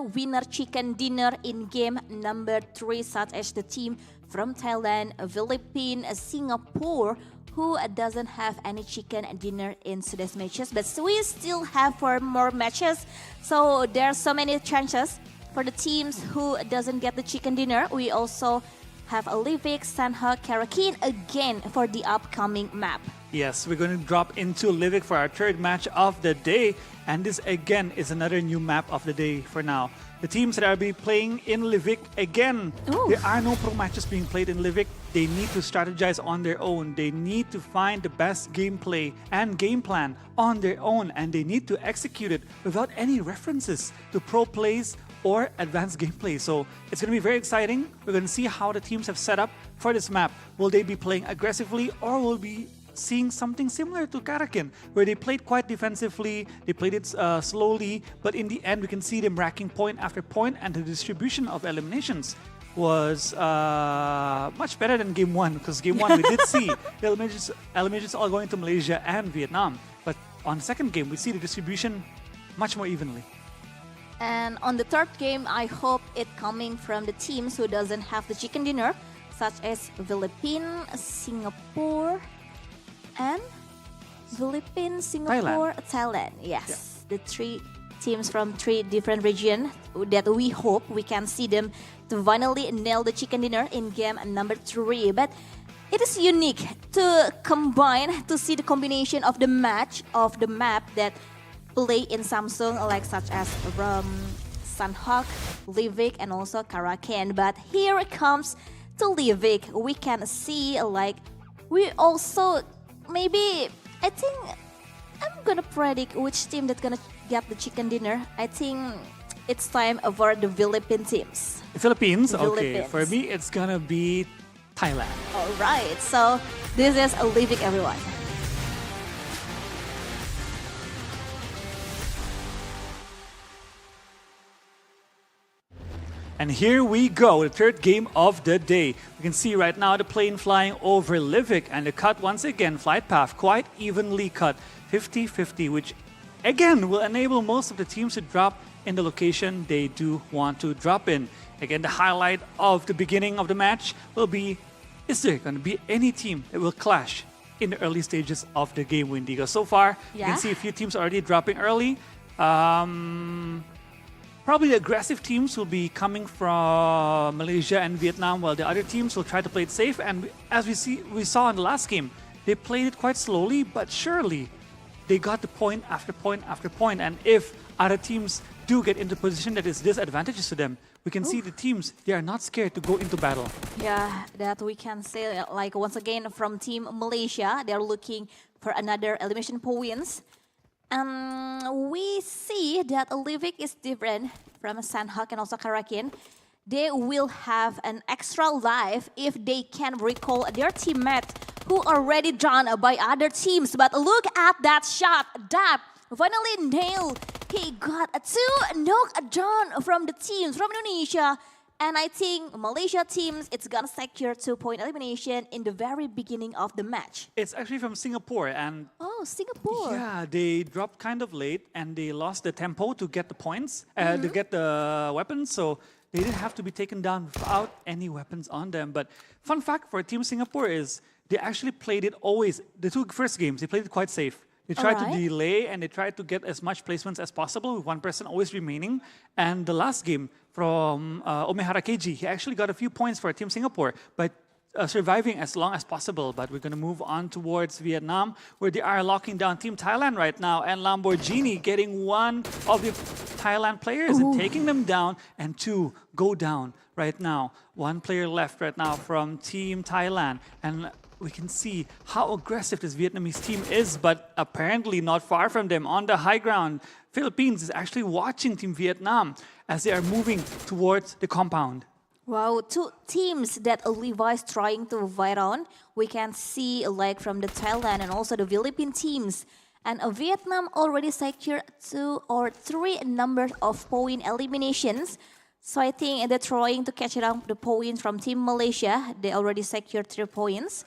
chicken dinner in game number 3, such as the team from Thailand, Philippines, Singapore, who doesn't have any chicken dinner in today's matches, but we still have 4 more matches. So there's so many chances for the teams who doesn't get the chicken dinner. We also have a Livik, Sandhawk, Karna again for the upcoming map. Yes, we're going to drop into Livik for our 3rd match of the day. And this again is another new map of the day for now. The teams that are be playing in Livik again, there are no pro matches being played in Livik. They need to strategize on their own. They need to find the best gameplay and game plan on their own, and they need to execute it without any references to pro plays or advanced gameplay. So it's going to be very exciting. We're going to see how the teams have set up for this map. Will they be playing aggressively, or will be seeing something similar to Karna, where they played quite defensively, they played it slowly, but in the end we can see them racking point after point, and the distribution of eliminations was much better than Game 1, because Game 1 we did see the eliminations all going to Malaysia and Vietnam, but on the 2nd game we see the distribution much more evenly. And on the third game, I hope it coming from the teams who doesn't have the chicken dinner, such as Philippines, Singapore, and Singapore, Thailand. Yes, the three teams from three different regions that we hope we can see them to finally nail the chicken dinner in game number 3. But it is unique to combine, to see the combination of the match of the map that play in Samsung, like such as Sanhok, Livik, and also Karaken. But here it comes to Livik. We can see like we also maybe I think I'm gonna predict which team that's gonna get the chicken dinner. I think it's time for the Philippine teams. The Philippines? Okay, Philippines. for me, it's gonna be Thailand. All right, so this is Livik, everyone. And here we go, the third game of the day. We can see right now the plane flying over Livik, and the cut once again, flight path quite evenly cut, 50-50, which again will enable most of the teams to drop in the location they do want to drop in. Again, the highlight of the beginning of the match will be, is there going to be any team that will clash in the early stages of the game, Windigo? So far, you can see a few teams already dropping early. Probably the aggressive teams will be coming from Malaysia and Vietnam, while the other teams will try to play it safe. And as we saw in the last game, they played it quite slowly, but surely they got the point after point after point. And if other teams do get into a position that is disadvantageous to them, we can see the teams, they are not scared to go into battle. Yeah, that we can say, like once again from Team Malaysia, they're looking for another elimination points. We see that Livik is different from Sanhok and also Karakin. They will have an extra life if they can recall their teammate who already done by other teams. But look at that shot. Dap finally nailed. He got a 2 knockdown from the teams from Indonesia. And I think Malaysia teams, it's gonna secure 2-point elimination in the very beginning of the match. It's actually from Singapore, and Oh, Singapore. yeah, they dropped kind of late and they lost the tempo to get the points, to get the weapons, so they didn't have to be taken down without any weapons on them. But fun fact for Team Singapore is they actually played it always, the 2 first games, they played it quite safe. They tried to delay and they tried to get as much placements as possible with one person always remaining. And the last game from Omehara KG, he actually got a few points for Team Singapore by surviving as long as possible. But we're going to move on towards Vietnam, where they are locking down Team Thailand right now. And Lamborghini getting one of the Thailand players and taking them down, and 2 go down right now. 1 player left right now from Team Thailand. And we can see how aggressive this Vietnamese team is, but apparently not far from them. On the high ground, Philippines is actually watching Team Vietnam as they are moving towards the compound. Wow, 2 teams that Levi's trying to fight on. We can see like from the Thailand and also the Philippine teams. And Vietnam already secured 2 or 3 numbers of point eliminations. So I think they're trying to catch up the points from Team Malaysia. They already secured 3 points.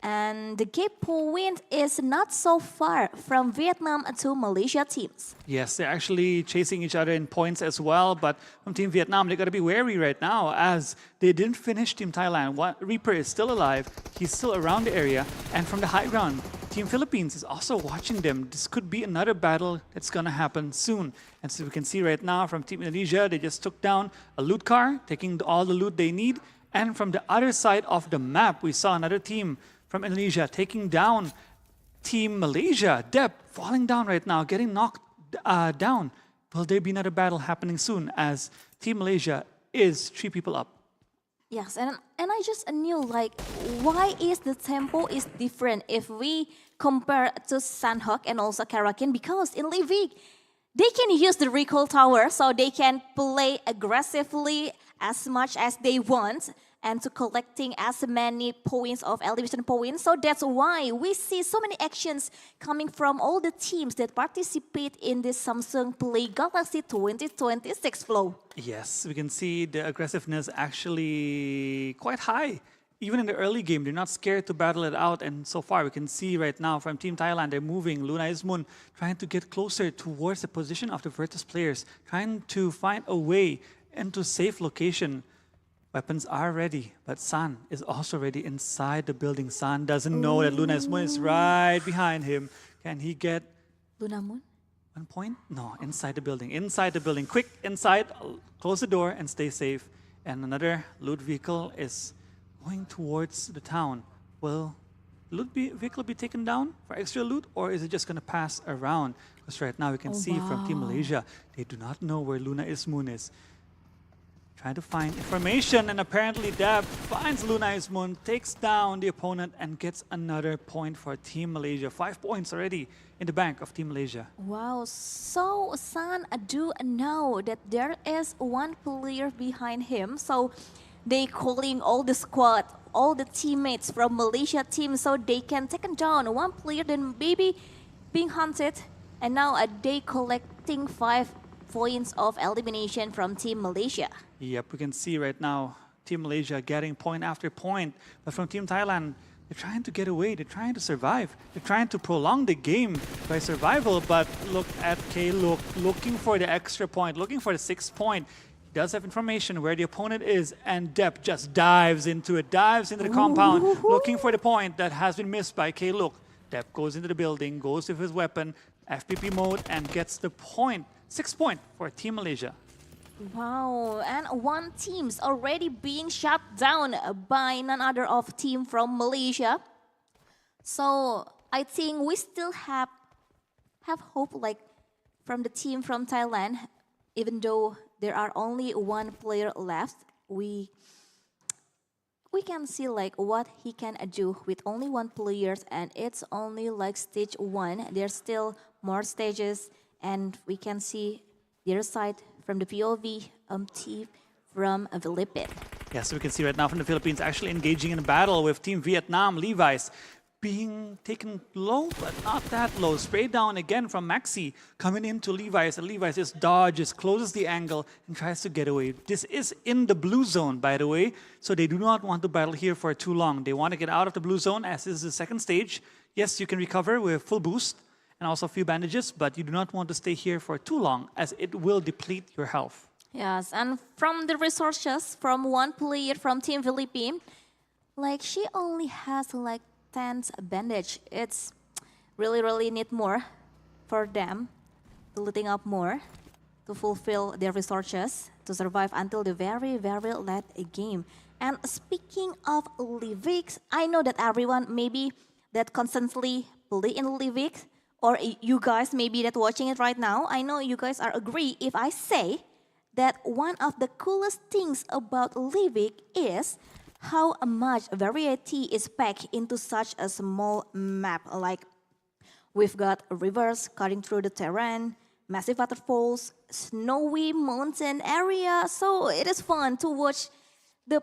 And the gap point is not so far from Vietnam to Malaysia teams. Yes, they're actually chasing each other in points as well. But from Team Vietnam, they got to be wary right now as they didn't finish Team Thailand. Reaper is still alive. He's still around the area. And from the high ground, Team Philippines is also watching them. This could be another battle that's going to happen soon. And so we can see right now from Team Indonesia, they just took down a loot car, taking all the loot they need. And from the other side of the map, we saw another team from Indonesia taking down Team Malaysia. Deb falling down right now, getting knocked down. Will there be another battle happening soon as Team Malaysia is 3 people up? Yes, and I just knew like why is the tempo is different if we compare to Sanhok and also Karakin, because in Livik they can use the recall tower so they can play aggressively as much as they want and to collecting as many points of elevation points. So that's why we see so many actions coming from all the teams that participate in this Samsung Play Galaxy 2026 flow. Yes, we can see the aggressiveness actually quite high, even in the early game, they're not scared to battle it out. And so far, we can see right now from Team Thailand, they're moving. Luna Ismun trying to get closer towards the position of the Virtus players, trying to find a way into safe location. Weapons are ready, but San is also ready inside the building. San doesn't know that Luna Ismun is right behind him. Can he get Luna Moon? 1 point? No, inside the building. Inside the building. Quick, inside. Close the door and stay safe. And another loot vehicle is going towards the town. Will vehicle be taken down for extra loot, or is it just going to pass around? Because right now we can see from Team Malaysia, they do not know where Luna Ismun is. Trying to find information, and apparently Dab finds Luna Ismun, takes down the opponent, and gets another point for Team Malaysia. 5 points already in the bank of Team Malaysia. Wow, so San do know that there is one player behind him. So they calling all the squad, all the teammates from Malaysia team, so they can take down one player, then maybe being hunted. And now they collecting 5 points of elimination from Team Malaysia. Yep, we can see right now Team Malaysia getting point after point. But from Team Thailand, they're trying to get away. They're trying to survive. They're trying to prolong the game by survival. But look at K-Look looking for the extra point, looking for the 6th point. He does have information where the opponent is, and Depp just dives into it, dives into the compound, looking for the point that has been missed by K-Look. Depp goes into the building, goes with his weapon, FPP mode, and gets the point. 6 point for Team Malaysia. Wow, and one team's already being shut down by none other of team from Malaysia. So I think we still have hope, like from the team from Thailand, even though there are only one player left. We can see like what he can do with only one player, and it's only like stage 1. There's still more stages, and we can see the other side from the POV team from the Philippines. Yes, we can see right now from the Philippines actually engaging in a battle with Team Vietnam. Levi's being taken low, but not that low. Sprayed down again from Maxi, coming into Levi's, and Levi's just dodges, closes the angle, and tries to get away. This is in the blue zone, by the way, so they do not want to battle here for too long. They want to get out of the blue zone, as this is the second stage. Yes, you can recover with full boost and also a few bandages, but you do not want to stay here for too long, as it will deplete your health. Yes, and from the resources from one player from Team Philippines, like she only has like 10 bandage. It's really need more for them to looting up more to fulfill their resources to survive until the very late game. And speaking of Livik, I know that everyone maybe that constantly play in Livik, or you guys maybe that watching it right now, I know you guys are agree if I say that one of the coolest things about Livik is how much variety is packed into such a small map. Like we've got rivers cutting through the terrain, massive waterfalls, snowy mountain area. So it is fun to watch the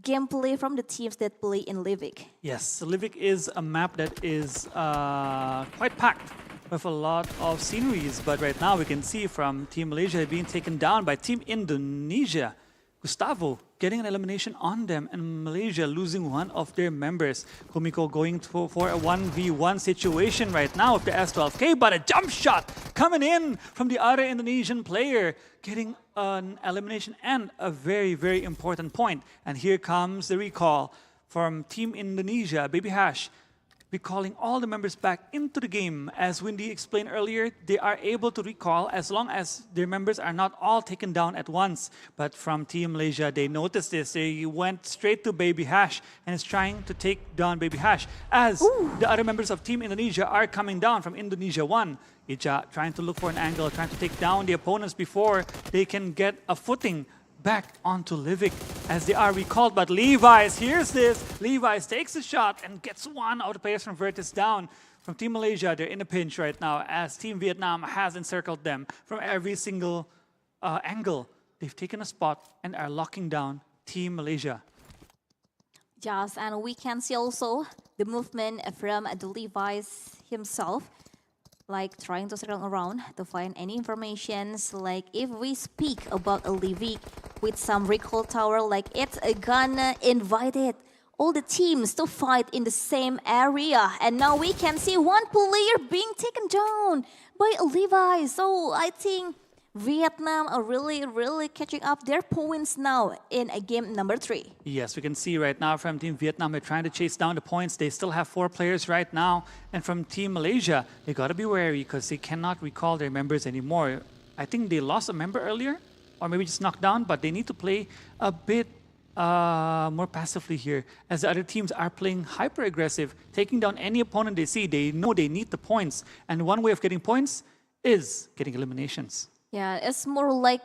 gameplay from the teams that play in Livik. Yes, Livik is a map that is quite packed with a lot of sceneries, but right now we can see from Team Malaysia being taken down by Team Indonesia. Gustavo getting an elimination on them, and Malaysia losing one of their members. Kumiko going for a 1v1 situation right now with the S12K, but a jump shot coming in from the other Indonesian player, getting an elimination and a very important point. And here comes the recall from Team Indonesia, Baby Hash, recalling all the members back into the game. As Wendy explained earlier, they are able to recall as long as their members are not all taken down at once. But from Team Malaysia, they noticed this. They went straight to Baby Hash and is trying to take down Baby Hash as the other members of Team Indonesia are coming down from Indonesia 1. Ija trying to look for an angle, trying to take down the opponents before they can get a footing back onto Livik as they are recalled. But Levi's hears this. Levi's takes a shot and gets one of the players from Virtus down. From Team Malaysia, they're in a pinch right now as Team Vietnam has encircled them from every single angle. They've taken a spot and are locking down Team Malaysia. Yes, and we can see also the movement from the Levi's himself, like trying to circle around to find any informations. Like if we speak about a Livik with some recall tower, like it's gonna invited all the teams to fight in the same area. And now we can see one player being taken down by Levi. So I think Vietnam are really catching up their points now in a game number 3. Yes, we can see right now from Team Vietnam, they're trying to chase down the points. They still have 4 players right now. And from Team Malaysia, they got to be wary because they cannot recall their members anymore. I think they lost a member earlier, or maybe just knocked down, but they need to play a bit more passively here, as the other teams are playing hyper aggressive, taking down any opponent they see. They know they need the points, and one way of getting points is getting eliminations. Yeah, it's more like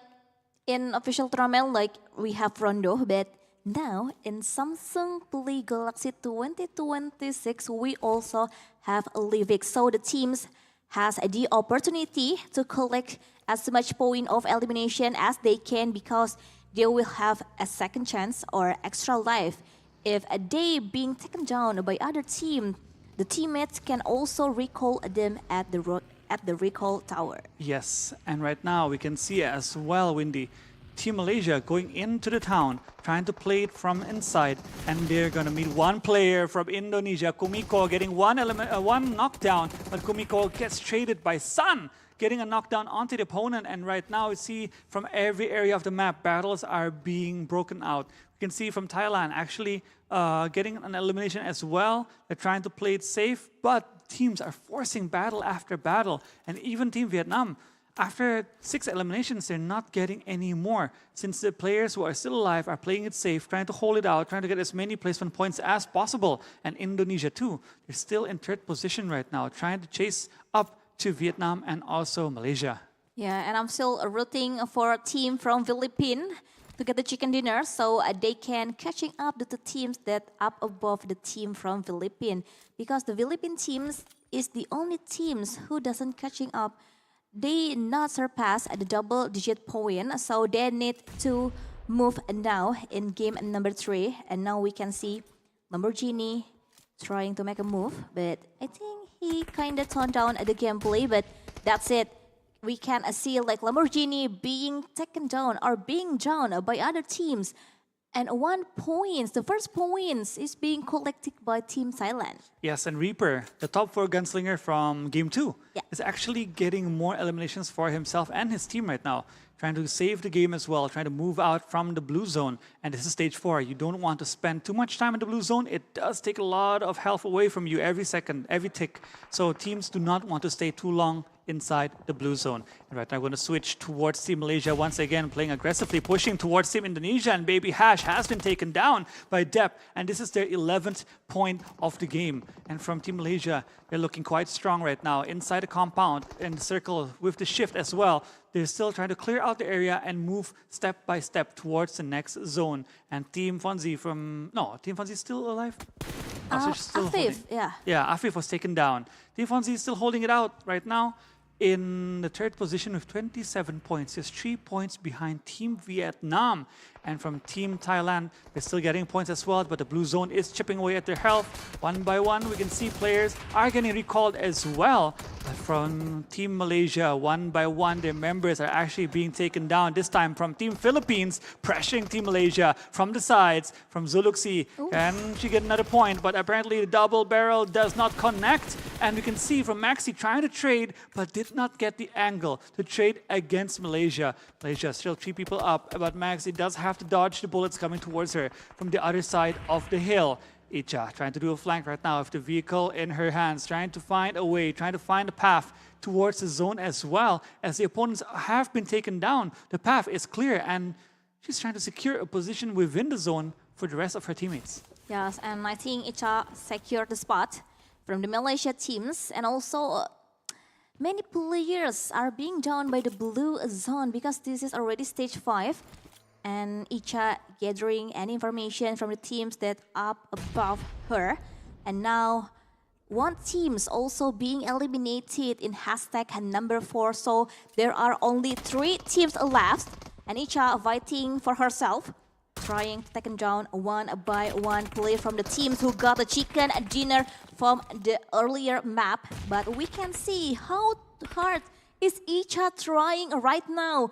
in official tournament, like we have Rondo, but now in Samsung Play Galaxy 2026, we also have Livik. So the teams has the opportunity to collect as much point of elimination as they can, because they will have a second chance or extra life. If they being taken down by other team, the teammates can also recall them at the recall tower. Yes, and right now we can see as well, Windy, Team Malaysia going into the town, trying to play it from inside, and they're gonna meet one player from Indonesia, Kumiko, getting one knockdown, but Kumiko gets traded by Sun, getting a knockdown onto the opponent. And right now we see from every area of the map, battles are being broken out. We can see from Thailand actually getting an elimination as well. They're trying to play it safe, but teams are forcing battle after battle. And even Team Vietnam, after 6 eliminations, they're not getting any more, since the players who are still alive are playing it safe, trying to hold it out, trying to get as many placement points as possible. And Indonesia too, they're still in 3rd position right now, trying to chase up to Vietnam and also Malaysia. Yeah, and I'm still rooting for a team from Philippines to get the chicken dinner, so they can catching up to the teams that up above the team from Philippines, because the Philippine teams is the only teams who doesn't catching up. They not surpass the double-digit point, so they need to move now in game number 3. And now we can see Lamborghini trying to make a move, but I think he kind of toned down the gameplay, but that's it. We can see like Lamborghini being taken down or being down by other teams. And 1 point, the first points is being collected by Team Thailand. Yes, and Reaper, the top 4 gunslinger from Game 2, Yeah. is actually getting more eliminations for himself and his team right now, trying to save the game as well, trying to move out from the blue zone. And this is stage 4. You don't want to spend too much time in the blue zone. It does take a lot of health away from you every second, every tick. So teams do not want to stay too long inside the blue zone. And right now, I'm going to switch towards Team Malaysia once again, playing aggressively, pushing towards Team Indonesia, and Baby Hash has been taken down by Depp, and this is their 11th point of the game. And from Team Malaysia, they're looking quite strong right now, inside the compound, in the circle with the shift as well. They're still trying to clear out the area and move step by step towards the next zone. And Team Fonzie Team Fonzie is still alive? So she's still Afif, holding. Yeah, Afif was taken down. Team Fonzie is still holding it out right now in the 3rd position with 27 points. Just 3 points behind Team Vietnam. And from Team Thailand, they're still getting points as well, but the blue zone is chipping away at their health. One by one, we can see players are getting recalled as well. But from Team Malaysia, one by one, their members are actually being taken down. This time from Team Philippines, pressuring Team Malaysia from the sides, from Zuluxi. Can she get another point? But apparently the double barrel does not connect. And we can see from Maxi trying to trade, but did not get the angle to trade against Malaysia. Malaysia still 3 people up, but Maxi does have to dodge the bullets coming towards her from the other side of the hill. Icha trying to do a flank right now with the vehicle in her hands, trying to find a way, trying to find a path towards the zone as well. As the opponents have been taken down, the path is clear, and she's trying to secure a position within the zone for the rest of her teammates. Yes, and I think Icha secured the spot from the Malaysia teams, and also many players are being down by the blue zone because this is already stage 5. And Icha gathering any information from the teams that up above her. And now one team's also being eliminated in hashtag number 4. So there are only 3 teams left. And Icha fighting for herself, trying to take down one by one player from the teams who got the chicken dinner from the earlier map. But we can see how hard is Icha trying right now.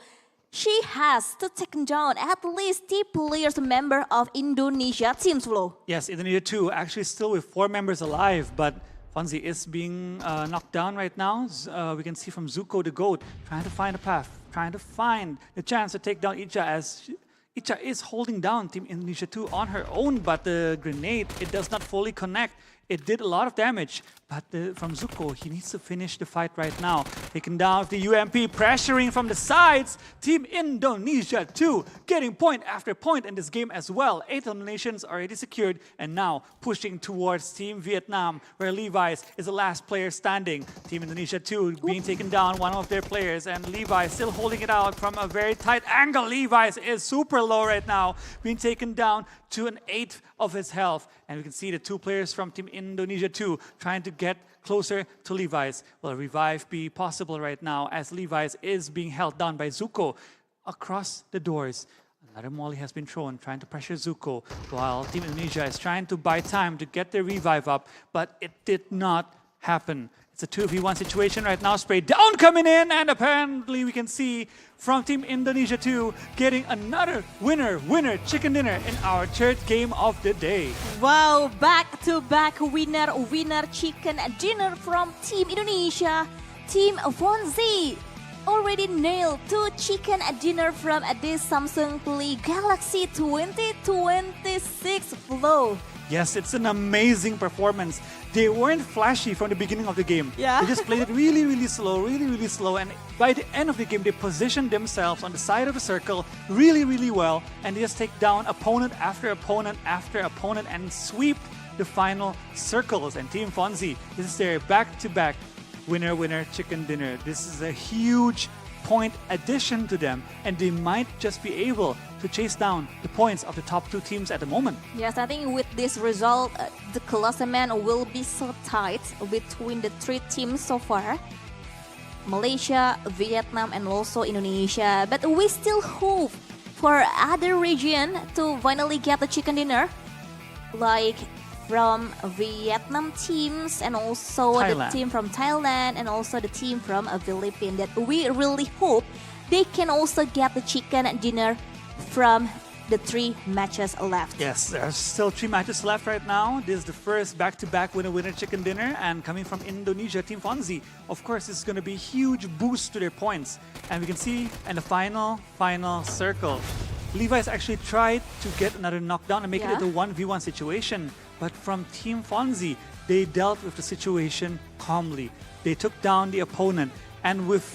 she has to take down at least 3 players member of Indonesia team's flow. Yes, Indonesia 2 actually still with 4 members alive, but Fonzie is being knocked down right now. We can see from Zuko the GOAT trying to find a path, trying to find the chance to take down Icha as Icha is holding down Team Indonesia 2 on her own, but the grenade, it does not fully connect. It did a lot of damage, but from Zuko, he needs to finish the fight right now. Taking down with the UMP, pressuring from the sides. Team Indonesia 2 getting point after point in this game as well. 8 eliminations already secured, and now pushing towards Team Vietnam, where Levi's is the last player standing. Team Indonesia 2 being taken down, one of their players, and Levi still holding it out from a very tight angle. Levi's is super low right now, being taken down to an 1/8 of his health. And we can see the 2 players from Team Indonesia 2 trying to get closer to Levi's. Will a revive be possible right now as Levi's is being held down by Zuko across the doors? Another molly has been thrown, trying to pressure Zuko, while Team Indonesia is trying to buy time to get their revive up, but it did not happen. It's a 2v1 situation right now. Spray down coming in, and apparently we can see from Team Indonesia 2 getting another winner chicken dinner in our 3rd game of the day. Wow, back-to-back winner chicken dinner from Team Indonesia. Team Fonzie already nailed 2 chicken dinner from this Samsung Play Galaxy 2026 flow. Yes, it's an amazing performance. They weren't flashy from the beginning of the game. Yeah. They just played it really slow, really slow. And by the end of the game, they positioned themselves on the side of the circle really well. And they just take down opponent after opponent after opponent and sweep the final circles. And Team Fonzie, this is their back-to-back winner chicken dinner. This is a huge point addition to them, and they might just be able to chase down the points of the top 2 teams at the moment. Yes, I think with this result, the classement will be so tight between the 3 teams so far. Malaysia, Vietnam, and also Indonesia. But we still hope for other region to finally get the chicken dinner, like from Vietnam teams and also Thailand. the team from Thailand and also the team from Philippines. That we really hope they can also get the chicken dinner from the 3 matches left. Yes, there are still 3 matches left right now. This is the first back-to-back winner chicken dinner, and coming from Indonesia, Team Fonzie. Of course, this is going to be a huge boost to their points. And we can see in the final circle, Levi's actually tried to get another knockdown and make it into a 1v1 situation. But from Team Fonzie, they dealt with the situation calmly. They took down the opponent, and with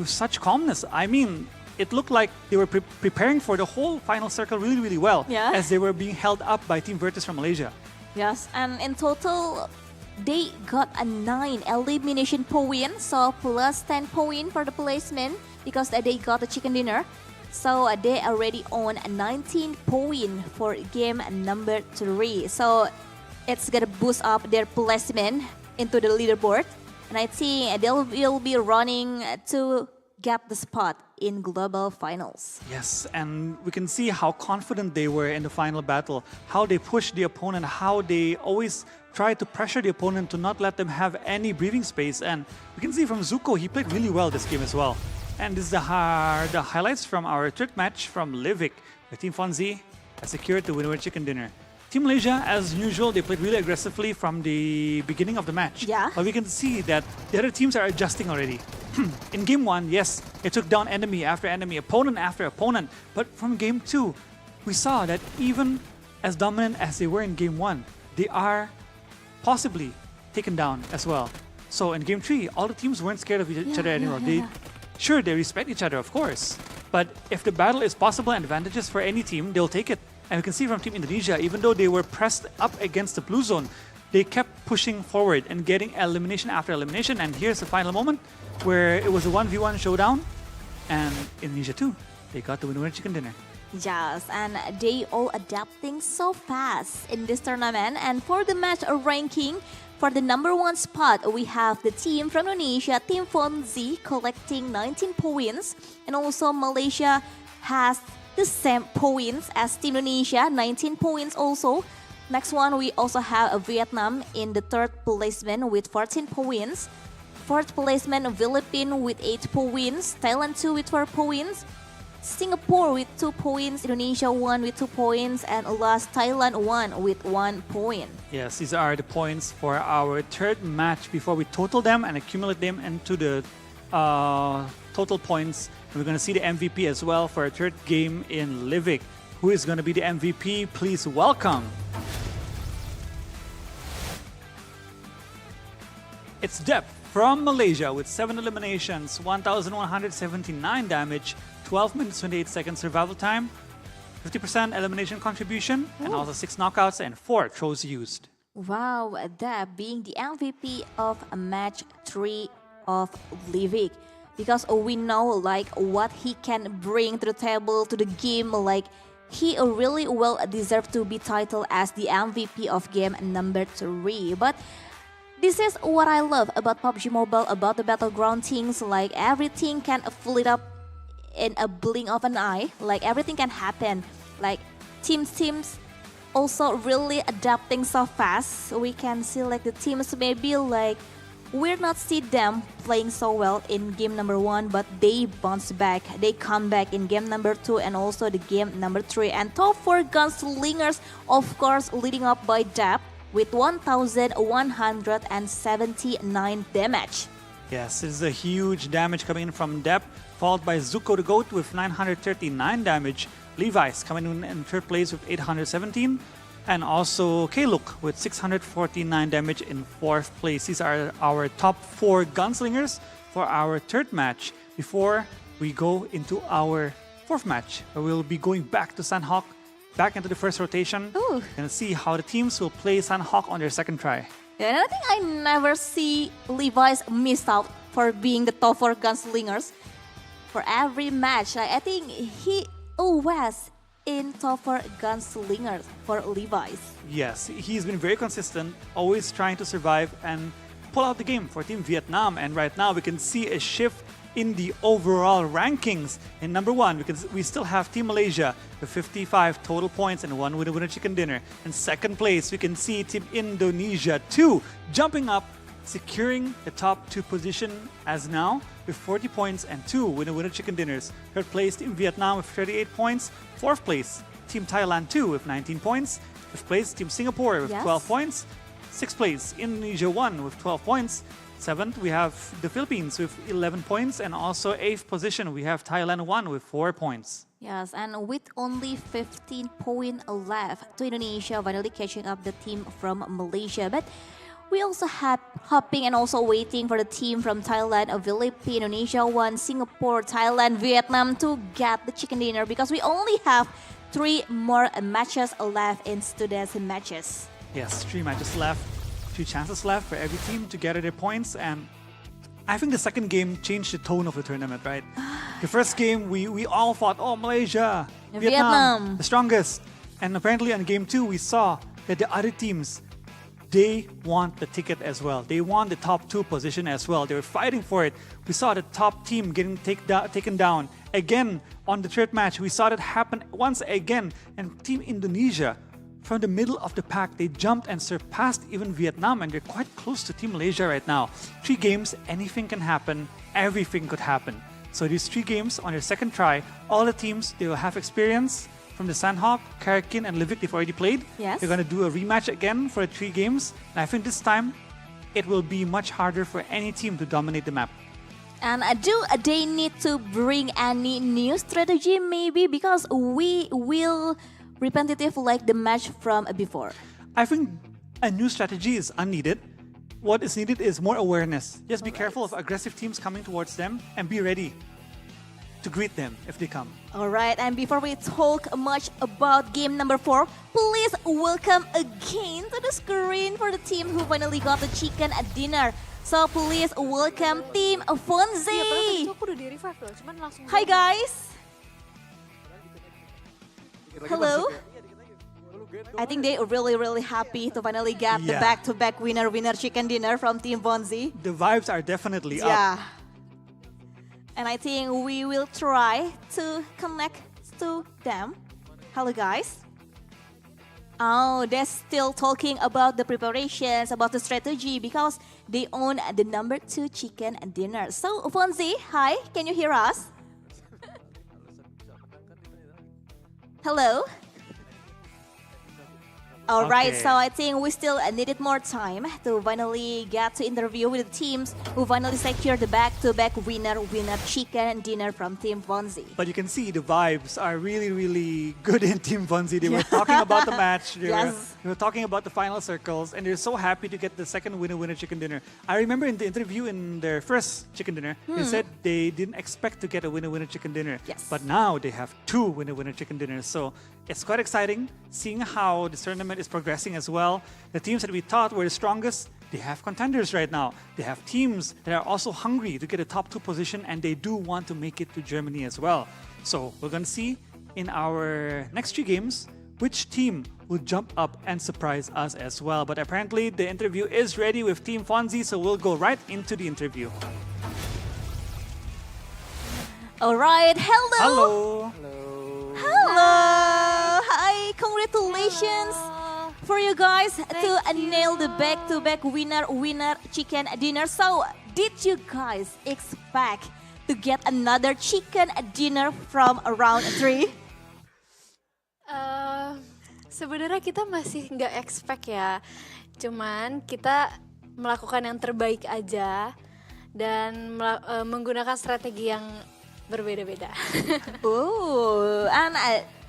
such calmness. I mean, it looked like they were preparing for the whole final circle really well, as they were being held up by Team Virtus from Malaysia. Yes, and in total, they got a 9 elimination point, so plus 10 point for the placement because they got the chicken dinner. So they already own 19 points for game number 3. So it's gonna boost up their placement into the leaderboard. And I think they will be running to get the spot in global finals. Yes, and we can see how confident they were in the final battle, how they pushed the opponent, how they always try to pressure the opponent to not let them have any breathing space. And we can see from Zuko, he played really well this game as well. And this is the highlights from our 3rd match from Livik, where Team Fonzie has secured the winner chicken dinner. Team Malaysia, as usual, they played really aggressively from the beginning of the match. Yeah. But we can see that the other teams are adjusting already. In game 1, yes, they took down enemy after enemy, opponent after opponent. But from game 2, we saw that even as dominant as they were in game 1, they are possibly taken down as well. So in game 3, all the teams weren't scared of each other anymore. Sure, they respect each other, of course. But if the battle is possible and advantageous for any team, they'll take it. And we can see from Team Indonesia, even though they were pressed up against the blue zone, they kept pushing forward and getting elimination after elimination. And here's the final moment where it was a 1v1 showdown. And Indonesia 2, they got the winner chicken dinner. Yes, and they all adapting so fast in this tournament. And for the match ranking, for the number 1 spot, we have the team from Indonesia, Team Fonzie, collecting 19 points. And also Malaysia has the same points as Team Indonesia, 19 points also. Next one, we also have Vietnam in the 3rd placement with 14 points. fourth placement Philippines with 8 points, Thailand 2 with 4 points, Singapore with 2 points, Indonesia 1 with 2 points, and last Thailand 1 with 1 point. Yes, these are the points for our third match before we total them and accumulate them into the total points. And we're going to see the MVP as well for our third game in Livik. Who is going to be the MVP? Please welcome. It's Dep from Malaysia with 7 eliminations, 1,179 damage, 12 minutes 28 seconds survival time, 50% elimination contribution, and also 6 knockouts and 4 throws used. Wow, that being the MVP of match 3 of Livik. Because we know like what he can bring to the table, to the game, like he really well deserved to be titled as the MVP of game number 3. But this is what I love about PUBG Mobile, about the battleground things, like everything can flip up in a blink of an eye, like everything can happen. Like teams also really adapting so fast. We can see like the teams maybe like we're not see them playing so well in game number 1, but they bounce back. They come back in game number 2 and also the game number 3. And top 4 gunslingers, of course, leading up by Dep with 1,179 damage. Yes, this is a huge damage coming in from Dep, followed by Zuko the Goat with 939 damage, Levi's coming in third place with 817, and also Kaluk with 649 damage in fourth place. These are our top 4 gunslingers for our third match before we go into our fourth match, where we'll be going back to Sandhawk, back into the first rotation, and see how the teams will play Sandhawk on their second try. Yeah, and I think I never see Levi's missed out for being the top 4 gunslingers for every match. Like, I think he always in top 4 gunslingers for Levi's. Yes, he's been very consistent, always trying to survive and pull out the game for Team Vietnam. And right now we can see a shift in the overall rankings. In number 1, we still have Team Malaysia with 55 total points and 1 winner chicken dinner. In second place, we can see Team Indonesia 2 jumping up, securing the top 2 position as now with 40 points and 2 winner chicken dinners. Third place, Team Vietnam with 38 points. Fourth place, Team Thailand 2 with 19 points. Fifth place, Team Singapore with 12 points. Sixth place, Indonesia 1 with 12 points. Seventh, we have the Philippines with 11 points. And also 8th position, we have Thailand 1 with 4 points. Yes, and with only 15 points left to Indonesia finally catching up the team from Malaysia. But we also have hopping and also waiting for the team from Thailand, Philippines, Indonesia 1, Singapore, Thailand, Vietnam to get the chicken dinner because we only have 3 more matches left in today's matches. Yes, 3 matches left, 3 chances left for every team to gather their points. And I think the second game changed the tone of the tournament, right? The first game, we all thought, oh, Malaysia, Vietnam, the strongest. And apparently on game 2, we saw that the other teams, they want the ticket as well. They want the top 2 position as well. They were fighting for it. We saw the top team getting taken down. Again, on the third match, we saw that happen once again. And Team Indonesia, from the middle of the pack, they jumped and surpassed even Vietnam. And they're quite close to Team Malaysia right now. 3 games, anything can happen. Everything could happen. So these 3 games on their second try, all the teams, they will have experience. From the Sandhawk, Karakin, and Livik, they've already played. Yes. They're going to do a rematch again for 3 games. And I think this time, it will be much harder for any team to dominate the map. And do they need to bring any new strategy maybe? Because we will repetitive like the match from before. I think a new strategy is unneeded. What is needed is more awareness. Just be careful of aggressive teams coming towards them and be ready to greet them if they come. Alright, and before we talk much about game number 4, please welcome again to the screen for the team who finally got the chicken at dinner. So please welcome Team Fonzie. Hi guys. Hello. I think they are really happy to finally get the back-to-back winner chicken dinner from Team Fonzie. The vibes are definitely up. Yeah. And I think we will try to connect to them. Hello guys. Oh, they're still talking about the preparations, about the strategy because they own the number 2 chicken dinner. So, Fonzie, hi, can you hear us? Hello? All right, Okay. so I think we still needed more time to finally get to interview with the teams who finally secured the back-to-back winner chicken dinner from Team Fonzie. But you can see the vibes are really, really good in Team Fonzie. They were talking about the match. Yes. They were talking about the final circles, and they're so happy to get the second winner chicken dinner. I remember in the interview in their first chicken dinner, they said they didn't expect to get a winner chicken dinner. Yes. But now they have 2 winner chicken dinners. So it's quite exciting seeing how the tournament is progressing as well. The teams that we thought were the strongest, they have contenders right now. They have teams that are also hungry to get a top 2 position, and they do want to make it to Germany as well. So we're going to see in our next 3 games which team will jump up and surprise us as well. But apparently the interview is ready with Team Fonzie, so we'll go right into the interview. All right, hello. Hello. Hello. Hi, congratulations for you guys to nail the back-to-back winner chicken dinner. So, did you guys expect to get another chicken dinner from round 3? Sebenarnya kita masih nggak expect ya, cuman kita melakukan yang terbaik aja dan menggunakan strategi yang berbeda-beda. Oh, and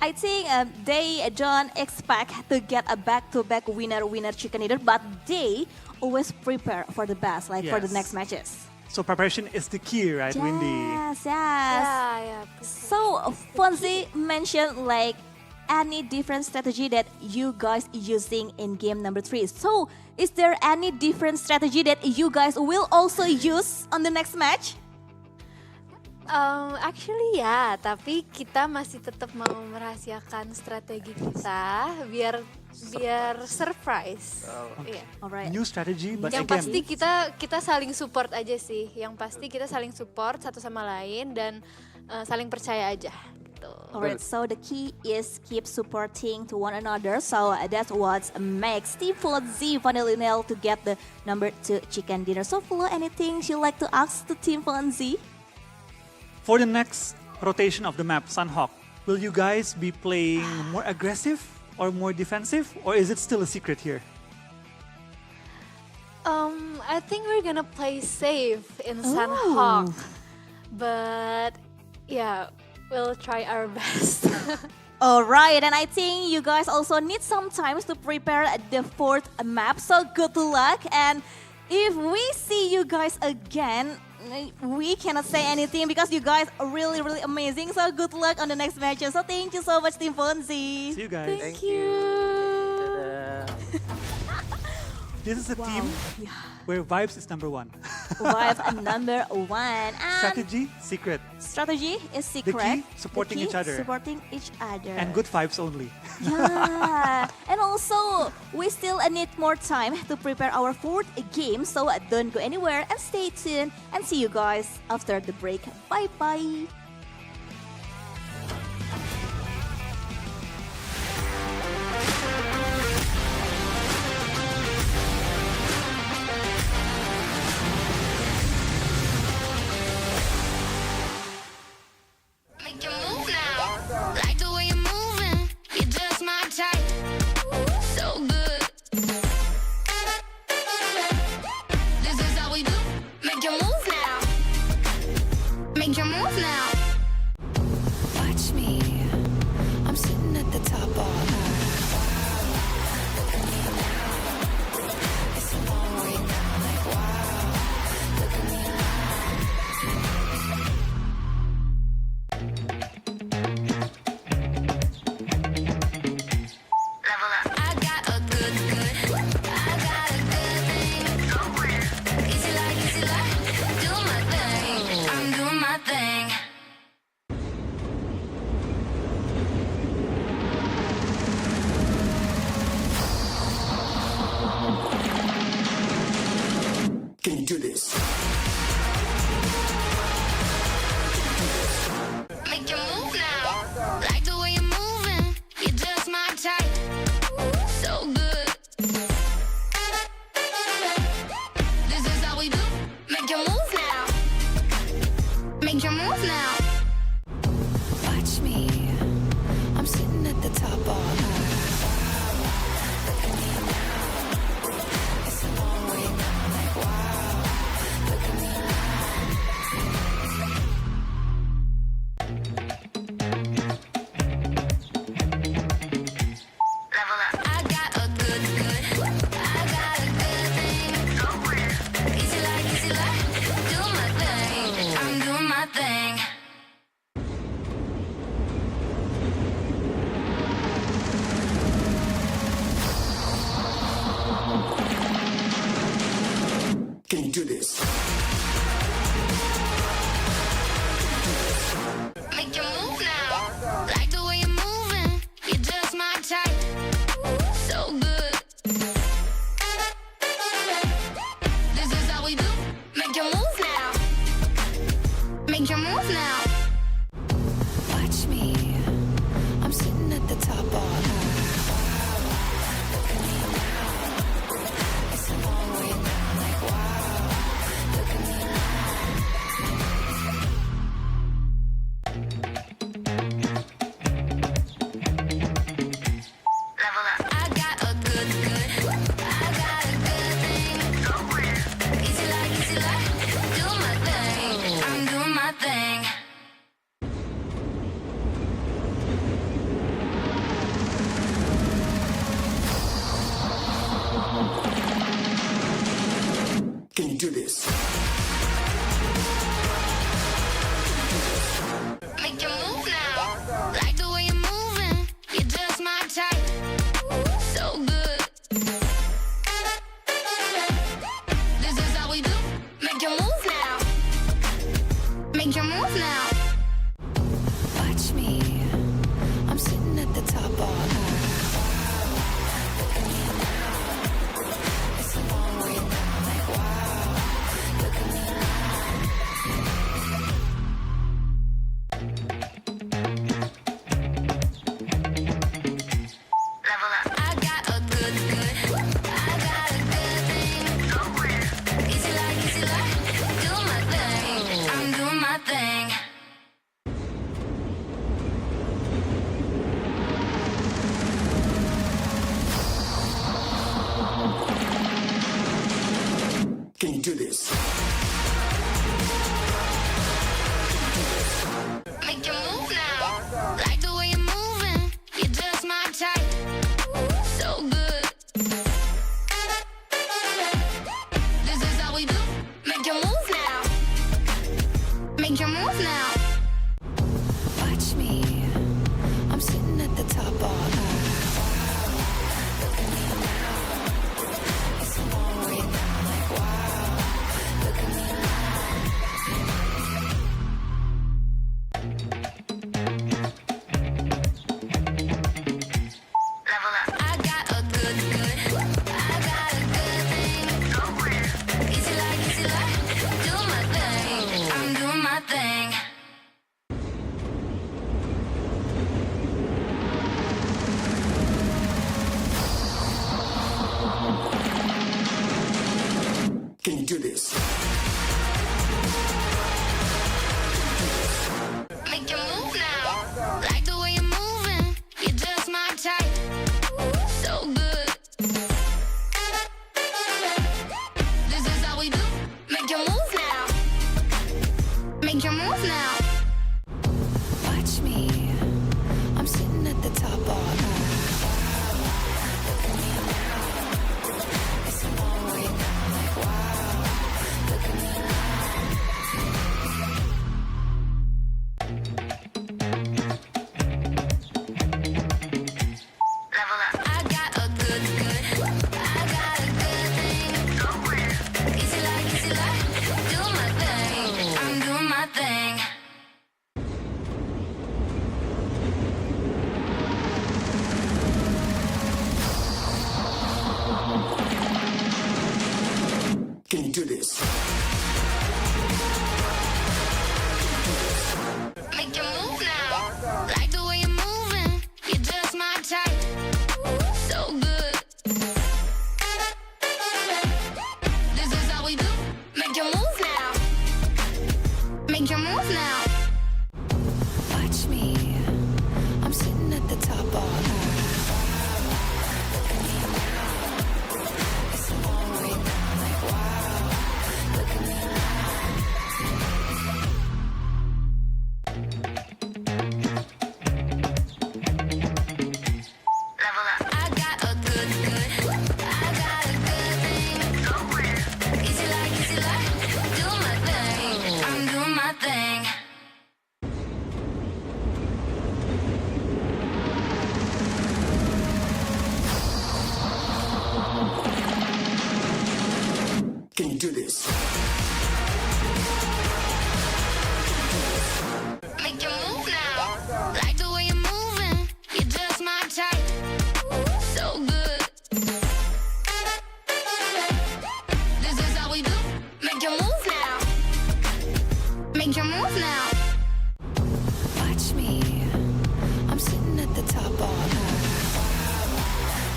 I think they don't expect to get a back-to-back winner chicken dinner, but they always prepare for the best, like for the Yes. next matches. So preparation is the key, right, Windy? Yes. Ya. So, Fonzie mentioned like any different strategy that you guys using in game number 3. So, is there any different strategy that you guys will also use on the next match? Actually ya, tapi kita masih tetap mau merahasiakan strategi kita biar surprise. Iya. Alright. New strategy, but Yang again, pasti kita saling support aja sih. Yang pasti kita saling support satu sama lain dan saling percaya aja. Gitu. Alright, so the key is keep supporting to one another. So that's what makes Team Fonzie finally nail to get the number 2 chicken dinner. So Flo, anything you like to ask to Team Fonzie? for the next rotation of the map, Sunhawk, will you guys be playing more aggressive or more defensive, or is it still a secret here? I think we're gonna play safe in Sunhawk, but yeah, we'll try our best. Alright, and I think you guys also need some time to prepare the 4th map, so good luck. And if we see you guys again, we cannot say anything because you guys are really, really amazing. So good luck on the next matches. So thank you so much, Team Fonzie. See you guys. Thank you. This is a team where vibes is number one. Wife number 1. And Strategy, secret. strategy is secret. key, supporting The each other. Supporting each other. And good vibes only. Yeah. And also, we still need more time to prepare our 4th game. So don't go anywhere and stay tuned. And see you guys after the break. Bye-bye. Make you move now. Like the way you're moving. You're just my type. So good. This is how we do. Make you move now. Make you move now. Watch me. I'm sitting at the top all night. Look at me now. It's a long way down, like wow. Look at me Level up. I got a good. I got a good thing. Easy like, do my thing. I'm doing my thing. Make your move now. Watch me. I'm sitting at the top all night. Look at me now. It's a long way down, like wow. Look at me Level up. I got a good. I got a good thing. Easy like, do my thing. I'm doing my thing. Can you do this? Make your move now. Like the way you're moving. You're just my type. So good. This is how we do. Make your move now. Make your move now. watch me. I'm sitting at the top all night. Look at me now. It's a long way down, like wow. Look at me Level up. I got a good. I got a good thing. Easy like, do my thing. I'm doing my thing. Can you do this? Make your move now. Like the way you're moving. You're just my type. So good. This is how we do. Make your move now. Make your move now. watch me. I'm sitting at the top all night. Look at me now. It's a long way down, like wow. Look at me Level up. I got a good. I got a good thing. Easy like, do my thing. I'm doing my thing. Can you do this? Make your move now. Like the way you're moving. You're just my type. So good. This is how we do. Make your move now. Make your move now. watch me. I'm sitting at the top all night. Look at me now. It's a long way down, like wow. Look at me Level up. I got a good. I got a good thing. Easy like, do my thing. I'm doing my thing. Can you do this? Make your move now. Like the way you're moving. You're just my type. So good. This is how we do. Make your move now. Make your move now. watch me. I'm sitting at the top all night. Look at me now. It's a long way down, like wow. Look at me Level up. I got a good. I got a good thing. Easy like, do my thing. I'm doing my thing. Make your move now. Watch me. I'm sitting at the top all night. Look at me now. It's a long way down, like wow. Look at me Level up. I got a good. I got a good thing. Easy like, do my thing. I'm doing my thing. Can you do this? Make your move now. Like the way you're moving. You're just my type. So good. This is how we do. Make your move now. Make your move now. watch me. I'm sitting at the top all night.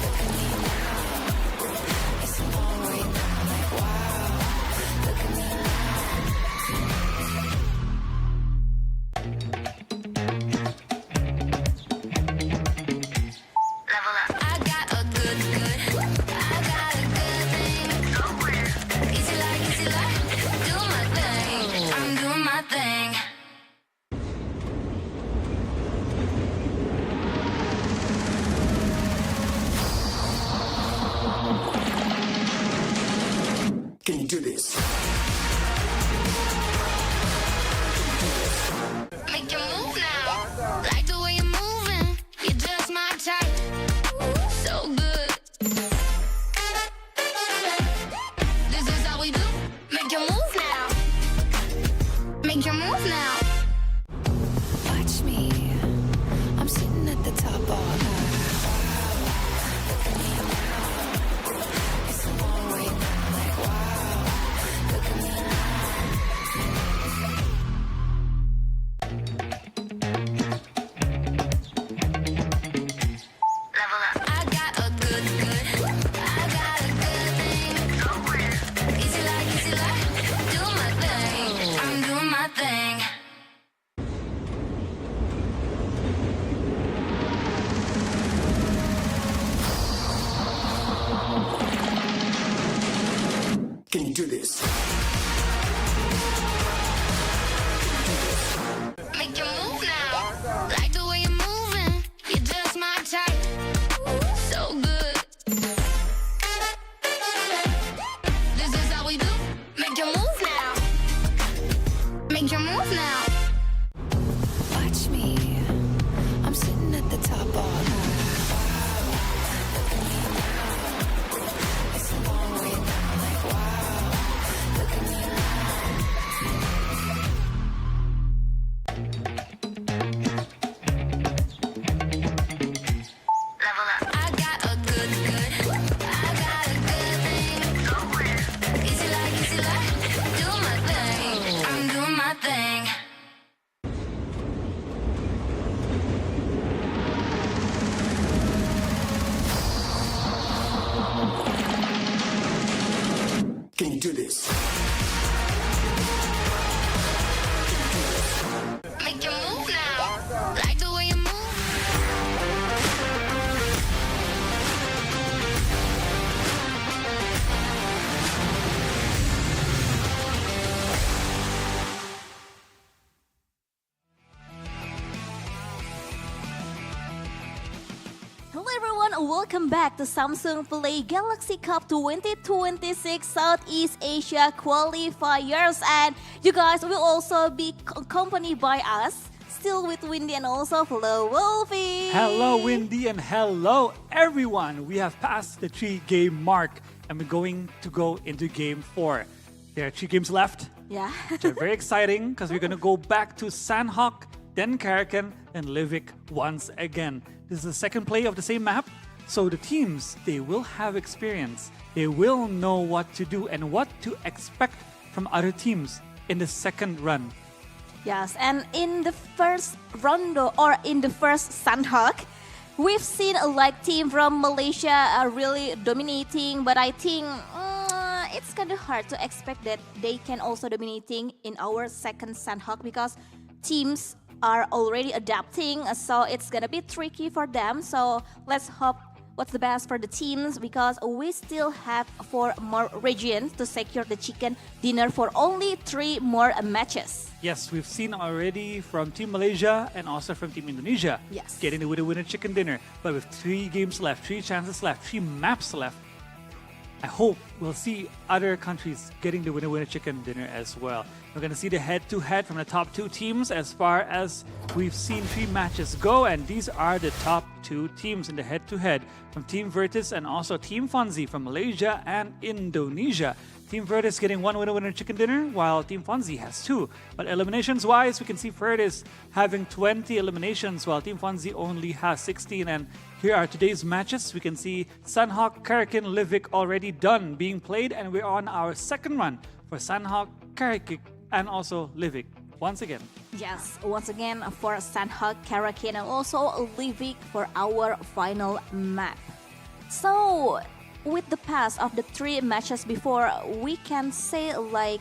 Look at me now. It's a long way down, like wow. Look at me Level up. I got a good. I got a good thing. Easy like, do my thing. I'm doing my thing. Can you do this? Make your move now. Like the way you're moving. You're just my type. So good. This is how we do. Make your move now. Make your move now. watch me. I'm sitting at the top all night. Look at me now. It's a long way down, like wow. Look at me Level up. I got a good. I got a good thing. Easy like, do my thing. I'm doing my thing. Can you do this? Make your move now. Like the way you're moving. You're just my type. So good. This is how we do. Make your move now. Make your move now. watch me. I'm sitting at the top all night. Look at me now. It's a long way down, like wow. Look at me Level up. I got a good. I got a good thing. Easy like, do my thing. I'm doing my thing. Can you do this? Make your move now. Like the way you move. Hello everyone, welcome back to Samsung Play Galaxy Cup 2026 Southeast Asia Qualifiers, and you guys will also be accompanied by us, still with Windy and also hello Wolfie. Hello, Windy, and hello, everyone. We have passed the 3-game mark, and we're going to go into game 4. There are 3 games left, Yeah. which are very exciting because we're going to go back to Sandhawk, then Karken, and Livik once again. This is the second play of the same map, so the teams, they will have experience. They will know what to do and what to expect from other teams in the second run. Yes, and in the first rondo or in the first Sandhawk, we've seen a like team from Malaysia are really dominating, but I think it's kind of hard to expect that they can also dominating in our second Sandhawk because teams are already adapting, so it's gonna be tricky for them. So let's hope what's the best for the teams because we still have 4 more regions to secure the chicken dinner for only 3 more matches. Yes, we've seen already from Team Malaysia and also from Team Indonesia Yes. getting the winner chicken dinner. But with 3 games left, 3 chances left, 3 maps left, I hope we'll see other countries getting the winner chicken dinner as well. We're going to see the head-to-head from the top 2 teams as far as we've seen 3 matches go, and these are the top 2 teams in the head-to-head from Team Virtus and also Team Fonzie from Malaysia and Indonesia. Team Virtus getting 1 winner chicken dinner, while Team Fonzie has 2. But eliminations-wise, we can see Virtus having 20 eliminations, while Team Fonzie only has 16. And here are today's matches. We can see Sandhawk, Karkin, Livik already done being played, and we're on our second run for Sandhawk, Karkin, and also Livik once again. Yes, once again for Sandhawk, Karakin, and also Livik for our final map. So, with the pass of the 3 matches before, we can say like,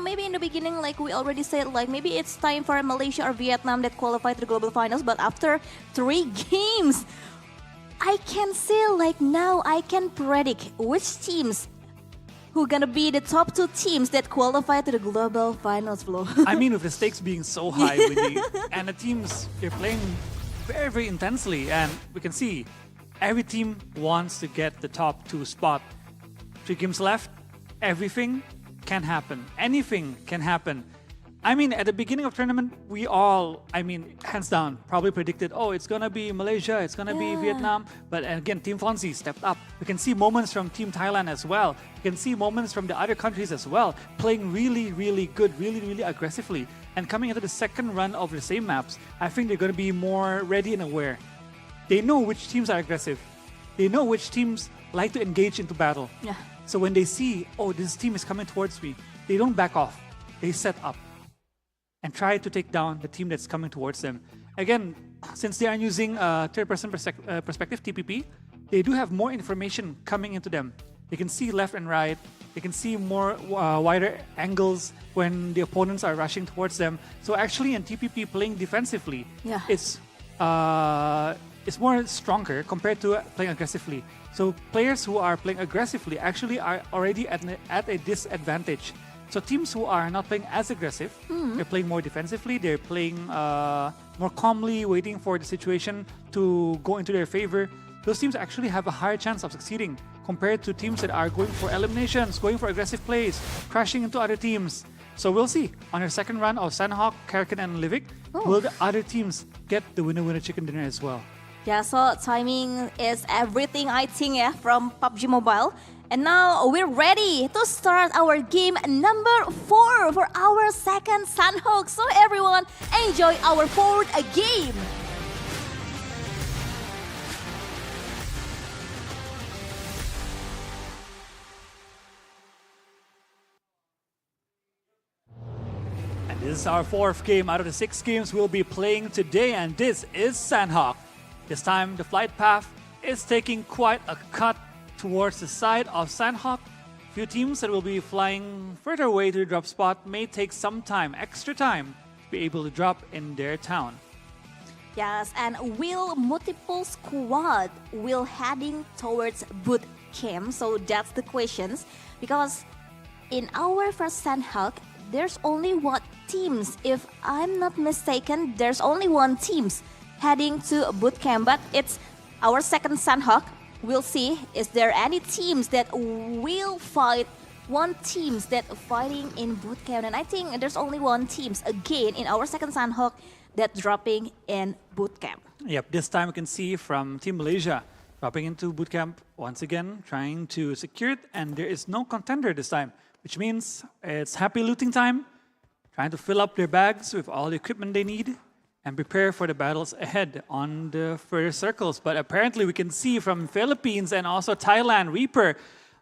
maybe in the beginning, like we already said, like maybe it's time for Malaysia or Vietnam that qualify to the global finals. But after 3 games, I can say like now I can predict which teams who gonna be the top 2 teams that qualify to the global finals, Flo. I mean, with the stakes being so high, Winnie, and the teams, they're playing very, very intensely, and we can see every team wants to get the top 2 spot. 3 games left, everything can happen. Anything can happen. I mean, at the beginning of tournament, we all, hands down, probably predicted, oh, it's gonna be Malaysia, it's gonna be Vietnam. But again, Team Fonzie stepped up. We can see moments from Team Thailand as well. We can see moments from the other countries as well, playing really, really good, really, really aggressively. And coming into the second run of the same maps, I think they're gonna be more ready and aware. They know which teams are aggressive. They know which teams like to engage into battle. Yeah. So when they see, oh, this team is coming towards me, they don't back off. They set up and try to take down the team that's coming towards them. Again, since they are using third-person perspective, TPP, they do have more information coming into them. They can see left and right. They can see more wider angles when the opponents are rushing towards them. So actually in TPP playing defensively, it's more stronger compared to playing aggressively. So players who are playing aggressively actually are already at a disadvantage. So teams who are not playing as aggressive, they're playing more defensively, they're playing more calmly, waiting for the situation to go into their favor. Those teams actually have a higher chance of succeeding compared to teams that are going for eliminations, going for aggressive plays, crashing into other teams. So we'll see on our second run of Sandhawk, Karkin, and Livik, will the other teams get the winner chicken dinner as well? Yeah, so timing is everything, I think, from PUBG Mobile. And now we're ready to start our game number 4 for our second Sandhawk. So everyone, enjoy our 4th game. And this is our 4th game out of the 6 games we'll be playing today, and this is Sandhawk. This time, the flight path is taking quite a cut towards the side of Sandhawk. Few teams that will be flying further away to the drop spot may take some time, extra time, to be able to drop in their town. Yes, and will multiple squad will heading towards boot camp? So that's the questions. Because in our first Sandhawk, there's only 1 teams. If I'm not mistaken, there's only 1 teams heading to boot camp. But it's our second Sandhawk. We'll see, is there any teams that will fight 1 teams that fighting in bootcamp? And I think there's only 1 teams again in our second Sandhawk that dropping in bootcamp. Yep, this time we can see from Team Malaysia dropping into bootcamp once again, trying to secure it, and there is no contender this time, which means it's happy looting time, trying to fill up their bags with all the equipment they need and prepare for the battles ahead on the further circles. But apparently we can see from Philippines and also Thailand, Reaper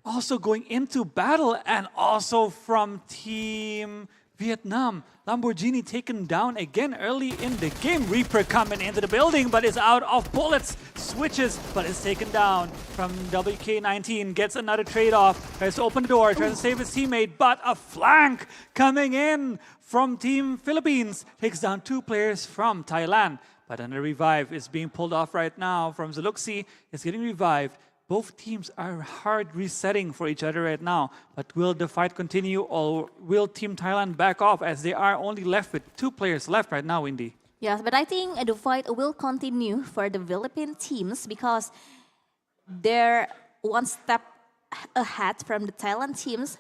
also going into battle, and also from Team Vietnam. Lamborghini taken down again early in the game. Reaper coming into the building, but is out of bullets. Switches, but is taken down from WK19. Gets another trade-off. Tries to open the door, tries to save his teammate, but a flank coming in from Team Philippines. Takes down 2 players from Thailand. But another revive is being pulled off right now from Zeluxi. Is getting revived. Both teams are hard resetting for each other right now. But will the fight continue, or will Team Thailand back off, as they are only left with 2 players left right now, Indy? Yes, but I think the fight will continue for the Philippine teams because they're one step ahead from the Thailand teams.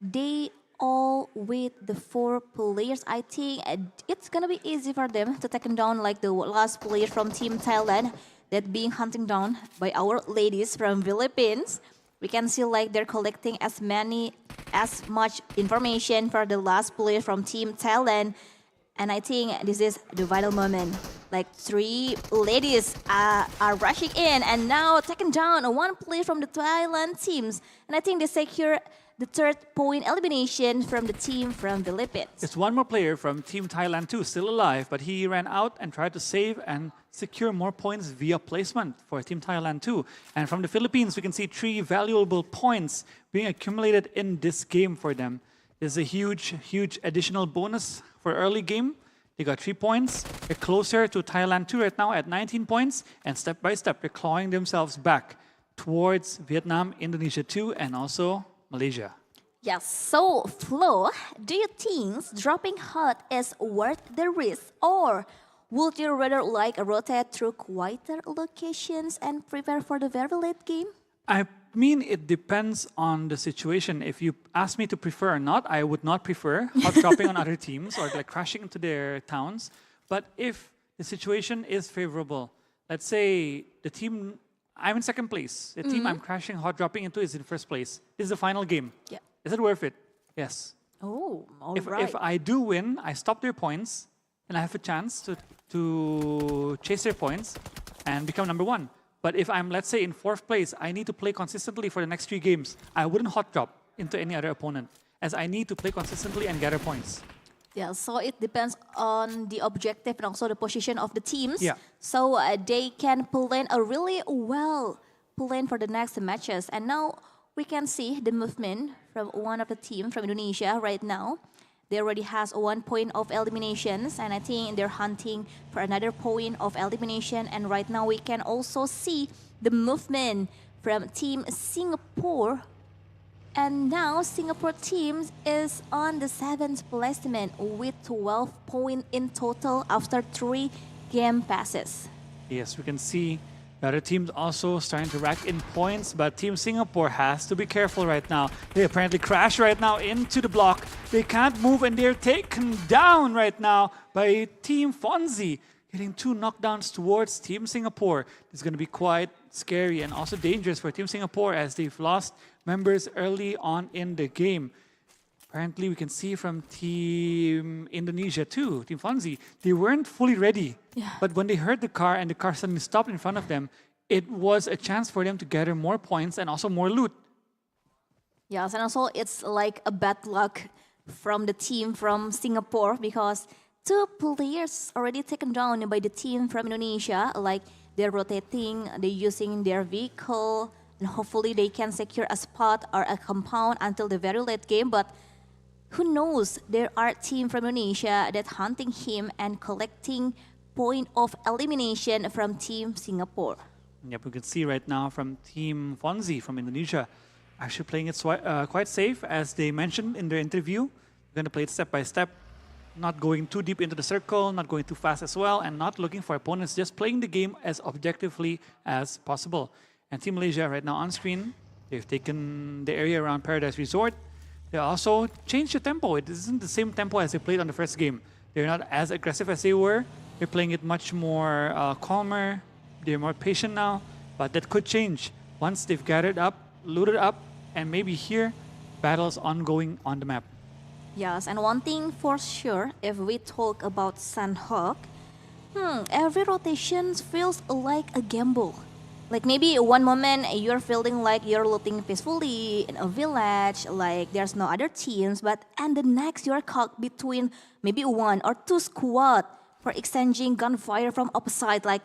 They all with the 4 players. I think it's gonna be easy for them to take down like the last player from Team Thailand that being hunted down by our ladies from Philippines. We can see like they're collecting as much information for the last player from Team Thailand. And I think this is the vital moment. Like 3 ladies are rushing in and now taking down 1 player from the Thailand teams. And I think they secure the 3rd point elimination from the team from Philippines. It's 1 more player from Team Thailand too, still alive, but he ran out and tried to save and secure more points via placement for Team Thailand too. And from the Philippines, we can see 3 valuable points being accumulated in this game for them. There's a huge additional bonus for early game. They got 3 points. They're closer to Thailand too right now at 19 points, and step by step, they're clawing themselves back towards Vietnam, Indonesia too, and also Malaysia. Yes, so Flo, do you think dropping hot is worth the risk, or would you rather like rotate through quieter locations and prepare for the very late game? I mean, it depends on the situation. If you ask me to prefer or not, I would not prefer hot dropping on other teams or like crashing into their towns. But if the situation is favorable, let's say the team, I'm in 2nd place. The team I'm crashing, hot dropping into is in 1st place. This is the final game. Yeah. Is it worth it? Yes. Oh, all If right. I do win, I stop their points, and I have a chance to chase their points and become number 1. But if I'm, let's say, in 4th place, I need to play consistently for the next 3 games. I wouldn't hot drop into any other opponent, as I need to play consistently and gather points. Yeah, so it depends on the objective and also the position of the teams. Yeah. So they can plan a really well plan for the next matches. And now we can see the movement from one of the team from Indonesia right now. They already has 1 point of eliminations, and I think they're hunting for another point of elimination. And right now we can also see the movement from Team Singapore. And now Singapore team is on the 7th placement with 12 points in total after 3 game passes. Yes, we can see the other teams also starting to rack in points, but Team Singapore has to be careful right now. They apparently crash right now into the block. They can't move, and they're taken down right now by Team Fonzie, getting 2 knockdowns towards Team Singapore. It's going to be quite scary and also dangerous for Team Singapore, as they've lost members early on in the game. Apparently, we can see from Team Indonesia too, Team Fonzie, they weren't fully ready. Yeah. But when they heard the car and the car suddenly stopped in front of them, it was a chance for them to gather more points and also more loot. Yes, and also it's like a bad luck from the team from Singapore because 2 players already taken down by the team from Indonesia. Like they're rotating, they're using their vehicle, and hopefully they can secure a spot or a compound until the very late game. But who knows, there are team from Indonesia that hunting him and collecting point of elimination from Team Singapore. Yep, we can see right now from Team Fonzie from Indonesia actually playing it quite safe, as they mentioned in their interview. They're going to play it step by step, not going too deep into the circle, not going too fast as well, and not looking for opponents, just playing the game as objectively as possible. And Team Malaysia right now on screen, they've taken the area around Paradise Resort. They also changed the tempo. It isn't the same tempo as they played on the first game. They're not as aggressive as they were. They're playing it much more calmer. They're more patient now, but that could change once they've gathered up, looted up, and maybe here, battles ongoing on the map. Yes, and one thing for sure, if we talk about Sanhok, every rotation feels like a gamble. Like maybe one moment you're feeling like you're looting peacefully in a village, like there's no other teams, but and the next you're caught between maybe one or two squad for exchanging gunfire from opposite. Like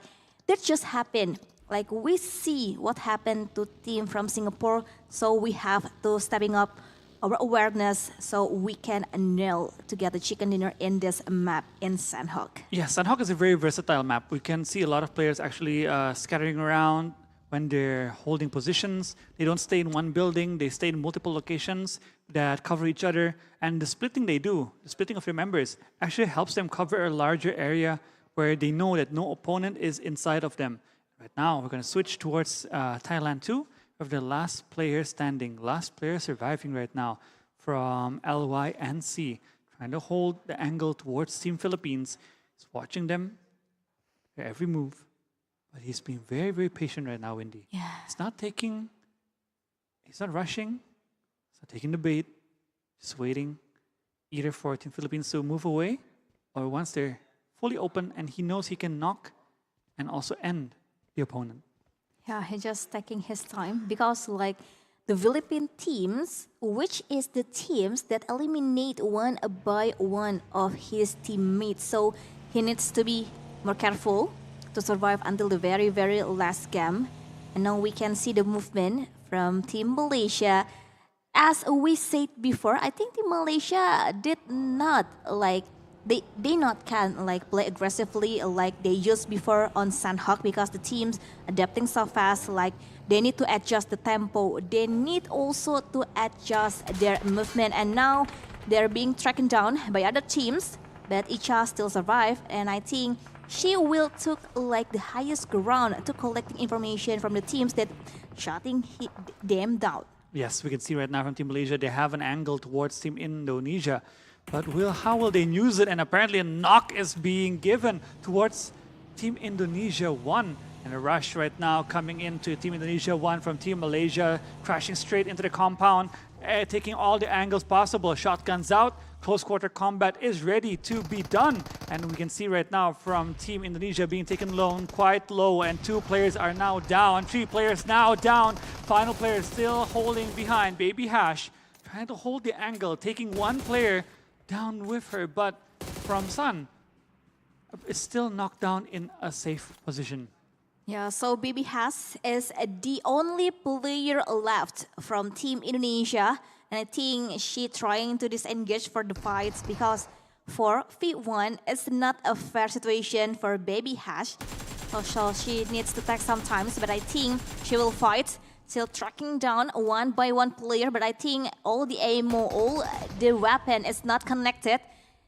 that just happened. Like we see what happened to team from Singapore, so we have to stepping up our awareness so we can nail to get the chicken dinner in this map in Sandhawk. Yeah, Sandhawk is a very versatile map. We can see a lot of players actually scattering around when they're holding positions. They don't stay in one building, they stay in multiple locations that cover each other. And the splitting they do, the splitting of their members, actually helps them cover a larger area where they know that no opponent is inside of them. Right now, we're going to switch towards Thailand too, of the last player standing, last player surviving right now from LYNC, trying to hold the angle towards Team Philippines. He's watching them, their every move, but he's being very, very patient right now, Wendy. Yeah. He's not rushing, he's not taking the bait, just waiting either for Team Philippines to move away or once they're fully open and he knows he can knock and also end the opponent. Yeah, he's just taking his time because like the Philippine teams, which is the teams that eliminate one by one of his teammates. So he needs to be more careful to survive until the very, very last game. And now we can see the movement from Team Malaysia. As we said before, I think Team Malaysia did not like they not can like play aggressively like they used before on Sandhawk because the teams adapting so fast. Like they need to adjust the tempo. They need also to adjust their movement. And now they're being tracked down by other teams, but Icha still survive. And I think she will took like the highest ground to collecting information from the teams that shutting them down. Yes, we can see right now from Team Malaysia, they have an angle towards Team Indonesia. But how will they use it? And apparently a knock is being given towards Team Indonesia 1. And a rush right now coming into Team Indonesia 1 from Team Malaysia, crashing straight into the compound, taking all the angles possible. Shotguns out, close quarter combat is ready to be done. And we can see right now from Team Indonesia being taken low, quite low, and 2 players are now down, 3 players now down. Final player still holding behind, Baby Hash, trying to hold the angle, taking 1 player down with her, but from Sun is still knocked down in a safe position. Yeah, so Baby Has is the only player left from Team Indonesia, and I think she trying to disengage for the fights because for Fit1 it's not a fair situation for Baby Hash, so she needs to take some time, but I think she will fight. Still tracking down 1 by 1 player, but I think all the ammo, all the weapon is not connected.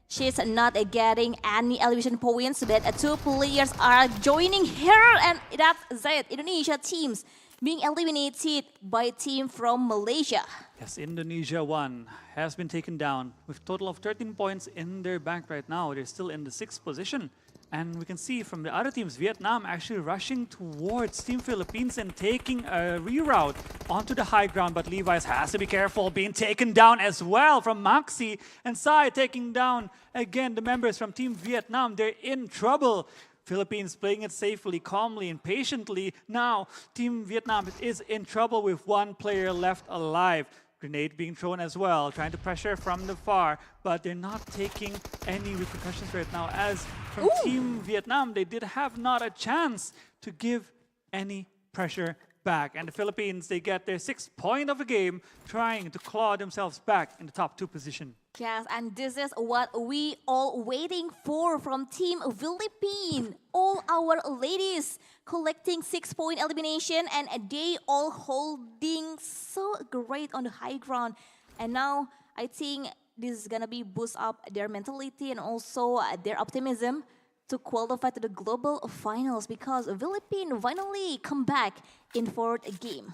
She's not getting any elevation points, but 2 players are joining her, and that's it. Indonesia teams being eliminated by team from Malaysia. Yes, Indonesia 1 has been taken down with a total of 13 points in their bank right now. They're still in the 6th position. And we can see from the other teams, Vietnam actually rushing towards Team Philippines and taking a reroute onto the high ground. But Levi's has to be careful, being taken down as well from Maxi. And Sai taking down again the members from Team Vietnam. They're in trouble. Philippines playing it safely, calmly, and patiently. Now, Team Vietnam is in trouble with 1 player left alive. Grenade being thrown as well, trying to pressure from the far, but they're not taking any repercussions right now. As from Team Vietnam, they did have not a chance to give any pressure back. And the Philippines, they get their 6th point of the game, trying to claw themselves back in the top 2 position. Yes, and this is what we all waiting for from Team Philippines. All our ladies collecting 6-point elimination, and they all holding so great on the high ground. And now I think this is gonna be boost up their mentality and also their optimism to qualify to the global finals because Philippines finally come back in 4th game.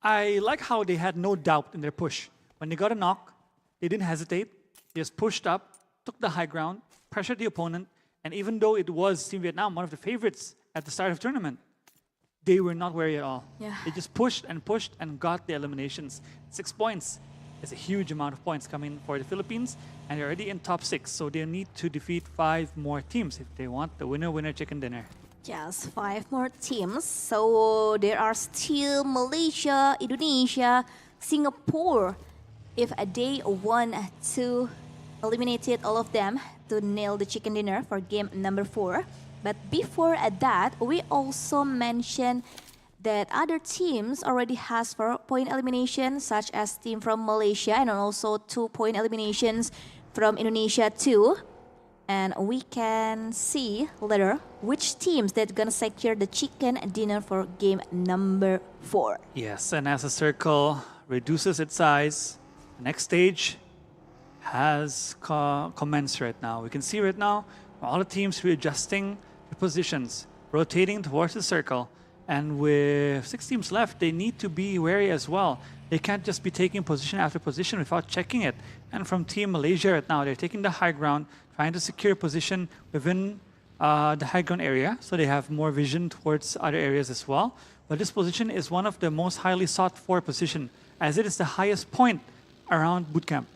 I like how they had no doubt in their push. When they got a knock, they didn't hesitate. They just pushed up, took the high ground, pressured the opponent, and even though it was Team Vietnam, one of the favorites at the start of the tournament, they were not wary at all. Yeah. They just pushed and got the eliminations. 6 points is a huge amount of points coming for the Philippines, and they're already in top 6, so they need to defeat 5 more teams if they want the winner-winner chicken dinner. Just 5 more teams. So there are still Malaysia, Indonesia, Singapore. If they want to eliminate all of them to nail the chicken dinner for game number 4. But before that, we also mentioned that other teams already has 4-point elimination, such as team from Malaysia and also 2-point eliminations from Indonesia too. And we can see later which teams that gonna secure the chicken dinner for game number 4. Yes, and as the circle reduces its size, the next stage has commenced right now. We can see right now all the teams readjusting the positions, rotating towards the circle. And with 6 teams left, they need to be wary as well. They can't just be taking position after position without checking it. And from Team Malaysia right now, they're taking the high ground, trying to secure position within the high ground area, so they have more vision towards other areas as well. But this position is one of the most highly sought for position, as it is the highest point around bootcamp.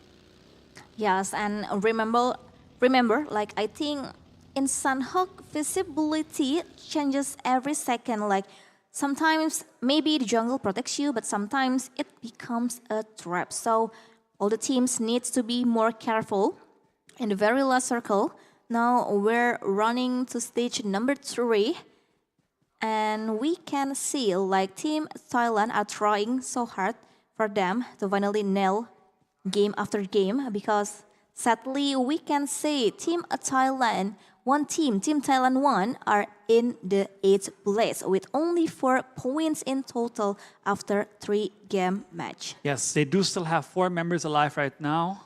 Yes, and remember, like I think in Sanhok, visibility changes every second. Like sometimes maybe the jungle protects you, but sometimes it becomes a trap. So all the teams need to be more careful. In the very last circle, now we're running to stage number 3. And we can see like Team Thailand are trying so hard for them to finally nail game after game, because sadly we can say Team Thailand, Team Thailand 1 are in the 8th place with only 4 points in total after 3-game match. Yes, they do still have 4 members alive right now.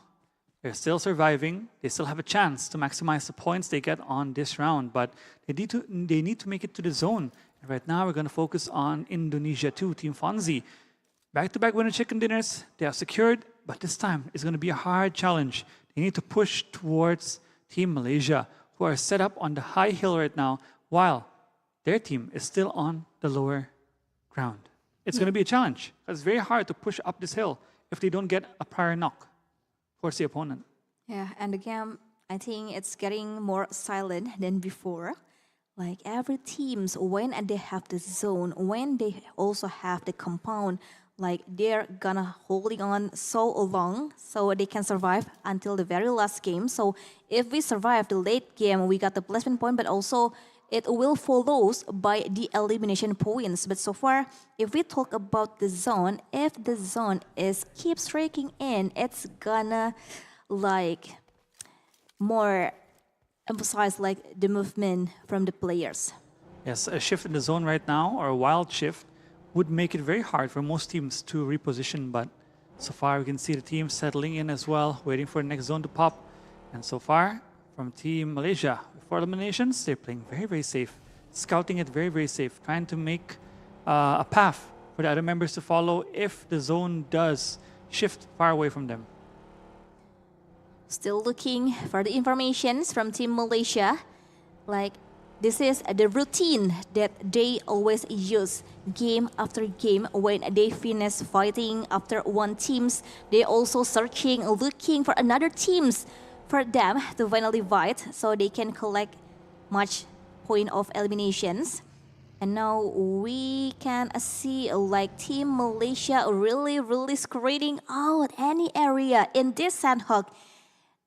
They're still surviving. They still have a chance to maximize the points they get on this round, but they need to make it to the zone. And right now we're going to focus on Indonesia too, Team Fonzie. Back-to-back winner chicken dinners, they have secured, but this time it's going to be a hard challenge. They need to push towards Team Malaysia, who are set up on the high hill right now, while their team is still on the lower ground. It's going to be a challenge. It's very hard to push up this hill if they don't get a prior knock towards the opponent. Yeah, and the game, I think it's getting more silent than before. Like every teams, when they have the zone, when they also have the compound, like they're gonna holding on so long so they can survive until the very last game. So if we survive the late game, we got the placement point, but also it will follow by the elimination points. But so far, if we talk about the zone, if the zone keeps raking in, it's gonna like more emphasize like the movement from the players. Yes, a shift in the zone right now, or a wild shift, would make it very hard for most teams to reposition, but so far we can see the team settling in as well, waiting for the next zone to pop. And so far, from Team Malaysia, for eliminations, they're playing very, very safe, scouting it very, very safe, trying to make a path for the other members to follow if the zone does shift far away from them. Still looking for the informations from Team Malaysia. Like this is the routine that they always use game after game when they finish fighting after one teams. They also searching, looking for another teams for them to finally fight so they can collect much point of eliminations. And now we can see like Team Malaysia really screening out any area in this Sanhok.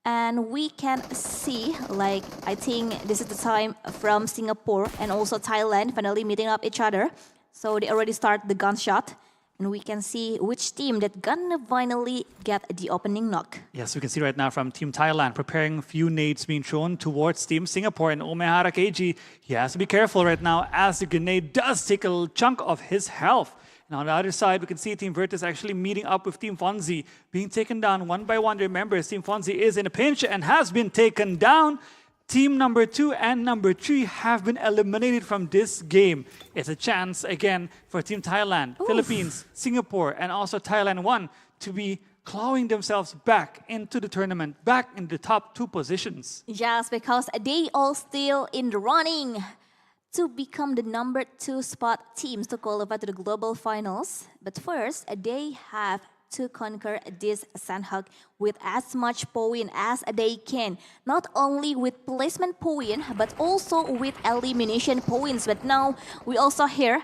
And we can see, like, I think this is the time from Singapore and also Thailand finally meeting up each other. So they already start the gunshot. And we can see which team that gonna finally get the opening knock. Yes, we can see right now from Team Thailand preparing a few nades being thrown towards Team Singapore. And Omehara KG, he has to be careful right now as the grenade does take a chunk of his health. And on the other side, we can see Team Virtus actually meeting up with Team Fonzie, being taken down one by one. Remember, Team Fonzie is in a pinch and has been taken down. Team number 2 and number 3 have been eliminated from this game. It's a chance again for Team Thailand, Philippines, Singapore, and also Thailand 1 to be clawing themselves back into the tournament, back in the top 2 positions. Yes, because they all still in the running to become the number 2 spot teams to qualify to the global finals. But first, they have to conquer this Sandhawk with as much point as they can. Not only with placement point, but also with elimination points. But now we also hear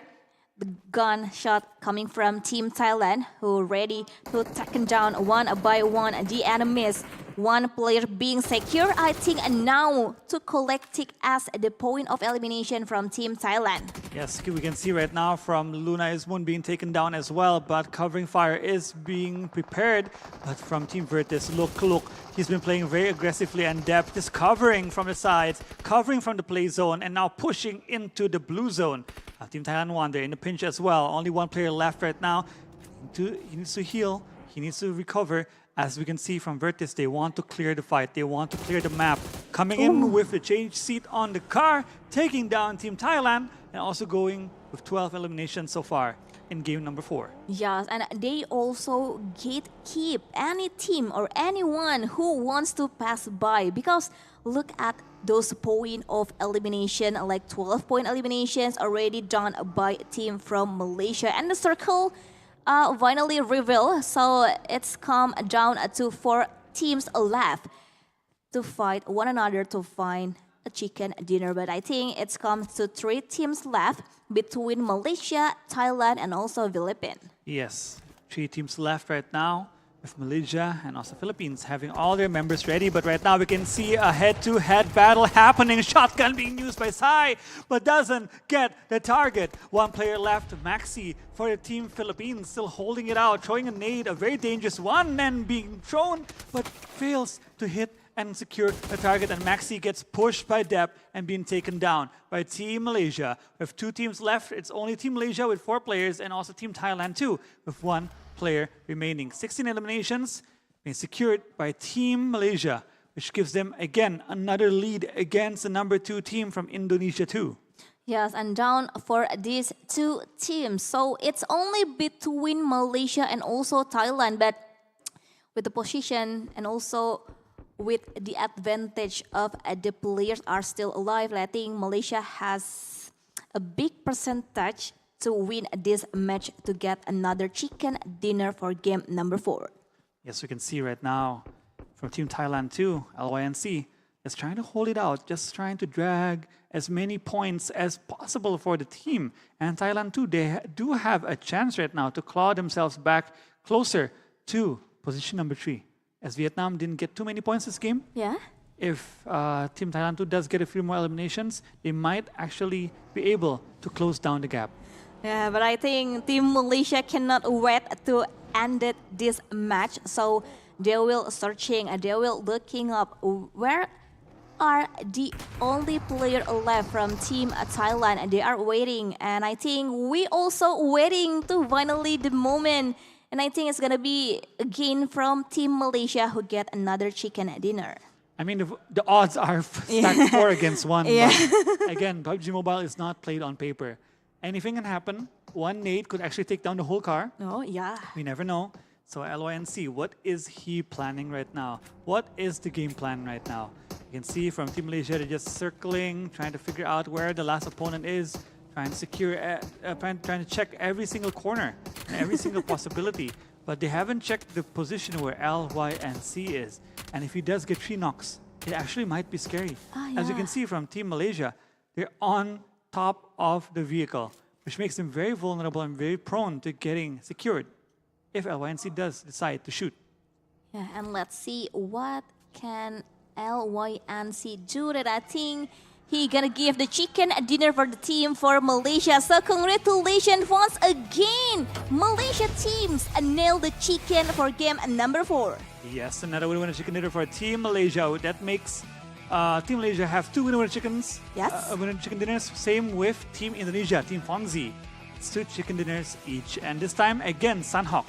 the gunshot coming from Team Thailand, who ready to take down one by one the enemies. One player being secure, I think, and now to collect tick as the point of elimination from Team Thailand. Yes, we can see right now from Luna Ismun being taken down as well, but covering fire is being prepared. But from Team Virtus, look, he's been playing very aggressively, and Dep is covering from the sides, covering from the play zone, and now pushing into the blue zone. Team Thailand won, they're in the pinch as well. Only one player left right now. He needs to heal, he needs to recover. As we can see from Virtus, they want to clear the fight. They want to clear the map. Coming in with the change seat on the car, taking down Team Thailand, and also going with 12 eliminations so far in game number 4. Yes, and they also gatekeep any team or anyone who wants to pass by, because look at those point of elimination, like 12-point eliminations already done by a team from Malaysia. And the circle finally revealed, so it's come down to 4 teams left to fight one another to find a chicken dinner. But I think it's come to 3 teams left between Malaysia, Thailand, and also Philippines. Yes, 3 teams left right now, with Malaysia and also Philippines having all their members ready. But right now we can see a head-to-head battle happening. Shotgun being used by Sai, but doesn't get the target. One player left, Maxi, for the Team Philippines, still holding it out, throwing a nade, a very dangerous one, and being thrown, but fails to hit and secure the target. And Maxi gets pushed by Dep and being taken down by Team Malaysia. With 2 teams left, it's only Team Malaysia with 4 players, and also Team Thailand too, with 1 player remaining. 16 eliminations being secured by Team Malaysia, which gives them again another lead against the number 2 team from Indonesia too. Yes, and down for these 2 teams. So it's only between Malaysia and also Thailand, but with the position and also with the advantage of the players are still alive, I think Malaysia has a big percentage to win this match to get another chicken dinner for game number 4. Yes, we can see right now from Team Thailand too, LYNC is trying to hold it out, just trying to drag as many points as possible for the team. And Thailand too, they do have a chance right now to claw themselves back closer to position number 3. As Vietnam didn't get too many points this game, Yeah? if Team Thailand too does get a few more eliminations, they might actually be able to close down the gap. Yeah, but I think Team Malaysia cannot wait to end this match. So they will searching and they will looking up where are the only player left from Team Thailand, and they are waiting. And I think we also waiting to finally the moment. And I think it's gonna be again from Team Malaysia who get another chicken dinner. I mean, the odds are stacked 4 against 1. Yeah. But again, PUBG Mobile is not played on paper. Anything can happen. One nade could actually take down the whole car. Oh, yeah. We never know. So LYNC, what is he planning right now? What is the game plan right now? You can see from Team Malaysia, they're just circling, trying to figure out where the last opponent is, trying to secure, trying to check every single corner, and every single possibility. But they haven't checked the position where LYNC is. And if he does get 3 knocks, it actually might be scary. As you can see from Team Malaysia, they're on top of the vehicle, which makes them very vulnerable and very prone to getting secured if LYNC does decide to shoot. Yeah, and let's see what can LYNC do. That I think he gonna give the chicken dinner for the team for Malaysia. So congratulations once again, Malaysia teams nailed the chicken for game number 4. Yes, another winner chicken dinner for Team Malaysia. That makes Team Malaysia have 2 winner chickens. Yes. Winner chicken dinners. Same with Team Indonesia, Team Fonzie. It's 2 chicken dinners each. And this time, again, Sandhawk.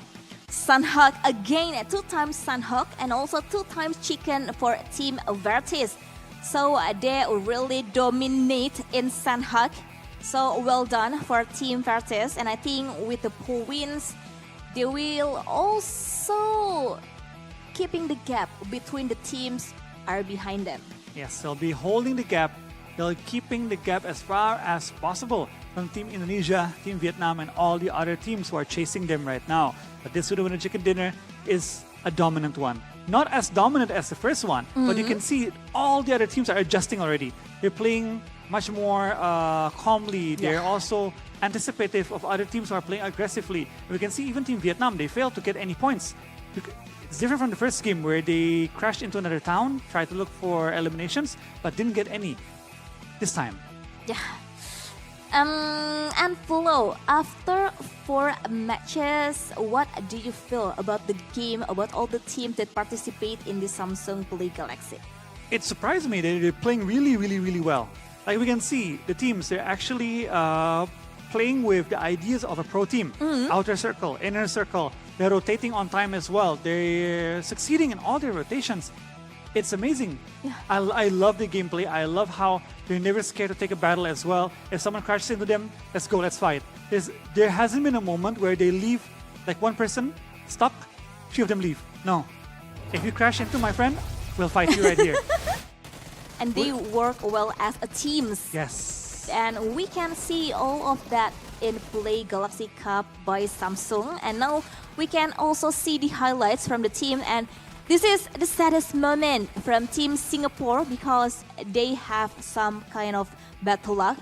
Sandhawk again, 2 times Sandhawk, and also 2 times chicken for Team Virtus. So they really dominate in Sandhawk. So well done for Team Virtus. And I think with the points, they will also keeping the gap between the teams are behind them. Yes, they'll be holding the gap. They'll keeping the gap as far as possible from Team Indonesia, Team Vietnam, and all the other teams who are chasing them right now. But this winner chicken dinner is a dominant one. Not as dominant as the first one, but you can see all the other teams are adjusting already. They're playing much more calmly. They're also anticipative of other teams who are playing aggressively. We can see even Team Vietnam, they failed to get any points. It's different from the first game where they crashed into another town, tried to look for eliminations, but didn't get any this time. Yeah. And Flo, after 4 matches, what do you feel about the game, about all the teams that participate in the Samsung Play Galaxy? It surprised me that they're playing really well. Like we can see, the teams, they're actually playing with the ideas of a pro team. Outer circle, inner circle. They're rotating on time as well. They're succeeding in all their rotations. It's amazing. Yeah. I love the gameplay. I love how they're never scared to take a battle as well. If someone crashes into them, let's go, let's fight. There hasn't been a moment where they leave, like one person stuck, 3 of them leave. No. If you crash into my friend, we'll fight you right here. And they work well as a teams. Yes. And we can see all of that in Play Galaxy Cup by Samsung. And now we can also see the highlights from the team. And this is the saddest moment from Team Singapore because they have some kind of bad luck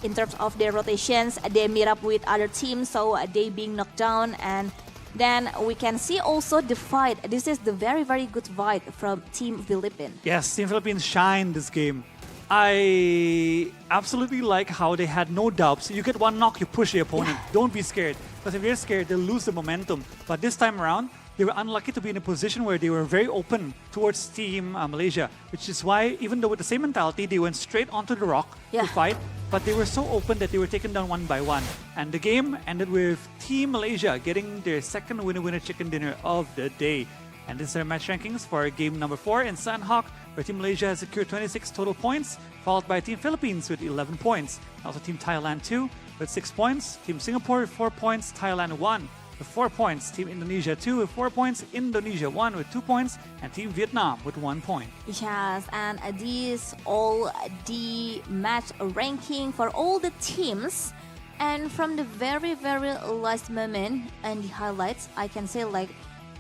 in terms of their rotations. They meet up with other teams, so they being knocked down. And then we can see also the fight. This is the very good fight from Team Philippines. Yes, Team Philippines shined this game. I absolutely like how they had no doubts. You get one knock, you push the opponent. Don't be scared. Because if you're scared, they'll lose the momentum. But this time around, they were unlucky to be in a position where they were very open towards Team Malaysia. Which is why, even though with the same mentality, they went straight onto the rock to fight. But they were so open that they were taken down one by one. And the game ended with Team Malaysia getting their second winner chicken dinner of the day. And this is their match rankings for game number 4 in Sandhawk, where Team Malaysia has secured 26 total points, followed by Team Philippines with 11 points. Also Team Thailand 2 with 6 points, Team Singapore with 4 points, Thailand 1 with 4 points, Team Indonesia 2 with 4 points, Indonesia 1 with 2 points, and Team Vietnam with 1 point. Yes, and these all the match ranking for all the teams. And from the very last moment and the highlights, I can say like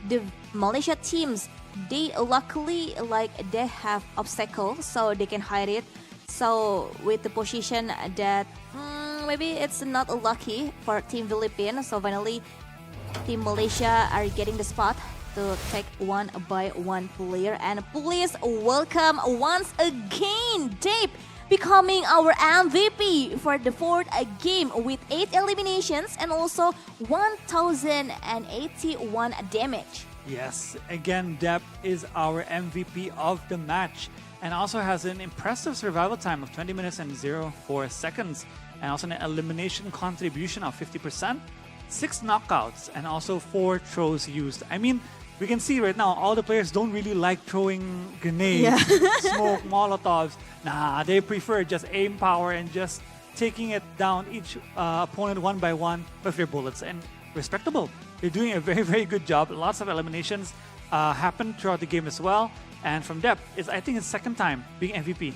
the Malaysia teams, they luckily like they have obstacles so they can hide it. So with the position that maybe it's not lucky for Team Philippines, so finally Team Malaysia are getting the spot to take 1 by 1 player. And please welcome once again Dave, becoming our MVP for the 4th game with 8 eliminations and also 1081 damage. Yes, again, Depp is our MVP of the match and also has an impressive survival time of 20 minutes and 04 seconds and also an elimination contribution of 50%, 6 knockouts, and also 4 throws used. I mean, we can see right now all the players don't really like throwing grenades, smoke, molotovs. Nah, they prefer just aim power and just taking it down each opponent one by one with their bullets. And respectable. They're doing a very good job. Lots of eliminations happened throughout the game as well. And from Depp, I think it's second time being MVP.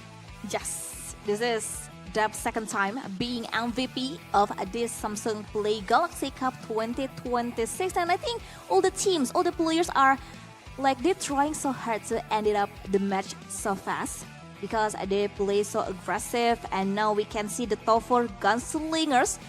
Yes, this is Depp's second time being MVP of this Samsung Play Galaxy Cup 2026. And I think all the teams, all the players are like they're trying so hard to end it up the match so fast because they play so aggressive. And now we can see the top 4 gunslingers.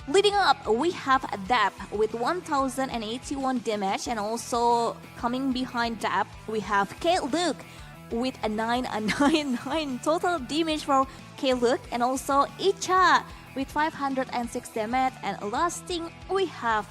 Leading up, we have Dap with 1081 damage, and also coming behind Dap, we have K-Luke with a 999 total damage for K-Luke, and also Icha with 506 damage. And last thing, we have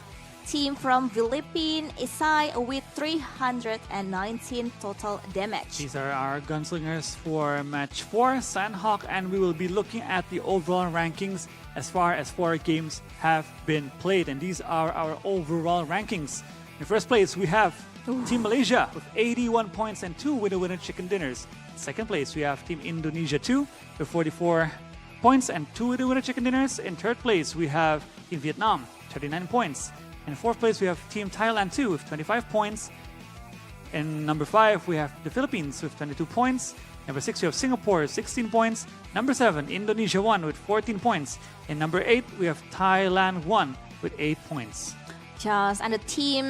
team from Philippines, Isai with 319 total damage. These are our gunslingers for match 4, Sandhawk, and we will be looking at the overall rankings as far as 4 games have been played. And these are our overall rankings. In first place, we have Team Malaysia with 81 points and 2 winner chicken dinners. In second place, we have Team Indonesia 2 with 44 points and 2 winner chicken dinners. In third place, we have Team Vietnam, 39 points. In fourth place, we have Team Thailand 2 with 25 points. In number 5, we have the Philippines with 22 points. Number 6, we have Singapore with 16 points. Number 7, Indonesia 1 with 14 points. In number 8, we have Thailand 1 with 8 points. Just and the team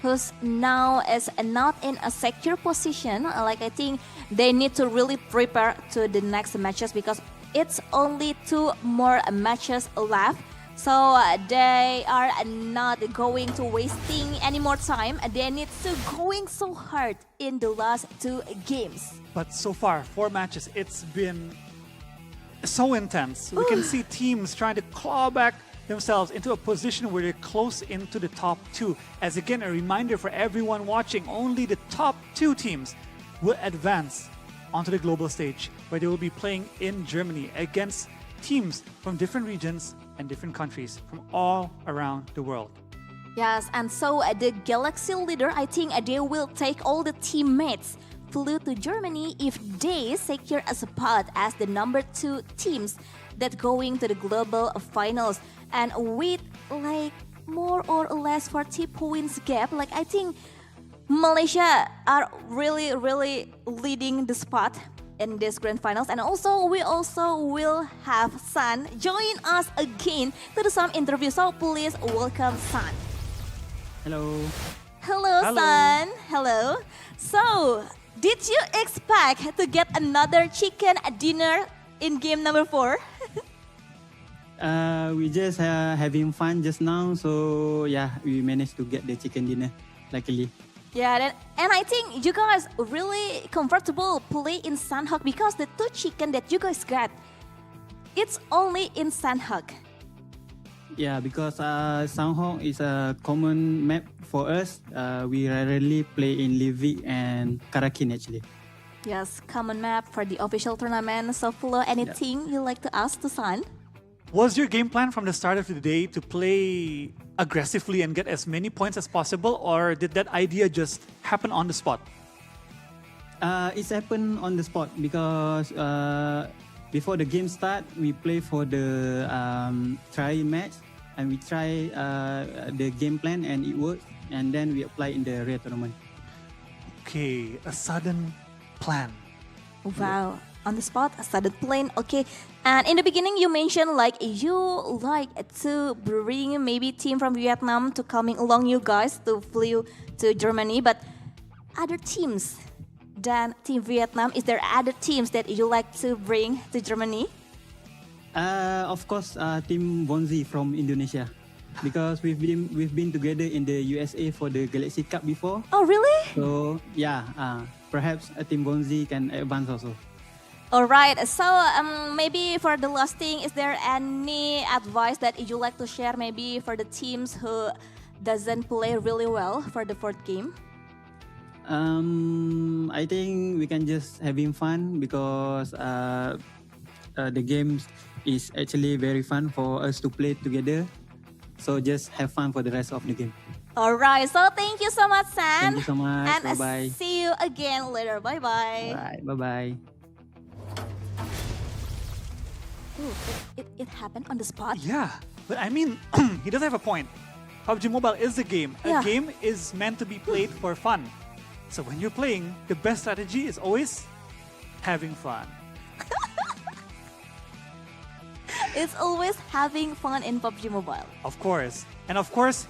who's now is not in a secure position. Like I think they need to really prepare to the next matches because it's only 2 more matches left. So they are not going to wasting any more time. They need to going so hard in the last 2 games. But so far, 4 matches, it's been so intense. We can see teams trying to claw back themselves into a position where they're close into the top 2. As again, a reminder for everyone watching, only the top 2 teams will advance onto the global stage, where they will be playing in Germany against teams from different regions and different countries from all around the world. Yes, and so the Galaxy leader, I think they will take all the teammates flew to Germany if they secure a spot as the number 2 teams that going to the global finals. And with like more or less 40 points gap, like I think Malaysia are really leading the spot in this grand finals. And also we also will have San join us again to do some interview. So please welcome San. Hello. Hello, San. Hello. So did you expect to get another chicken dinner in game number 4? We just having fun just now, so yeah, we managed to get the chicken dinner, luckily. Yeah, and I think you guys really comfortable play in Sandhawk because the 2 chicken that you guys got, it's only in Sandhawk. Yeah, because Sanhok is a common map for us. We rarely play in Livik and Karakin actually. Yes, common map for the official tournament. So Flo, anything you like to ask to San? Was your game plan from the start of the day to play aggressively and get as many points as possible, or did that idea just happen on the spot? It's happened on the spot because before the game start, we play for the trial match and we try the game plan and it works, and then we apply in the real tournament. Okay, a sudden plan. Wow, on the spot, a sudden plan. Okay, and in the beginning you mentioned like you like to bring maybe team from Vietnam to coming along you guys to flew to Germany, but other teams than Team Vietnam, is there other teams that you like to bring to Germany? Of course, Team Bonzi from Indonesia, because we've been together in the USA for the Galaxy Cup before. Oh really? So yeah, perhaps Team Bonzi can advance also. All right, so maybe for the last thing, is there any advice that you like to share maybe for the teams who doesn't play really well for the 4th game? I think we can just having fun because the games is actually very fun for us to play together. So just have fun for the rest of the game. All right, so thank you so much, San. Thank you so much. And Bye-bye. see you again later. Bye-bye. All right, bye-bye. Ooh, it happened on the spot. Yeah, but I mean, he does have a point. PUBG Mobile is a game. Yeah. A game is meant to be played for fun. So when you're playing, the best strategy is always having fun. It's always having fun in PUBG Mobile. Of course. And of course,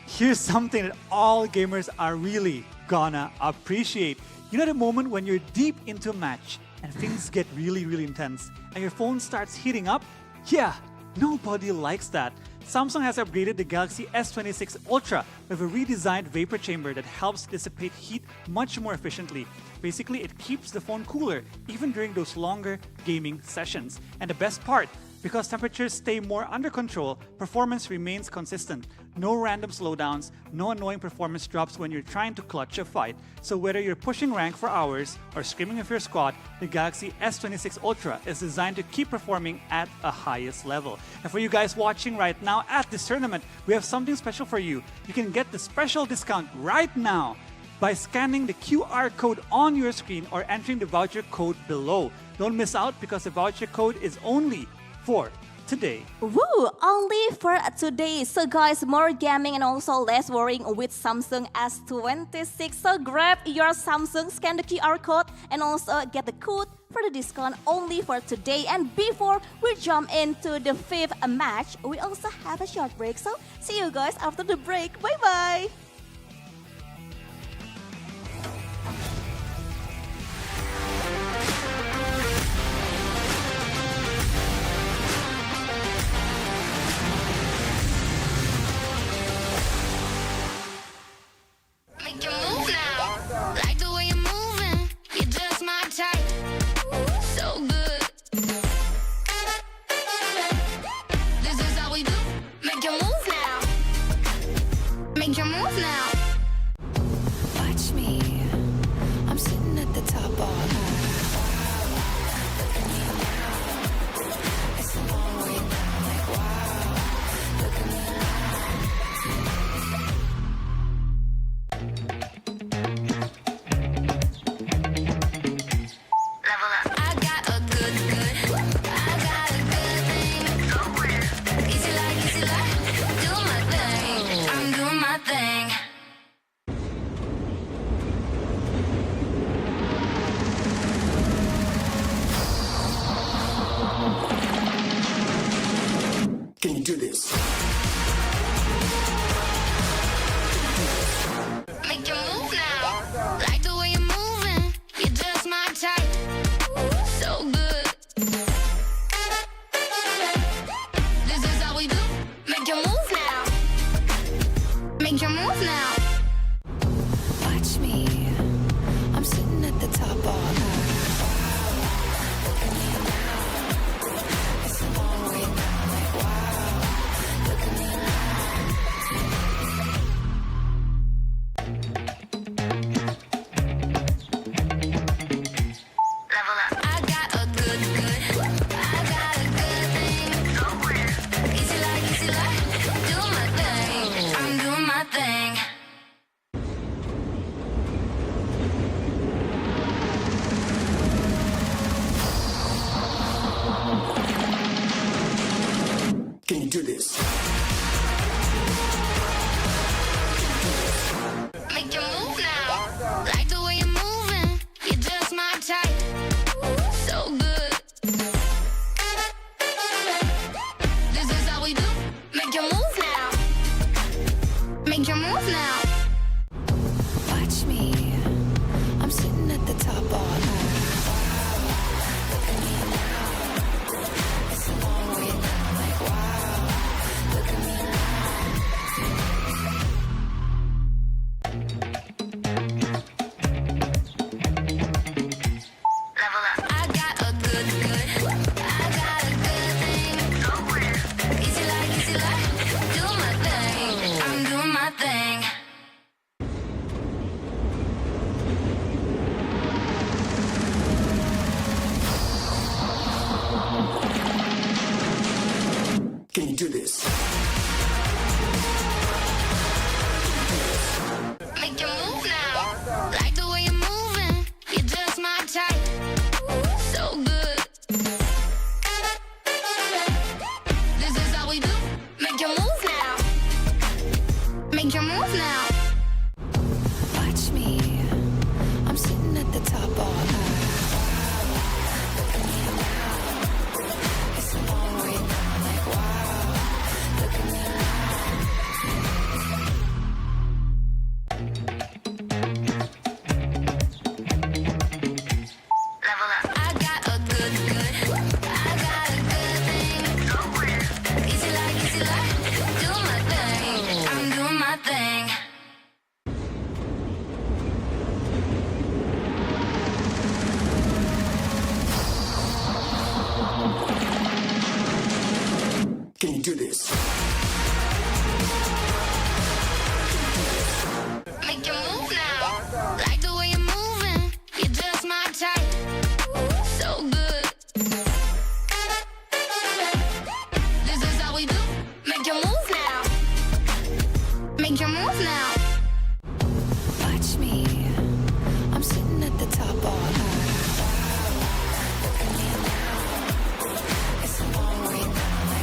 here's something that all gamers are really gonna appreciate. You know the moment when you're deep into a match and things get really intense and your phone starts heating up? Yeah, nobody likes that. Samsung has upgraded the Galaxy S26 Ultra with a redesigned vapor chamber that helps dissipate heat much more efficiently. Basically, it keeps the phone cooler even during those longer gaming sessions. And the best part, because temperatures stay more under control, performance remains consistent. No random slowdowns, no annoying performance drops when you're trying to clutch a fight. So whether you're pushing rank for hours or screaming with your squad, the Galaxy S26 Ultra is designed to keep performing at a highest level. And for you guys watching right now at this tournament, we have something special for you. You can get the special discount right now by scanning the QR code on your screen or entering the voucher code below. Don't miss out because the voucher code is only for today. Woo! Only for today. So guys, more gaming and also less worrying with Samsung S26. So grab your Samsung, scan the QR code and also get the code for the discount only for today. And before we jump into the fifth match, we also have a short break. So see you guys after the break. Bye bye. Make you move now. Like the way you're moving. You're just my type. So good. This is how we do. Make you move now. Make you move now. Watch me. I'm sitting at the top all night. Look at me now. It's a long way down. Like wow. Look at me Level up. I got a good. I got a good thing. Easy like, do my thing. I'm doing my thing. Can you do this? Make you move now. Like the way you're moving. You're just my type. So good. This is how we do. Make you move now. Make you move now. watch me. I'm sitting at the top all night. Look at me now. It's a long way down. Like wow. Look at me Level up. I got a good. I got a good thing. Easy like, do my thing. I'm doing my thing. Can you do this? Make you move now. Like the way you're moving. You're just my type. So good. This is how we do. Make you move now. Make you move now. watch me. I'm sitting at the top all night. Look at me now. It's a long way down. Like wow. Look at me Level up. I got a good. I got a good thing. Easy like, do my thing. I'm doing my thing. Can you do this? Make you move now. Like the way you're moving. You're just my type. So good. This is how we do. Make you move now. Make you move now. watch me. I'm sitting at the top all night. Look at me now. It's a long way down. Like wow. Look at me Level up. I got a good. I got a good thing. Easy like, do my thing. I'm doing my thing. Can you do this? Make you move now. Like the way you're moving. You're just my type. So good. This is how we do. Make you move now. Make you move now. watch me. I'm sitting at the top all night. Look at me now. It's a long way down. Like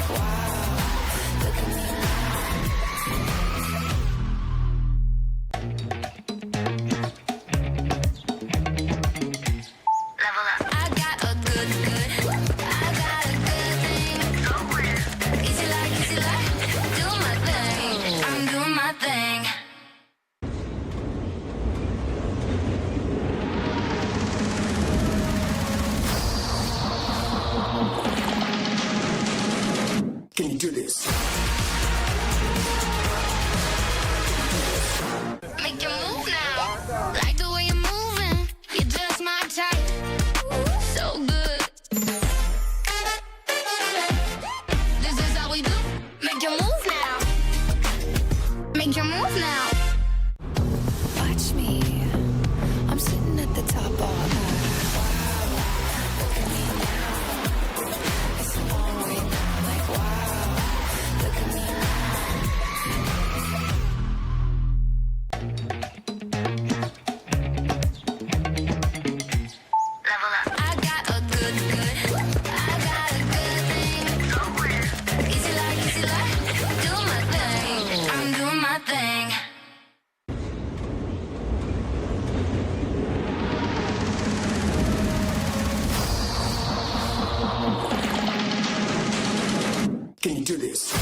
Can you do this?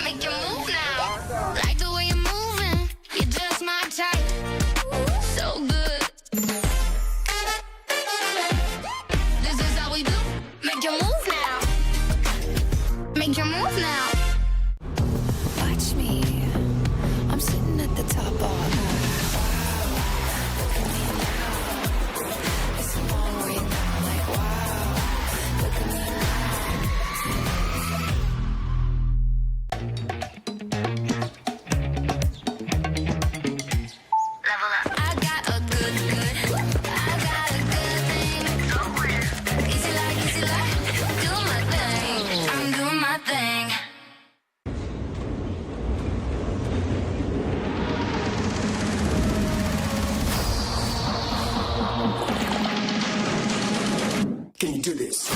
Make your move now. Like the way you're moving. You're just my type. So good. This is how we do. Make your move now. Make your move now. Watch me. I'm sitting at the top all night. Look at me now. It's a long way now. Like wow. Look at me Level up. I got a good. I got a good thing. Easy like, do my thing. I'm doing my thing. Can you do this?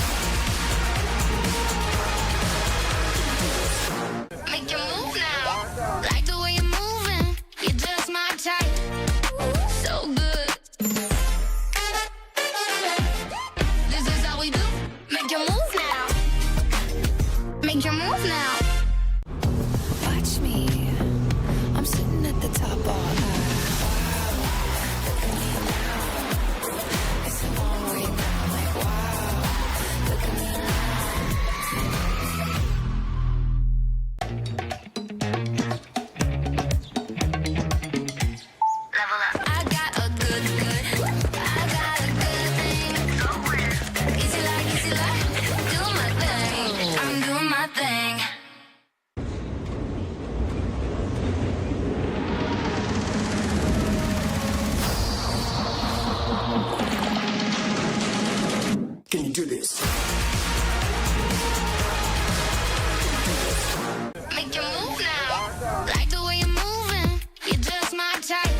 Make your move now. Like the way you're moving. You're just my type. So good. This is how we do. Make your move now. Make your move now. watch me. I'm sitting at the top all night. Look at me now. It's a long way now. Like wow. Look at me Level up. I got a good. I got a good thing. Easy like, do my thing. I'm doing my thing. Can you do this? Make your move now. Like the way you're moving. You're just my type.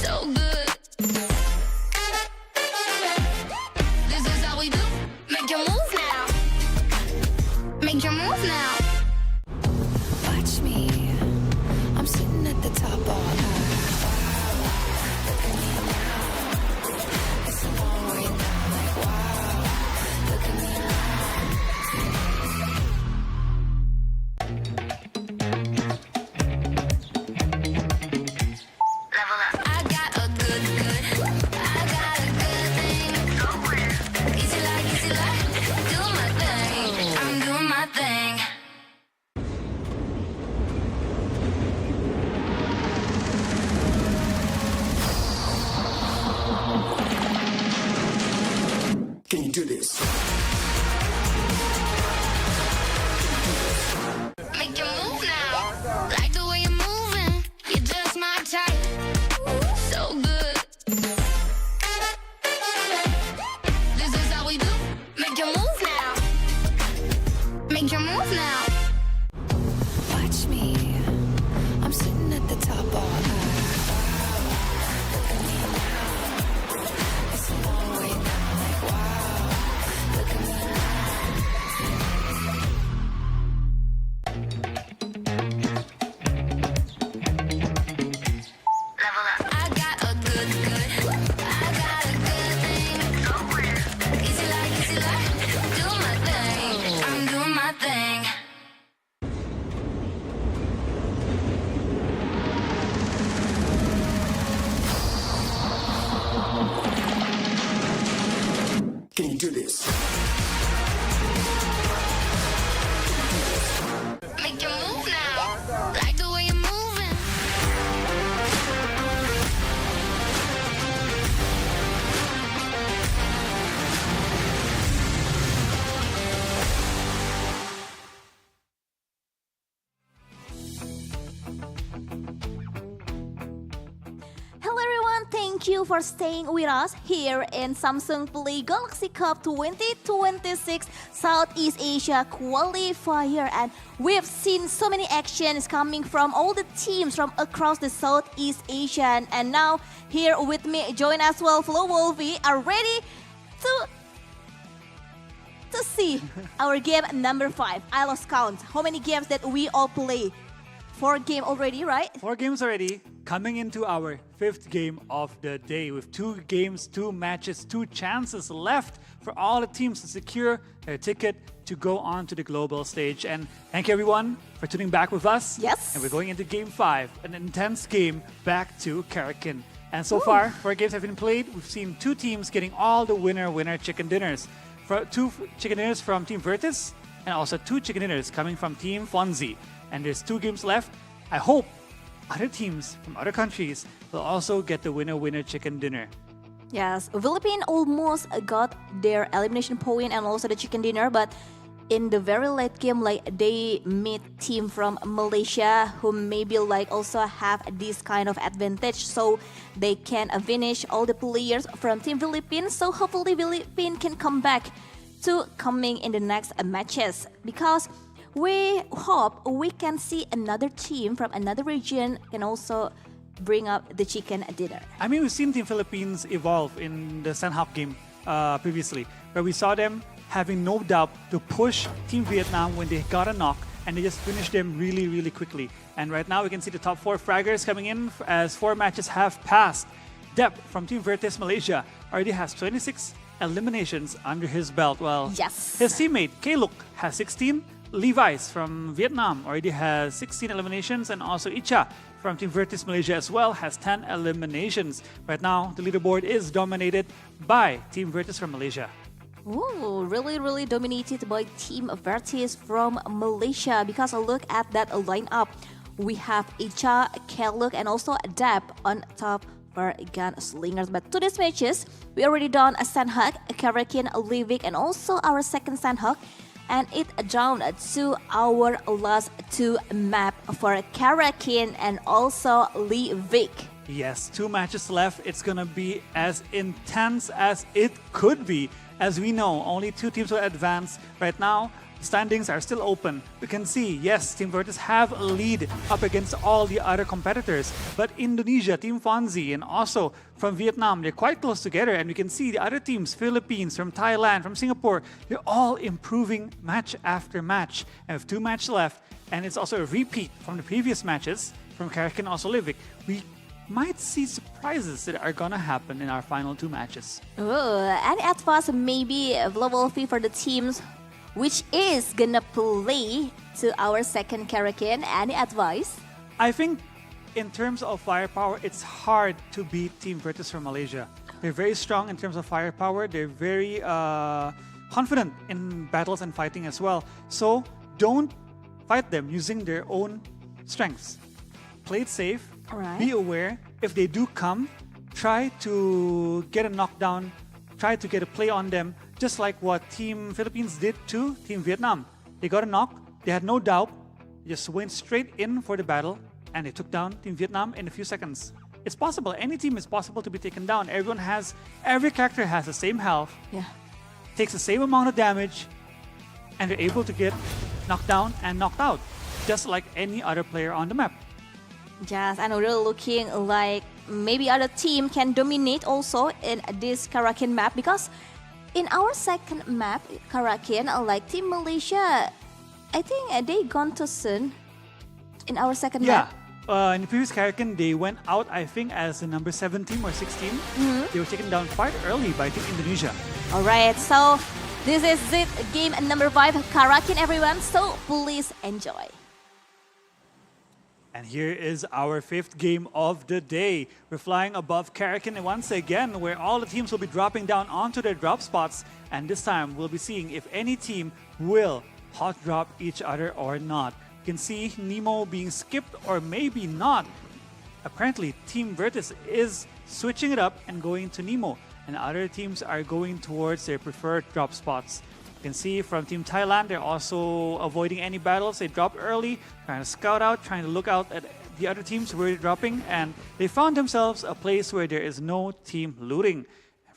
So good. This is how we do. Make your move now. Make your move now. watch me. I'm sitting at the top all night. Look at me now. It's a long way now. Like wow. Look at me Level up. I got a good. I got a good thing. Easy like, do my thing. I'm doing my thing. Can you do this? Make your move now. Like the way you're moving. You're just my type. So good. This is how we do. Make your move now. Make your move now. watch me. I'm sitting at the top all night. Look at me now. It's a long way now. Like wow. Look at me Level up. I got a good. I got a good thing. Easy like, do my thing. I'm doing my thing. Can you do this? Make your move now. Like the way you're moving. Hello everyone, thank you for staying with us here in Samsung Play Galaxy Cup 2026 Southeast Asia Qualifier, and we've seen so many actions coming from all the teams from across the Southeast Asia, and now here with me, join as well, Flo Wolfie, are ready to see our game number 5. I lost count how many games that we all play 4 game already, right? 4 games already, coming into our 5th game of the day with 2 games, 2 matches, 2 chances left for all the teams to secure their ticket to go on to the global stage. And thank you everyone for tuning back with us. Yes. And we're going into game 5, an intense game back to Karakin. And so far, 4 games have been played. We've seen 2 teams getting all the winner chicken dinners. 2 chicken dinners from Team Virtus, and also 2 chicken dinners coming from Team Fonzie. And there's 2 games left. I hope other teams from other countries will also get the winner chicken dinner. Yes, Philippines almost got their elimination point and also the chicken dinner, but in the very late game, like they meet team from Malaysia who maybe like also have this kind of advantage, so they can finish all the players from Team Philippines. So hopefully Philippines can come back to coming in the next matches, because we hope we can see another team from another region can also bring up the chicken dinner. I mean, we've seen Team Philippines evolve in the Sanhok game previously, where we saw them having no doubt to push Team Vietnam when they got a knock, and they just finished them really quickly. And right now we can see the top 4 fraggers coming in as 4 matches have passed. Depp from Team Virtus Malaysia already has 26 eliminations under his belt, while Yes. his teammate K-Look has 16. Levi's from Vietnam already has 16 eliminations, and also Icha from Team Virtus Malaysia as well has 10 eliminations. Right now, the leaderboard is dominated by Team Virtus from Malaysia. Ooh, really dominated by Team Virtus from Malaysia, because look at that lineup. We have Icha, Keluk, and also Dab on top for gunslingers. But to these matches, we already done a Sanhok, a Karakin, a Livik, and also our second Sanhok. And it down to our last 2 map for Karakin and also Livik. Yes, 2 matches left. It's gonna be as intense as it could be. As we know, only 2 teams will advance. Right now, standings are still open. We can see, yes, Team Virtus have a lead up against all the other competitors. But Indonesia, Team Fonzie, and also from Vietnam, they're quite close together. And we can see the other teams, Philippines, from Thailand, from Singapore, they're all improving match after match. And with 2 matches left, and it's also a repeat from the previous matches, from Karakin, also Livik, we might see surprises that are gonna happen in our final 2 matches. Any advice maybe level fee for the teams which is gonna play to our second Karakin? Any advice? I think in terms of firepower, it's hard to beat Team Virtus from Malaysia. They're very strong in terms of firepower. They're very confident in battles and fighting as well. So don't fight them using their own strengths. Play it safe. Alright. Be aware. If they do come, try to get a knockdown. Try to get a play on them, just like what Team Philippines did to Team Vietnam. They got a knock. They had no doubt. They just went straight in for the battle, and they took down Team Vietnam in a few seconds. It's possible. Any team is possible to be taken down. Every character has the same health, Yeah. takes the same amount of damage, and they're able to get knocked down and knocked out, just like any other player on the map. Yes, and we're looking like maybe other team can dominate also in this Karakin map, because in our second map, Karakin, like Team Malaysia, I think they gone too soon in our second Yeah. map. In the previous Karakin, they went out, I think, as the number 17 or 16. They were taken down quite early by Team Indonesia. Alright, so this is it, game number 5, Karakin everyone, so please enjoy. And here is our 5th game of the day. We're flying above Karakin once again, where all the teams will be dropping down onto their drop spots. And this time, we'll be seeing if any team will hot drop each other or not. You can see Nemo being skipped or maybe not. Apparently, Team Virtus is switching it up and going to Nemo, and other teams are going towards their preferred drop spots. You can see from Team Thailand, they're also avoiding any battles. They drop early, trying to scout out, trying to look out at the other teams where they're dropping, and they found themselves a place where there is no team looting.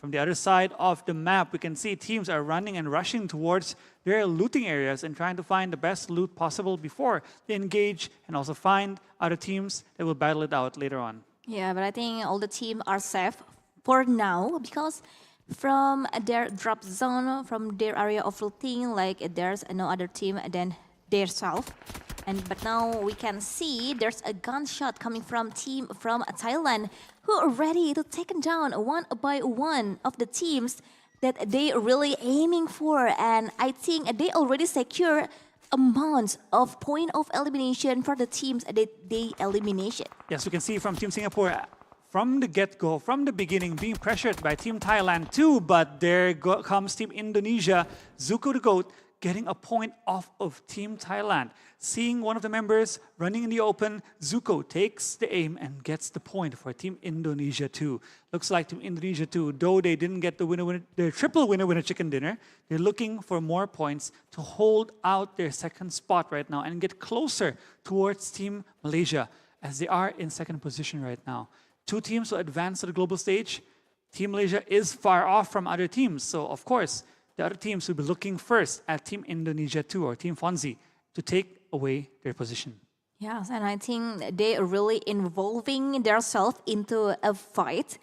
From the other side of the map, we can see teams are running and rushing towards their looting areas and trying to find the best loot possible before they engage and also find other teams that will battle it out later on. Yeah, but I think all the teams are safe for now, because from their drop zone, from their area of looting, like there's no other team than themselves. But now we can see there's a gunshot coming from team from Thailand who are ready to take down one by one of the teams that they really aiming for. And I think they already secure amount of point of elimination for the teams that they elimination. Yes, we can see from Team Singapore from the get-go, from the beginning, being pressured by Team Thailand too. But there comes Team Indonesia, Zuko the GOAT, getting a point off of Team Thailand. Seeing one of the members running in the open, Zuko takes the aim and gets the point for Team Indonesia too. Looks like Team Indonesia too, though they didn't get the triple winner chicken dinner, they're looking for more points to hold out their second spot right now and get closer towards Team Malaysia, as they are in second position right now. Two teams will advance to the global stage. Team Malaysia is far off from other teams, so of course, the other teams will be looking first at Team Indonesia too, or Team Fonzie, to take away their position. Yes, and I think they are really involving themselves into a fight.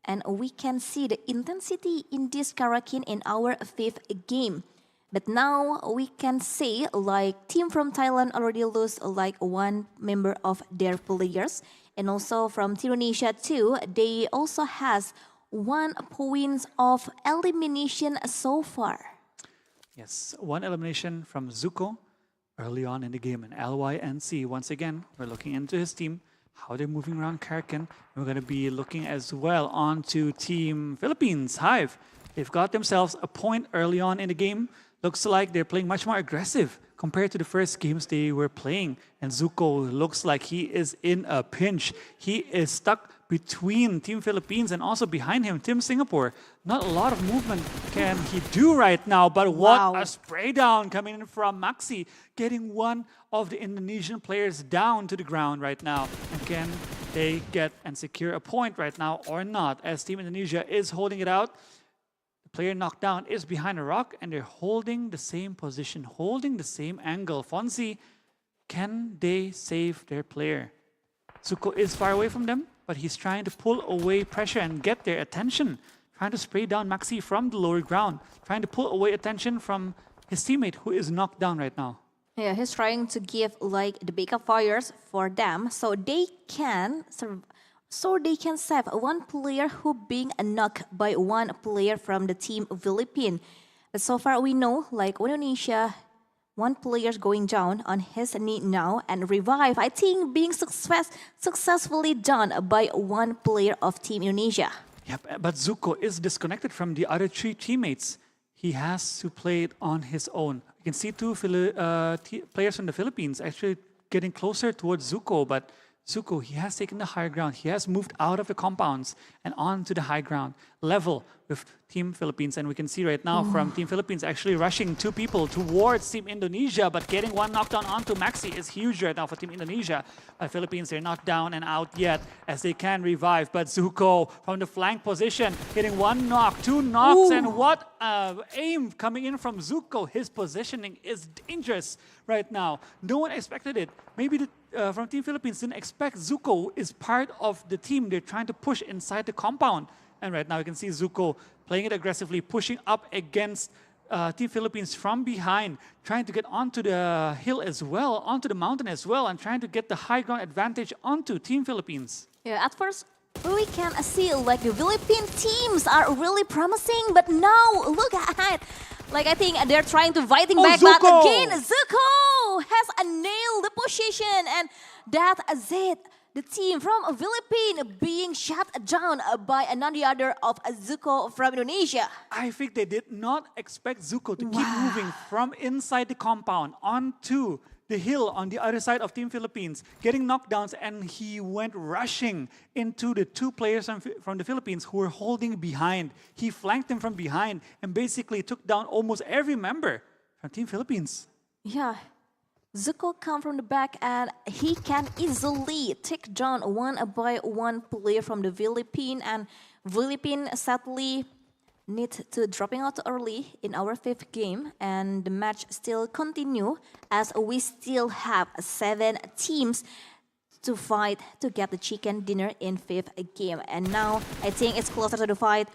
And we can see the intensity in this Karakin in our fifth game. But now we can say like team from Thailand already lose like one member of their players. And also from Team Indonesia too, they also has 1 point of elimination so far. Yes, one elimination from Zuko early on in the game. And LYNC, once again, we're looking into his team, how they're moving around Karakin. We're going to be looking as well onto Team Philippines, Hive. They've got themselves a point early on in the game. Looks like they're playing much more aggressive compared to the first games they were playing. And Zuko looks like he is in a pinch. He is stuck between Team Philippines and also behind him, Team Singapore. Not a lot of movement can he do right now, but what a spray down coming in from Maxi, getting one of the Indonesian players down to the ground right now. And can they get and secure a point right now or not, as Team Indonesia is holding it out? The player knocked down is behind a rock and they're holding the same position, holding the same angle. Fonzie, can they save their player? Zuko is far away from them, but he's trying to pull away pressure and get their attention, trying to spray down Maxi from the lower ground, trying to pull away attention from his teammate who is knocked down right now. Yeah, he's trying to give like the backup fires for them so they can save one player who being knocked by one player from the team Philippines. But so far we know like Indonesia, one player going down on his knee now and revive, I think being successfully done by one player of Team Indonesia. Yep, but Zuko is disconnected from the other 3 teammates. He has to play it on his own. You can see 2 players from the Philippines actually getting closer towards Zuko, but Zuko, he has taken the higher ground. He has moved out of the compounds and onto the high ground, level with Team Philippines. And we can see right now from Team Philippines actually rushing 2 people towards Team Indonesia, but getting one knockdown onto Maxi is huge right now for Team Indonesia. Philippines, they're not down and out yet as they can revive. But Zuko from the flank position, getting 1 knock, 2 knocks, and what aim coming in from Zuko. His positioning is dangerous right now. No one expected it. Maybe from Team Philippines didn't expect Zuko is part of the team. They're trying to push inside the compound. And right now you can see Zuko playing it aggressively, pushing up against Team Philippines from behind, trying to get onto the hill as well, onto the mountain as well, and trying to get the high ground advantage onto Team Philippines. Yeah, at first we can see like the Philippine teams are really promising, but now look at it. Like I think they're trying to fighting back, Zuko! but again Zuko has nailed the position, and that is it. The team from Philippines being shut down by another of Zuko from Indonesia. I think they did not expect Zuko to keep moving from inside the compound onto the hill on the other side of Team Philippines, getting knockdowns, and he went rushing into the 2 players from the Philippines who were holding behind. He flanked them from behind and basically took down almost every member from Team Philippines. Yeah. Zuko come from the back and he can easily take down one by one player from the Philippines, and Philippines sadly need to dropping out early in our 5th game, and the match still continue as we still have 7 teams to fight to get the chicken dinner in 5th game. And now I think it's closer to the fight.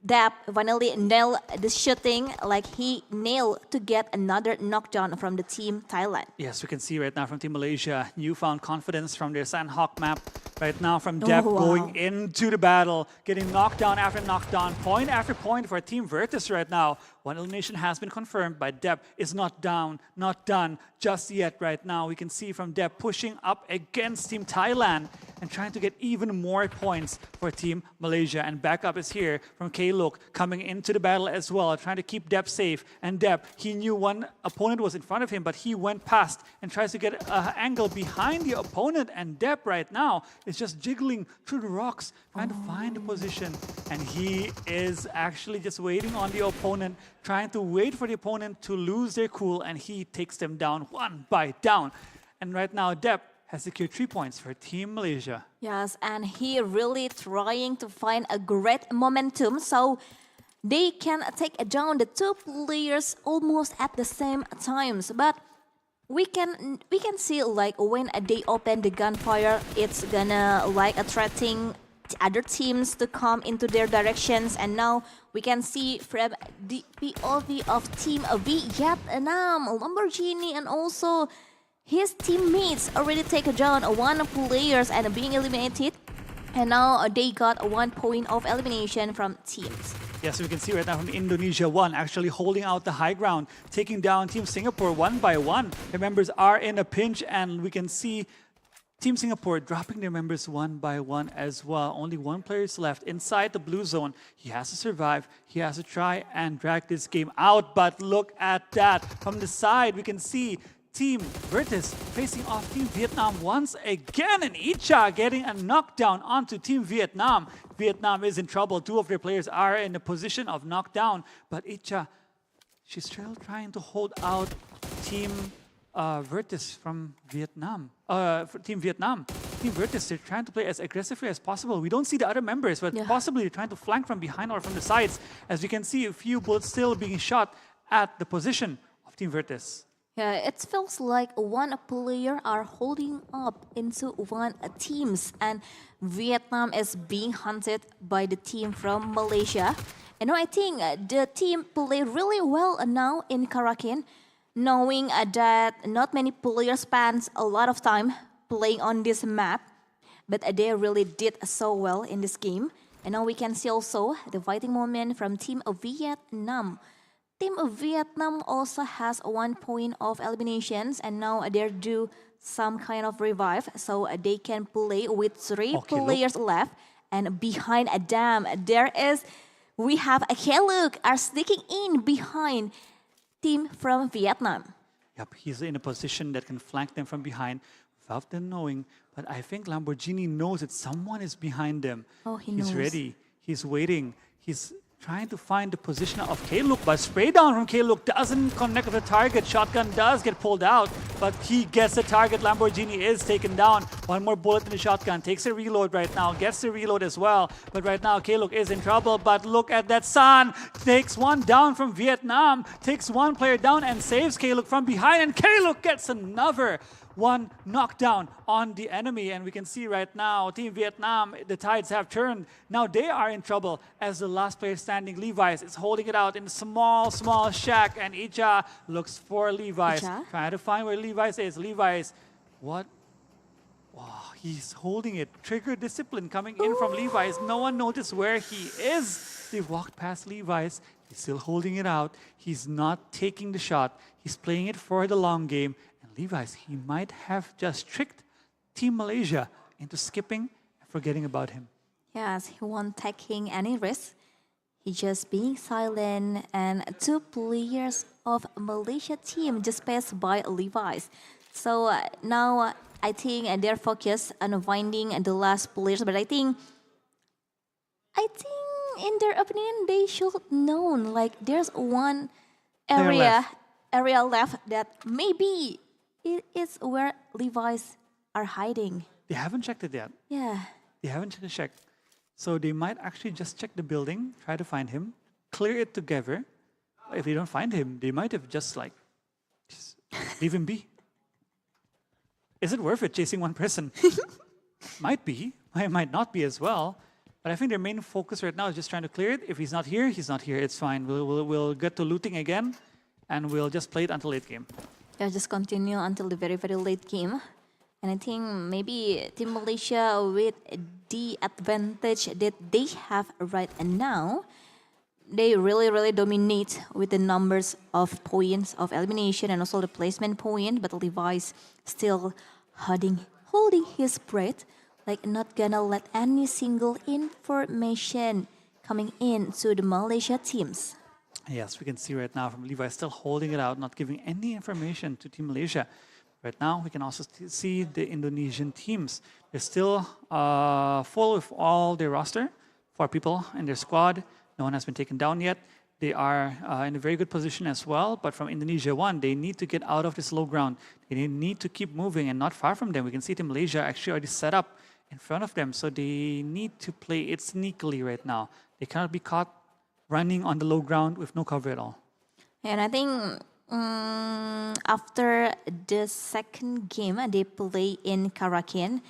Deb finally nailed the shooting, like he nailed to get another knockdown from the team Thailand. Yes, we can see right now from Team Malaysia, newfound confidence from their Sandhawk map. Right now from Deb wow. going into the battle, getting knockdown after knockdown, point after point for Team Virtus right now. One elimination has been confirmed, but Deb is not down, not done just yet right now. We can see from Deb pushing up against Team Thailand and trying to get even more points for Team Malaysia. And backup is here from K-Look coming into the battle as well, trying to keep Deb safe. And Deb, he knew one opponent was in front of him, but he went past and tries to get an angle behind the opponent. And Deb right now is just jiggling through the rocks, trying to find a position. And he is actually just waiting on the opponent, trying to wait for the opponent to lose their cool, and he takes them down one by down. And right now, Deb has secured 3 points for Team Malaysia. Yes, and he really trying to find a great momentum so they can take down the two players almost at the same times. But we can see like when they open the gunfire, it's gonna like attracting other teams to come into their directions. And now we can see from the POV of Team Vietnam, Lamborghini, and also his teammates already take down one players and being eliminated. And now they got 1 point of elimination from teams. Yes, we can see right now from Indonesia 1 actually holding out the high ground, taking down Team Singapore one by one. Their members are in a pinch, and we can see Team Singapore dropping their members one by one as well. Only one player is left inside the blue zone. He has to survive. He has to try and drag this game out. But look at that. From the side, we can see Team Virtus facing off Team Vietnam once again, and Icha getting a knockdown onto Team Vietnam. Vietnam is in trouble. 2 of their players are in a position of knockdown, but Icha, she's still trying to hold out Team Virtus from Vietnam. For Team Vietnam. Team Virtus, they're trying to play as aggressively as possible. We don't see the other members, but possibly they're trying to flank from behind or from the sides. As we can see, a few bullets still being shot at the position of Team Virtus. Yeah, it feels like one player are holding up into one teams, and Vietnam is being hunted by the team from Malaysia. And I think the team play really well now in Karana, knowing that not many players spend a lot of time playing on this map, but they really did so well in this game. And now we can see also the fighting moment from Team Vietnam. Team Vietnam also has 1 point of eliminations, and now they do some kind of revive, so they can play with 3 players left. And behind them, we have a K-Look are sneaking in behind team from Vietnam. Yep, he's in a position that can flank them from behind without them knowing. But I think Lamborghini knows that someone is behind them. Oh, he He's knows. ready. He's waiting. He's trying to find the position of K-Look, but spray down from K-Look doesn't connect with the target. Shotgun does get pulled out, but he gets the target. Lamborghini is taken down. One more bullet in the shotgun. Takes a reload right now. Gets the reload as well. But right now, K-Look is in trouble. But look at that Sun. Takes one down from Vietnam. Takes one player down and saves K-Look from behind. And K-Look gets another one knockdown on the enemy. And we can see right now, Team Vietnam, the tides have turned. Now they are in trouble as the last player standing, Levi's, is holding it out in a small shack. And Icha looks for Levi's. Icha? Trying to find where Levi's is. Levi's, what? Wow, he's holding it. Trigger discipline coming in from Levi's. No one noticed where he is. They walked past Levi's. He's still holding it out. He's not taking the shot. He's playing it for the long game. Levi's, he might have just tricked Team Malaysia into skipping and forgetting about him. Yes, he won't taking any risk. He's just being silent, and 2 players of Malaysia team just passed by Levi's. So now I think they're focused on finding the last players, but I think in their opinion they should known like there's one area left that maybe it is where Levi's are hiding. They haven't checked it yet. Yeah. They haven't checked. So they might actually just check the building, try to find him, clear it together. If they don't find him, they might have just leave him be. Is it worth it chasing one person? Might be. Might not be as well. But I think their main focus right now is just trying to clear it. If he's not here, he's not here. It's fine. We'll get to looting again, and we'll just play it until late game. Yeah, just continue until the very, very late game. And I think maybe Team Malaysia, with the advantage that they have right now, they really, really dominate with the numbers of points of elimination and also the placement point. But Levi's still holding his breath, like not gonna let any single information coming in to the Malaysia teams. Yes, we can see right now from Levi still holding it out, not giving any information to Team Malaysia. Right now, we can also see the Indonesian teams. They're still full with all their roster, 4 people in their squad. No one has been taken down yet. They are in a very good position as well. But from Indonesia 1, they need to get out of this low ground. They need to keep moving, and not far from them, we can see Team Malaysia actually already set up in front of them. So they need to play it sneakily right now. They cannot be caught running on the low ground with no cover at all. And I think after the second game they play in Karena,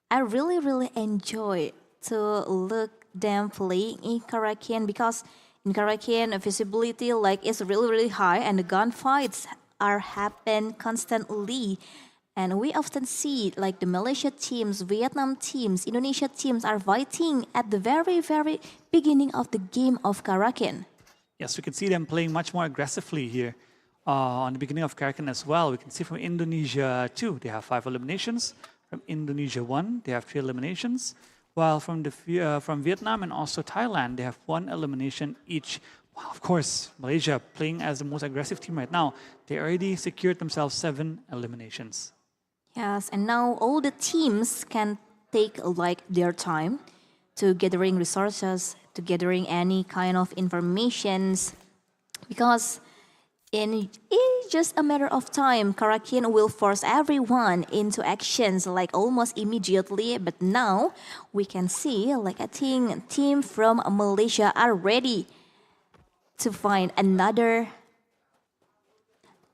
I really, really enjoy to look them playing in Karena, because in Karena visibility like is really, really high, and the gunfights are happen constantly. And we often see like the Malaysia teams, Vietnam teams, Indonesia teams are fighting at the very, very beginning of the game of Karena. Yes, we can see them playing much more aggressively here on the beginning of Karena as well. We can see from Indonesia 2, they have 5 eliminations. From Indonesia 1, they have 3 eliminations. While from Vietnam and also Thailand, they have 1 elimination each. Well, of course, Malaysia playing as the most aggressive team right now, they already secured themselves 7 eliminations. Yes, and now all the teams can take like their time to gathering resources, to gathering any kind of informations, because in just a matter of time, Karena will force everyone into actions like almost immediately. But now we can see, like I think team from Malaysia are ready to find another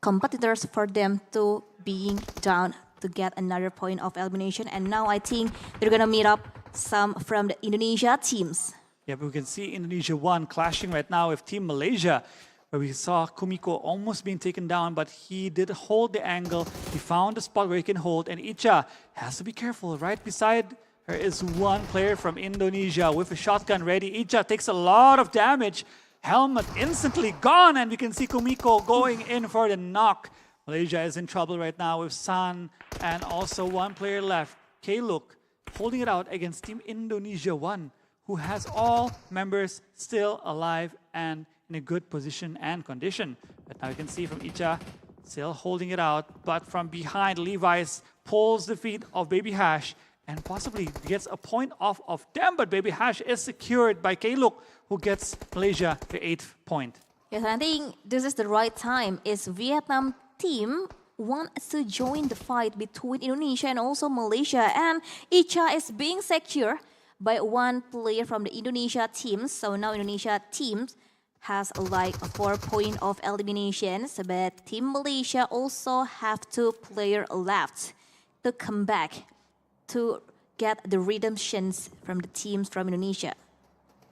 competitors for them to being down to get another point of elimination. And now I think they're gonna meet up some from the Indonesia teams. Yeah, but we can see Indonesia 1 clashing right now with Team Malaysia, where we saw Kumiko almost being taken down, but he did hold the angle. He found a spot where he can hold, and Icha has to be careful. Right beside her is one player from Indonesia with a shotgun ready. Icha takes a lot of damage. Helmet instantly gone, and we can see Kumiko going in for the knock. Malaysia is in trouble right now with San and also 1 player left. K-Look holding it out against Team Indonesia 1, who has all members still alive and in a good position and condition. But now you can see from Icha still holding it out, but from behind, Levi's pulls the feet of Baby Hash and possibly gets a point off of them, but Baby Hash is secured by K-Look, who gets Malaysia the 8th point. Yes, I think this is the right time. Is Vietnam team wants to join the fight between Indonesia and also Malaysia, and Icha is being secured by 1 player from the Indonesia team. So now Indonesia team has like a 4 point of eliminations, but Team Malaysia also have 2 players left to come back to get the redemptions from the teams from Indonesia.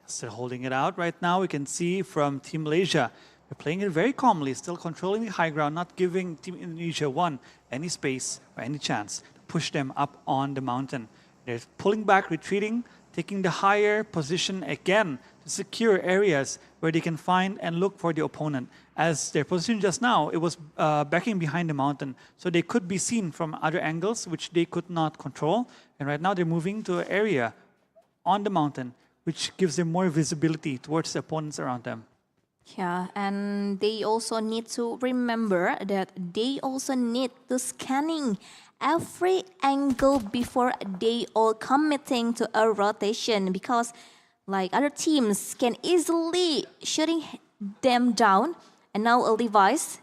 Still holding it out right now. We can see from Team Malaysia, they're playing it very calmly, still controlling the high ground, not giving Team Indonesia 1 any space or any chance to push them up on the mountain. They're pulling back, retreating, taking the higher position again to secure areas where they can find and look for the opponent. As their position just now, it was backing behind the mountain, so they could be seen from other angles, which they could not control. And right now they're moving to an area on the mountain, which gives them more visibility towards the opponents around them. Yeah, and they also need to remember that they also need to scanning every angle before they all committing to a rotation, because like other teams can easily shutting them down. And now Levi's,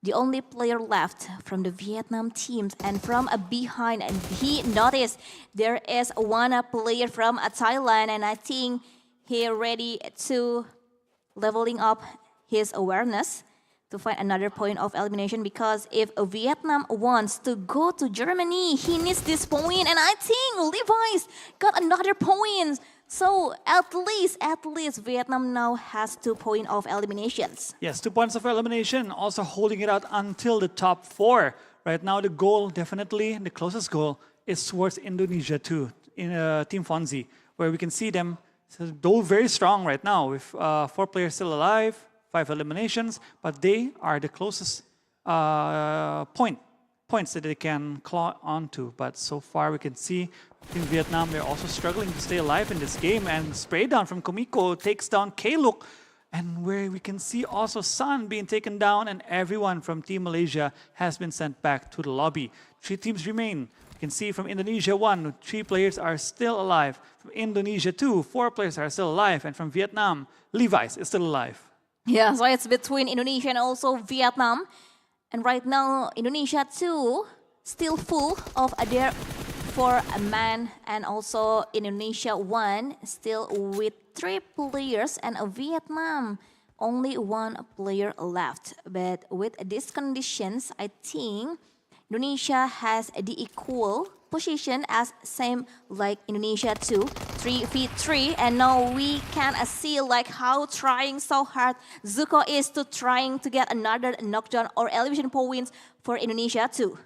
the only player left from the Vietnam teams, and from behind, and he noticed there is 1 player from Thailand, and I think he ready to leveling up his awareness to find another point of elimination, because if Vietnam wants to go to Germany, he needs this point, and I think Levi's got another point So at least Vietnam now has 2 points of eliminations. Yes, 2 points of elimination, also holding it out until the top 4. Right now, the goal, definitely, the closest goal is towards Indonesia too, in Team Fonzie, where we can see them though very strong right now with 4 players still alive, 5 eliminations, but they are the closest points that they can claw onto. But so far we can see in Vietnam they're also struggling to stay alive in this game, and spray down from Komiko takes down K-Look, and where we can see also Sun being taken down, and everyone from Team Malaysia has been sent back to the lobby. 3 teams remain. You can see from Indonesia 1, 3 players are still alive. From Indonesia 2, 4 players are still alive, and from Vietnam, Levi's is still alive. Yeah, so it's between Indonesia and also Vietnam. And right now, Indonesia too, still full of their 4 men, and also Indonesia 1 still with 3 players, and Vietnam only 1 player left. But with these conditions, I think Indonesia has the equal position as same like Indonesia 2, 3v3, and now we can see like how trying so hard Zuko is to trying to get another knockdown or elevation points for Indonesia 2.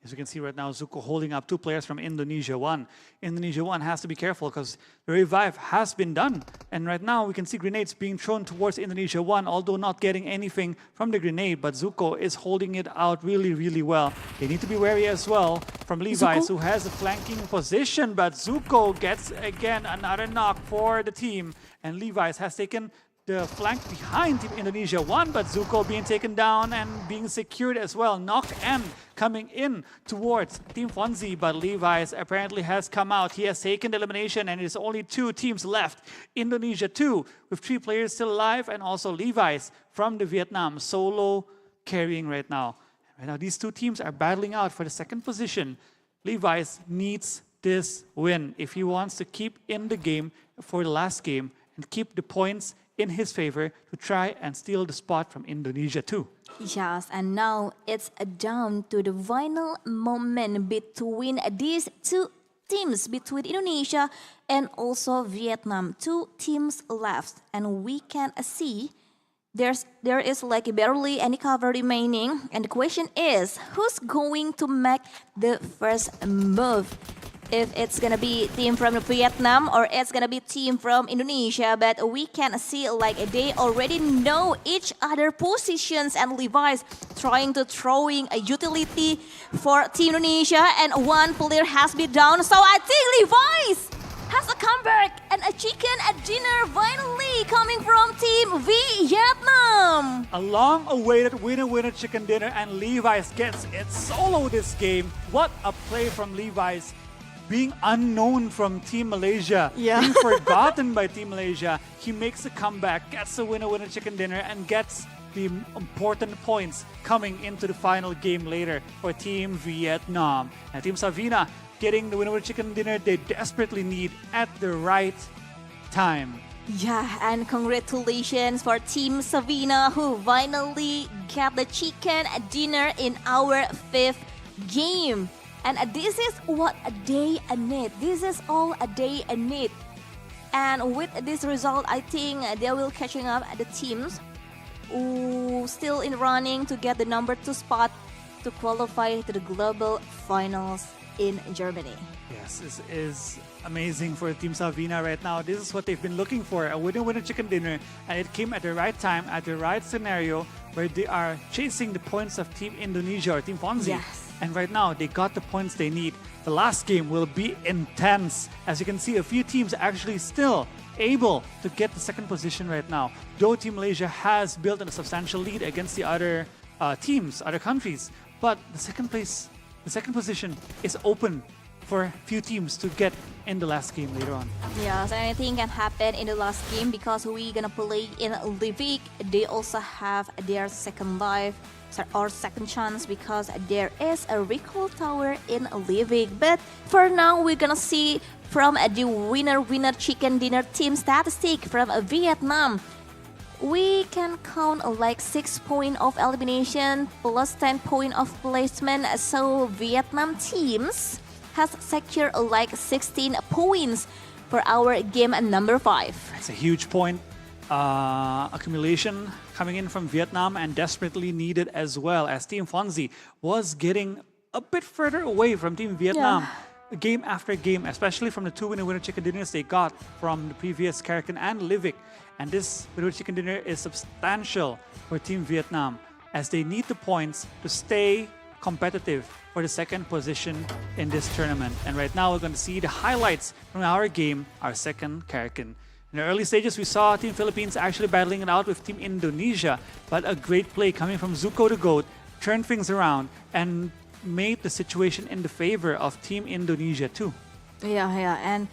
As you can see right now, Zuko holding up 2 players from Indonesia 1. Indonesia 1 has to be careful because the revive has been done. And right now we can see grenades being thrown towards Indonesia 1, although not getting anything from the grenade. But Zuko is holding it out really, really well. They need to be wary as well from Levi's, who has a flanking position. But Zuko gets again another knock for the team. And Levi's has taken the flank behind Team Indonesia 1, but Zuko being taken down and being secured as well. Knock and coming in towards Team Fonzie, but Levi's apparently has come out. He has taken the elimination, and there's only 2 teams left. Indonesia 2 with 3 players still alive, and also Levi's from the Vietnam solo carrying right now. Right now these 2 teams are battling out for the 2nd position. Levi's needs this win if he wants to keep in the game for the last game and keep the points in his favor to try and steal the spot from Indonesia too. Yes, and now it's down to the final moment between these 2 teams, between Indonesia and also Vietnam. 2 teams left, and we can see there is like barely any cover remaining, and the question is who's going to make the first move? If it's gonna be team from Vietnam or it's gonna be team from Indonesia, but we can see like they already know each other positions, and Levi's trying to throwing a utility for Team Indonesia, and 1 player has been down. So I think Levi's has a comeback and a chicken at dinner finally coming from Team Vietnam. A long-awaited winner chicken dinner, and Levi's gets it solo this game. What a play from Levi's. Being unknown from Team Malaysia, being forgotten by Team Malaysia, he makes a comeback, gets a winner chicken dinner, and gets the important points coming into the final game later for Team Vietnam. And Team Savina getting the winner chicken dinner they desperately need at the right time. Yeah, and congratulations for Team Savina, who finally got the chicken dinner in our 5th game. And this is what they need. This is all they need. And with this result, I think they will catching up the teams who still in running to get the number 2 spot to qualify to the global finals in Germany. Yes, this is amazing for Team Savina right now. This is what they've been looking for, a winner chicken dinner, and it came at the right time, at the right scenario, where they are chasing the points of Team Indonesia or Team Fonzie. Yes. And right now, they got the points they need. The last game will be intense. As you can see, a few teams actually still able to get the 2nd position right now. Though Team Malaysia has built a substantial lead against the other teams, other countries. But the 2nd position is open for a few teams to get in the last game later on. Yes, anything can happen in the last game because we're gonna play in Lebih. They also have their 2nd life or 2nd chance because there is a recall tower in Lebih. But for now, we're gonna see from the winner chicken dinner team statistic from Vietnam. We can count like 6 points of elimination plus 10 points of placement. So Vietnam teams has secured like 16 points. for our game number 5. It's a huge point accumulation coming in from Vietnam and desperately needed as well, as Team Fonzie was getting a bit further away from Team Vietnam. Game after game, especially from the 2 winner chicken dinners they got from the previous Karna and Livik. And this winner chicken dinner is substantial for Team Vietnam, as they need the points to stay competitive for the second position in this tournament. And right now we're going to see the highlights from our game, our second Karna. In the early stages, we saw Team Philippines actually battling it out with Team Indonesia, but a great play coming from Zuko the Goat turned things around and made the situation in the favor of Team Indonesia too. And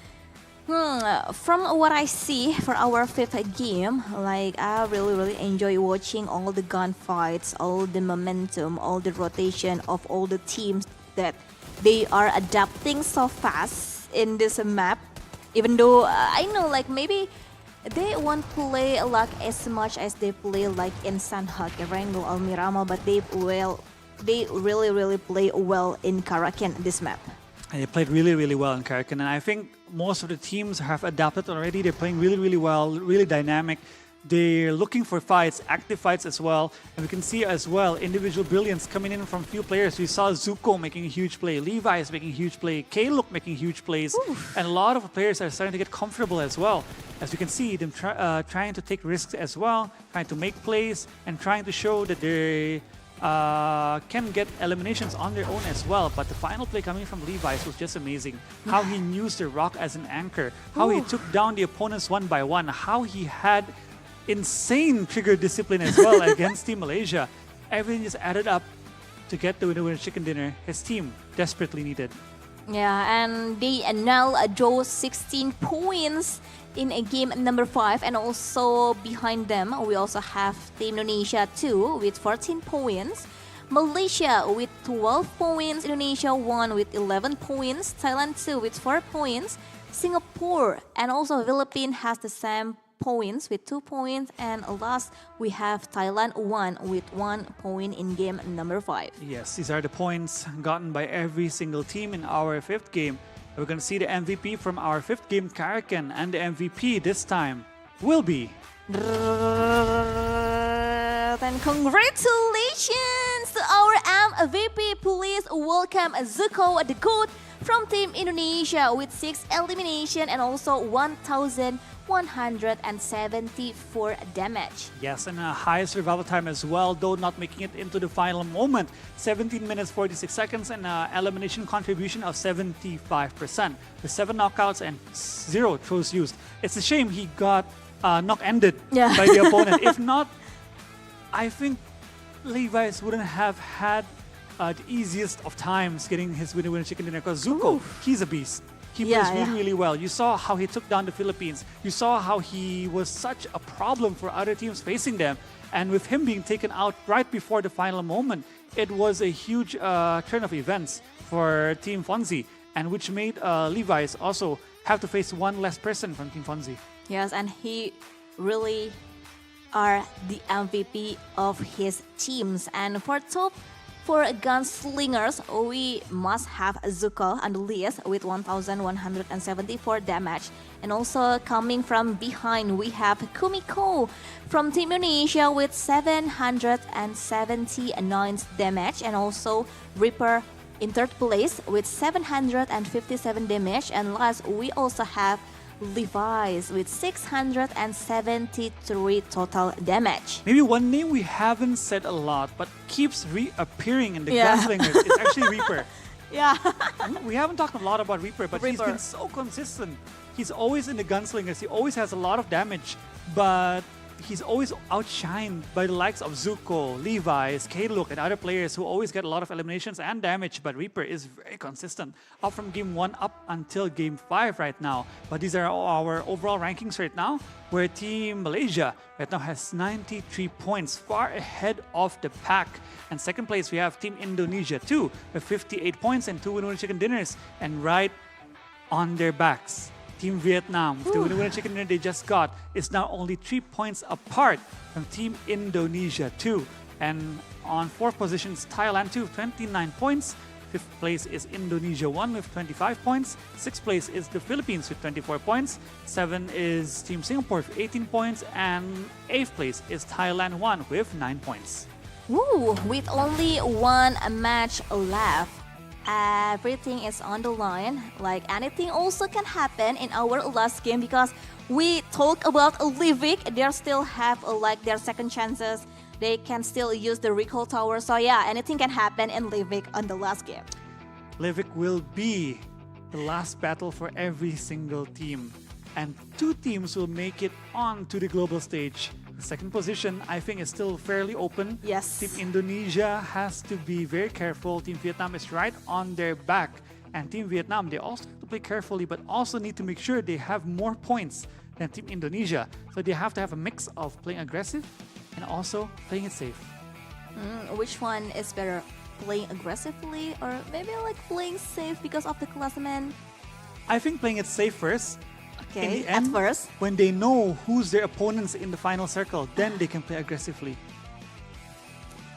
from what I see for our 5th game, like I really enjoy watching all the gunfights, all the momentum, all the rotation of all the teams that they are adapting so fast in this map. Even though I know like maybe they won't play like as much as they play like in Sanhok, Rango, Almirama, but they really play well in Karakin, this map. And they played really well in Karna, and I think most of the teams have adapted already. They're playing really well, really dynamic. They're looking for fights, active fights as well. And we can see as well individual brilliance coming in from few players. We saw Zuko making a huge play, Levi is making a huge play, K-Look making huge plays. And a lot of players are starting to get comfortable as well. As we can see them trying to take risks as well, trying to make plays, and trying to show that they can get eliminations on their own as well. But the final play coming from Levi's was just amazing. How he used the rock as an anchor, how he took down the opponents one by one, how he had insane trigger discipline as well against Team Malaysia. Everything just added up to get the winner chicken dinner his team desperately needed. And they now draw 16 points in a game number 5, and also behind them we also have Team Indonesia 2 with 14 points, Malaysia with 12 points, Indonesia 1 with 11 points, Thailand 2 with 4 points, Singapore and also Philippines has the same points with 2 points, and last we have Thailand 1 with 1 point in game number 5. Yes, these are the points gotten by every single team in our 5th game. We're going to see the MVP from our 5th game, Karna, and the MVP this time will be... And congratulations to our MVP. Please welcome Zuko the Goat from Team Indonesia with 6 elimination and also 1,174 damage. Yes, and a high survival time as well, though not making it into the final moment. 17 minutes 46 seconds and an elimination contribution of 75%. With 7 knockouts and 0 throws used. It's a shame he got knock-ended by the opponent. If not, I think Levi's wouldn't have had the easiest of times getting his winner chicken dinner, because Zuko, he's a beast. He plays really well. You saw how he took down the Philippines. You saw how he was such a problem for other teams facing them. And with him being taken out right before the final moment, it was a huge turn of events for Team Fonzie, and which made Levi's also have to face one less person from Team Fonzie. Yes, and he really are the MVP of his teams. And for gunslingers, we must have Zuko and Lias with 1,174 damage. And also coming from behind, we have Kumiko from Team Indonesia with 779 damage. And also Reaper in 3rd place with 757 damage. And last, we also have Levi's with 673 total damage. Maybe one name we haven't said a lot, but keeps reappearing in the Gunslingers is actually Reaper. We haven't talked a lot about Reaper, but he's been so consistent. He's always in the Gunslingers. He always has a lot of damage, but he's always outshined by the likes of Zuko, Levi's, K-Look, and other players who always get a lot of eliminations and damage. But Reaper is very consistent, up from game 1 up until game 5 right now. But these are our overall rankings right now, where Team Malaysia right now has 93 points, far ahead of the pack. And 2nd place, we have Team Indonesia 2 with 58 points and 2 winner chicken dinners. And right on their backs, Team Vietnam, with the winner chicken dinner they just got, is now only 3 points apart from Team Indonesia 2. And on 4th position is Thailand 2, 29 points. Fifth place is Indonesia 1 with 25 points. Sixth place is the Philippines with 24 points. 7 is Team Singapore with 18 points. And 8th place is Thailand 1 with 9 points. Woo, with only one match left, everything is on the line. Like anything also can happen in our last game because we talk about Livik. They still have like their second chances. They can still use the recall tower. So yeah, anything can happen in Livik on the last game. Livik will be the last battle for every single team. And 2 teams will make it on to the global stage. The second position, I think, is still fairly open. Yes. Team Indonesia has to be very careful. Team Vietnam is right on their back. And Team Vietnam, they also have to play carefully, but also need to make sure they have more points than Team Indonesia. So they have to have a mix of playing aggressive and also playing it safe. Which one is better? Playing aggressively or maybe like playing safe because of the classmen? I think playing it safe first. In Okay, the at end, first. when they know who's their opponents in the final circle, then they can play aggressively.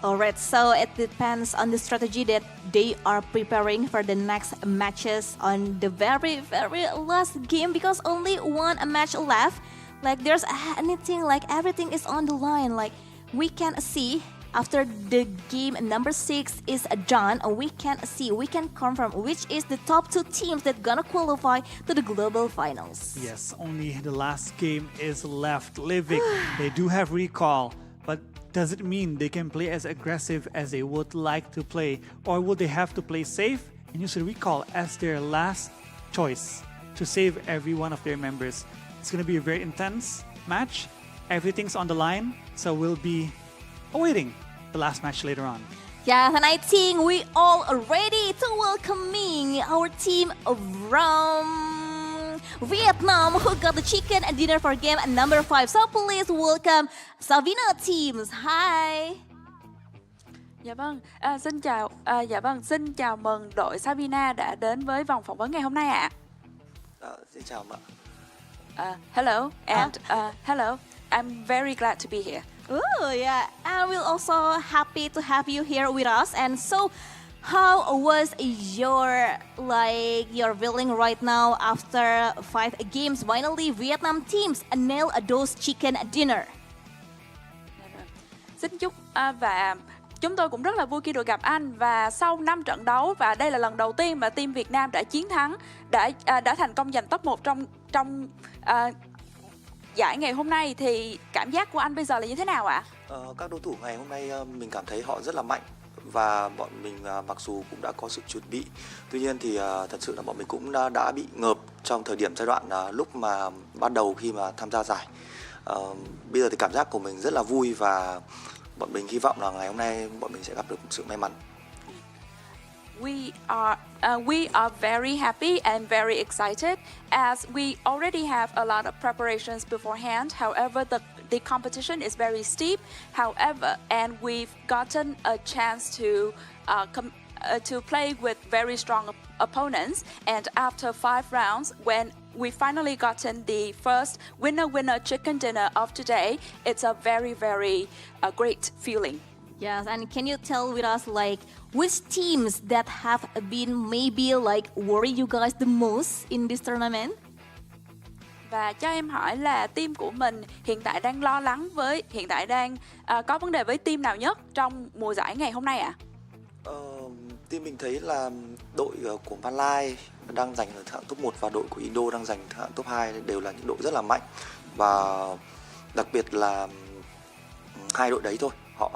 Alright, so it depends on the strategy that they are preparing for the next matches on the very, very last game because only one match left. Like there's anything, like everything is on the line. Like we can see after the game number 6 is done, we can see, we can confirm which is the top 2 teams that gonna qualify to the global finals. Yes, only the last game is left. Livik, they do have recall, but does it mean they can play as aggressive as they would like to play? Or will they have to play safe and use the recall as their last choice to save every one of their members? It's going to be a very intense match. Everything's on the line, so we'll be awaiting the last match later on. Yes, and I think we all are ready to welcoming our team from Vietnam who got the chicken dinner for game number 5. So please welcome Savina teams. Hi. Dạ vâng, xin chào mừng đội Savina đã đến với vòng phỏng vấn ngày hôm nay ạ. Xin chào ạ. Hello and hello. I'm very glad to be here. Oh yeah, and we're also happy to have you here with us. And so, how was your feeling right now after 5 games? Finally, Vietnam teams nailed those chicken dinner. Xin chúc và chúng tôi cũng rất là vui khi được gặp anh. Và sau 5 trận đấu và đây là lần đầu tiên mà team Việt Nam đã chiến thắng, đã thành công giành top 1 trong giải ngày hôm nay, thì cảm giác của anh bây giờ là như thế nào ạ? Các đối thủ ngày hôm nay mình cảm thấy họ rất là mạnh và bọn mình mặc dù cũng đã có sự chuẩn bị, tuy nhiên thì thật sự là bọn mình cũng đã bị ngợp trong thời điểm giai đoạn lúc mà ban đầu khi mà tham gia giải. Bây giờ thì cảm giác của mình rất là vui và bọn mình hy vọng là ngày hôm nay bọn mình sẽ gặp được sự may mắn. We are very happy and very excited as we already have a lot of preparations beforehand. However, the competition is very steep. However, and we've gotten a chance to play with very strong opponents. And after 5 rounds, when we finally gotten the first winner chicken dinner of today, it's a very, very great feeling. Yes, and can you tell with us like which teams that have been maybe like worry you guys the most in this tournament? Và cho em hỏi là team của mình hiện tại đang có vấn đề với team nào nhất trong mùa giải ngày hôm nay ạ? Team mình thấy là đội của Malai đang giành ở hạng top 1 và đội của Indo đang giành hạng top 2 đều là những đội rất là mạnh, và đặc biệt là hai đội đấy thôi họ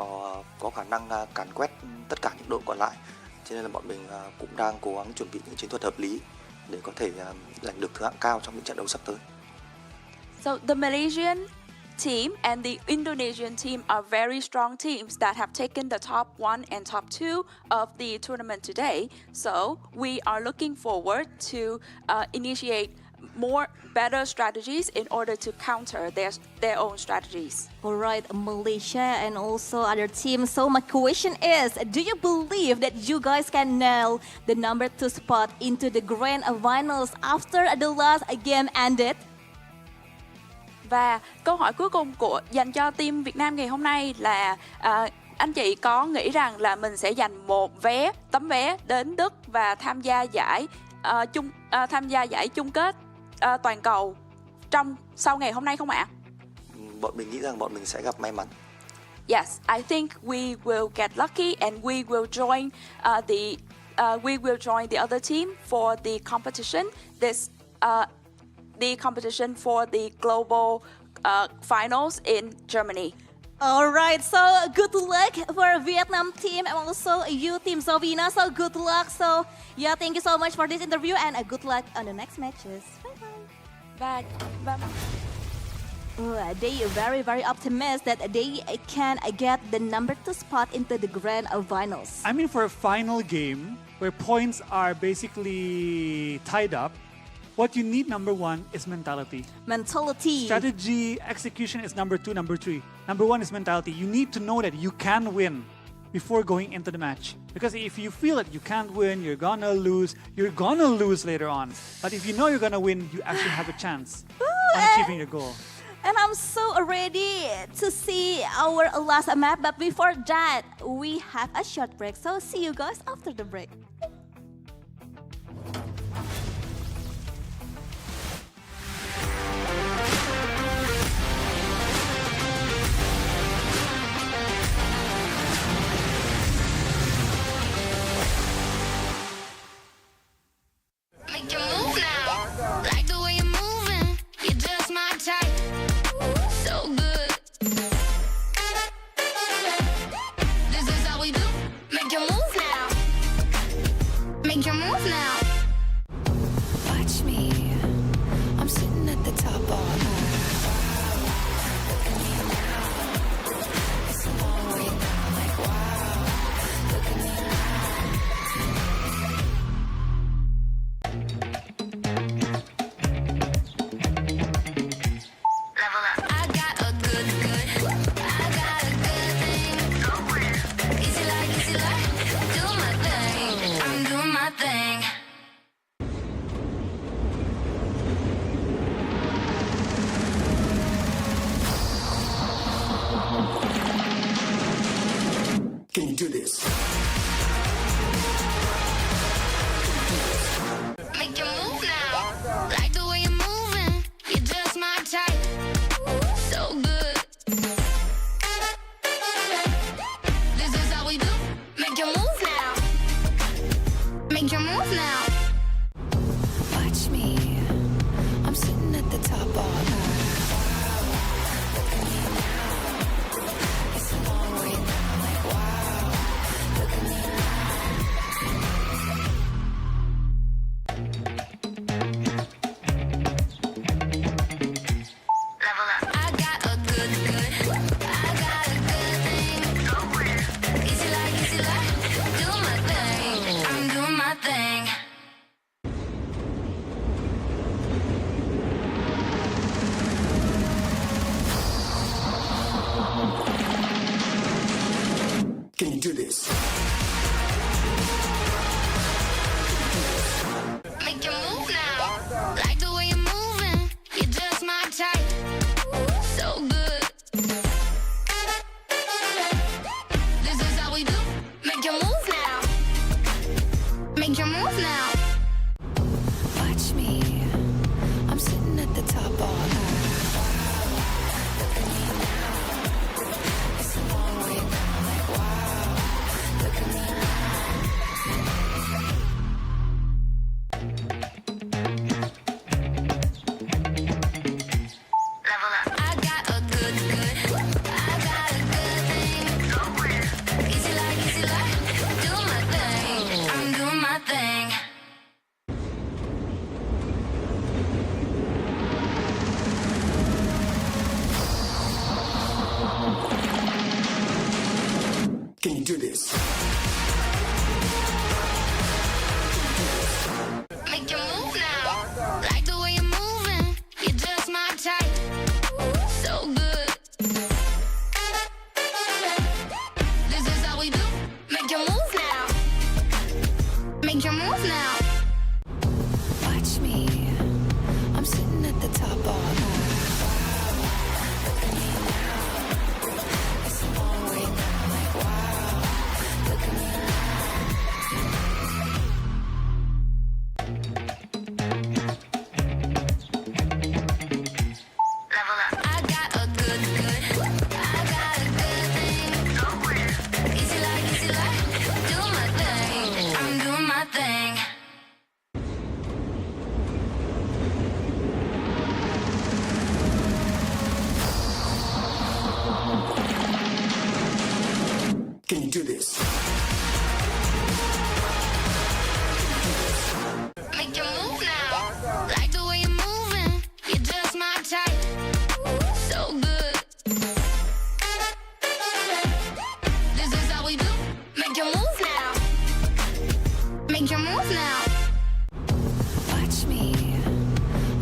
có khả năng càn quét tất cả những đội còn lại, cho nên là bọn mình cũng đang cố gắng chuẩn bị những chiến thuật hợp lý để có thể giành được thứ hạng cao trong những trận đấu sắp tới. So the Malaysian team and the Indonesian team are very strong teams that have taken the top 1 and top 2 of the tournament today. So we are looking forward to initiate more better strategies in order to counter their own strategies. All right, Malaysia and also other teams. So my question is, do you believe that you guys can nail the number 2 spot into the grand finals after the last game ended? Và câu hỏi cuối cùng dành cho team Việt Nam ngày hôm nay là anh chị có nghĩ rằng là mình sẽ dành một tấm vé đến Đức và tham gia giải chung kết toàn cầu sau ngày hôm nay không ạ? Bọn mình nghĩ rằng bọn mình sẽ gặp may mắn. Yes, I think we will get lucky and we will join the other team for the competition. The competition for the global finals in Germany. Alright, so good luck for Vietnam team and also you team Zovina. So good luck. So yeah, thank you so much for this interview and good luck on the next matches. Bye bye. They are very optimistic that they can get the number 2 spot into the grand finals. I mean, for a final game where points are basically tied up, what you need, number 1, is mentality. Mentality. Strategy, execution is number 2, number 3. Number 1 is mentality. You need to know that you can win before going into the match. Because if you feel that you can't win, you're gonna lose later on. But if you know you're gonna win, you actually have a chance on achieving your goal. And I'm so ready to see our last map. But before that, we have a short break. So see you guys after the break. Make your move now. Like the way you're moving. You're just my type. So good. This is how we do. Make your move now. Make your move now. Watch me. I'm sitting at the top all night. Look at me now. It's a long way down. Like wow. Look at me now. Level up. I got a good. I got a good thing. Easy like, do my thing. I'm doing my thing. Can you do this? Make your move now. Like the way you're moving. You're just my type. So good. This is how we do. Make your move now. Make your move now. Watch me. I'm sitting at the top all night. Look at me now. It's a long way down. Like wow. Look at me now. Level up. I got a good. I got a good thing. Easy like, do my thing. I'm doing my thing. Can you do this? Make your move now. Like the way you're moving. You're just my type. So good. This is how we do. Make your move now. Make your move now. Watch me. I'm sitting at the top all night. Look at me now. It's a long way down. Like wow. Look at me now. Level up. I got a good. I got a good thing. Easy like, do my thing. I'm doing my thing. Can you do this? Make your move now. Like the way you're moving. You're just my type. So good. This is how we do. Make your move now. Make your move now. Watch me. I'm sitting at the top all night. Look at me now. It's a long way down. Like wow. Can you do this? Make your move now. Like the way you're moving. You're just my type. So good. This is how we do. Make your move now. Make your move now. Watch me.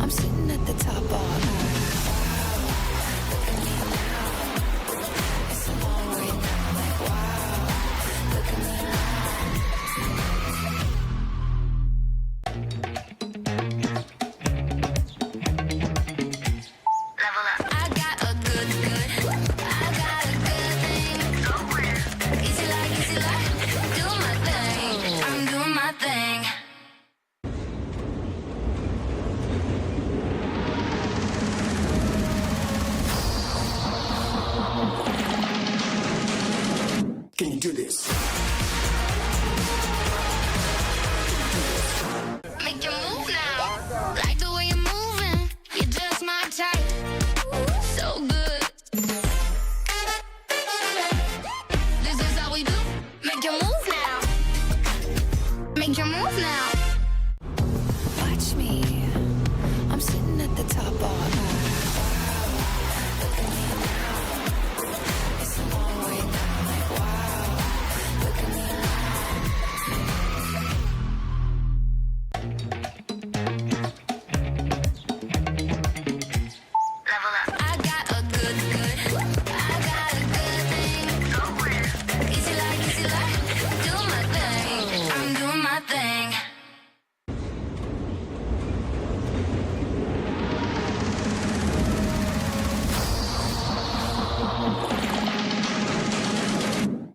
I'm sitting at the top all night. Look at me now. It's a long way down. Like wow. Look at me now. Level up. I got a good. I got a good thing. Easy like, do my thing. I'm doing my thing. Can you do this? Make your move now. Like the way you're moving. You're just my type. So good. This is how we do. Make your move now. Make your move now. Watch me. I'm sitting at the top all night. Look at me now. It's a long way down. Like wow. Look at me now. Level up. I got a good. I got a good thing. Easy like, do my thing. I'm doing my thing.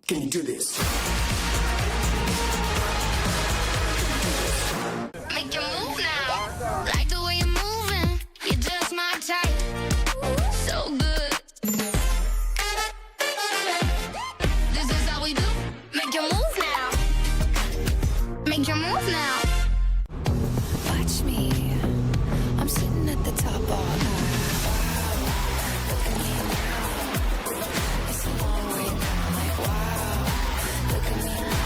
Can you do this? Make your move now. Like the way you're moving. You're just my type. So good. This is how we do. Make your move now. Make your move now. Watch me. I'm sitting at the top all night. Look at me now. It's a long way down. Like wow. Look at me now.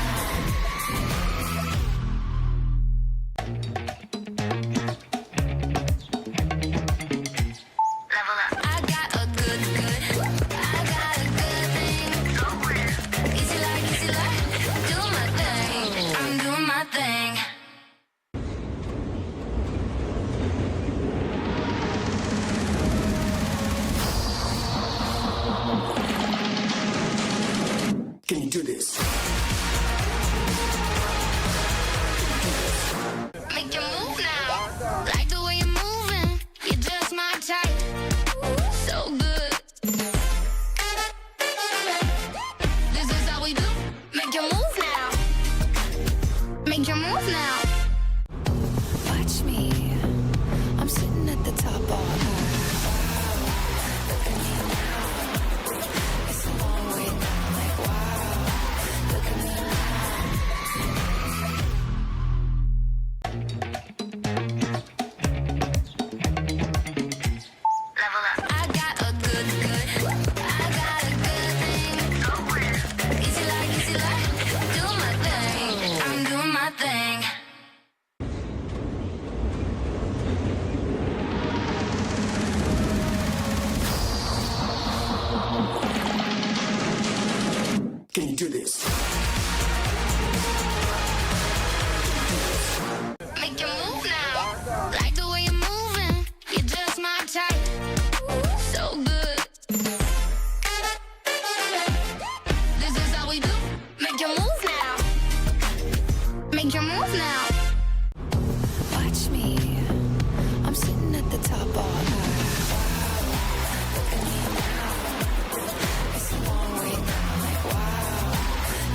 Level up. I got a good. I got a good thing. Easy like, do my thing. I'm doing my thing. Can you do this? Make your move now. Like the way you're moving. You're just my type. So good. This is how we do. Make your move now. Make your move now. Watch me. I'm sitting at the top all night. Look at me now. It's a long way down. Like wow. Look at me now. Level up. I got a good. I got a good thing. Easy like, do my thing. I'm doing my thing. Can you do this? Make your move now. Like the way you're moving. You're just my type. So good. This is how we do. Make your move now. Make your move now. Watch me. I'm sitting at the top all night. Look at me now. It's a long way down. Like wow.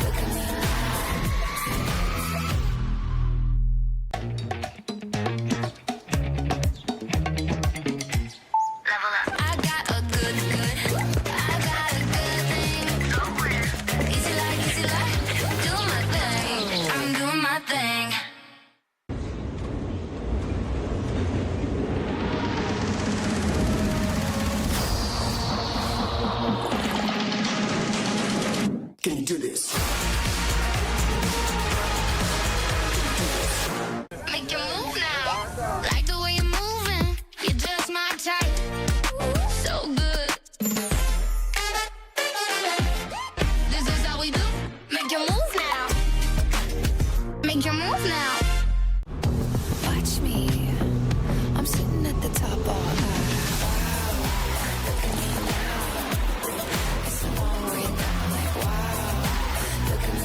Look at me now. Level up. I got a good. I got a good thing. Easy like, do my thing. I'm doing my thing. Can you do this? Make your move now. Like the way you're moving. You're just my type. So good. This is how we do. Make your move now. Make your move now. Watch me. I'm sitting at the top all night. Look at me now. It's a long way down. Like wow. Look at me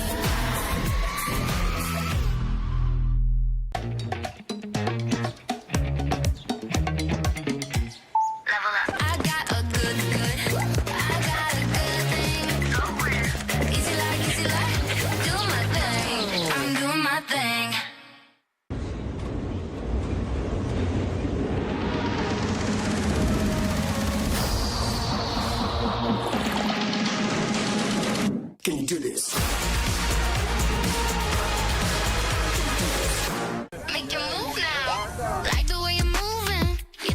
Level up. I got a good. I got a good thing. Easy like, do my thing. I'm doing my thing. Can you do this? Make your move now. Like the way you're moving. You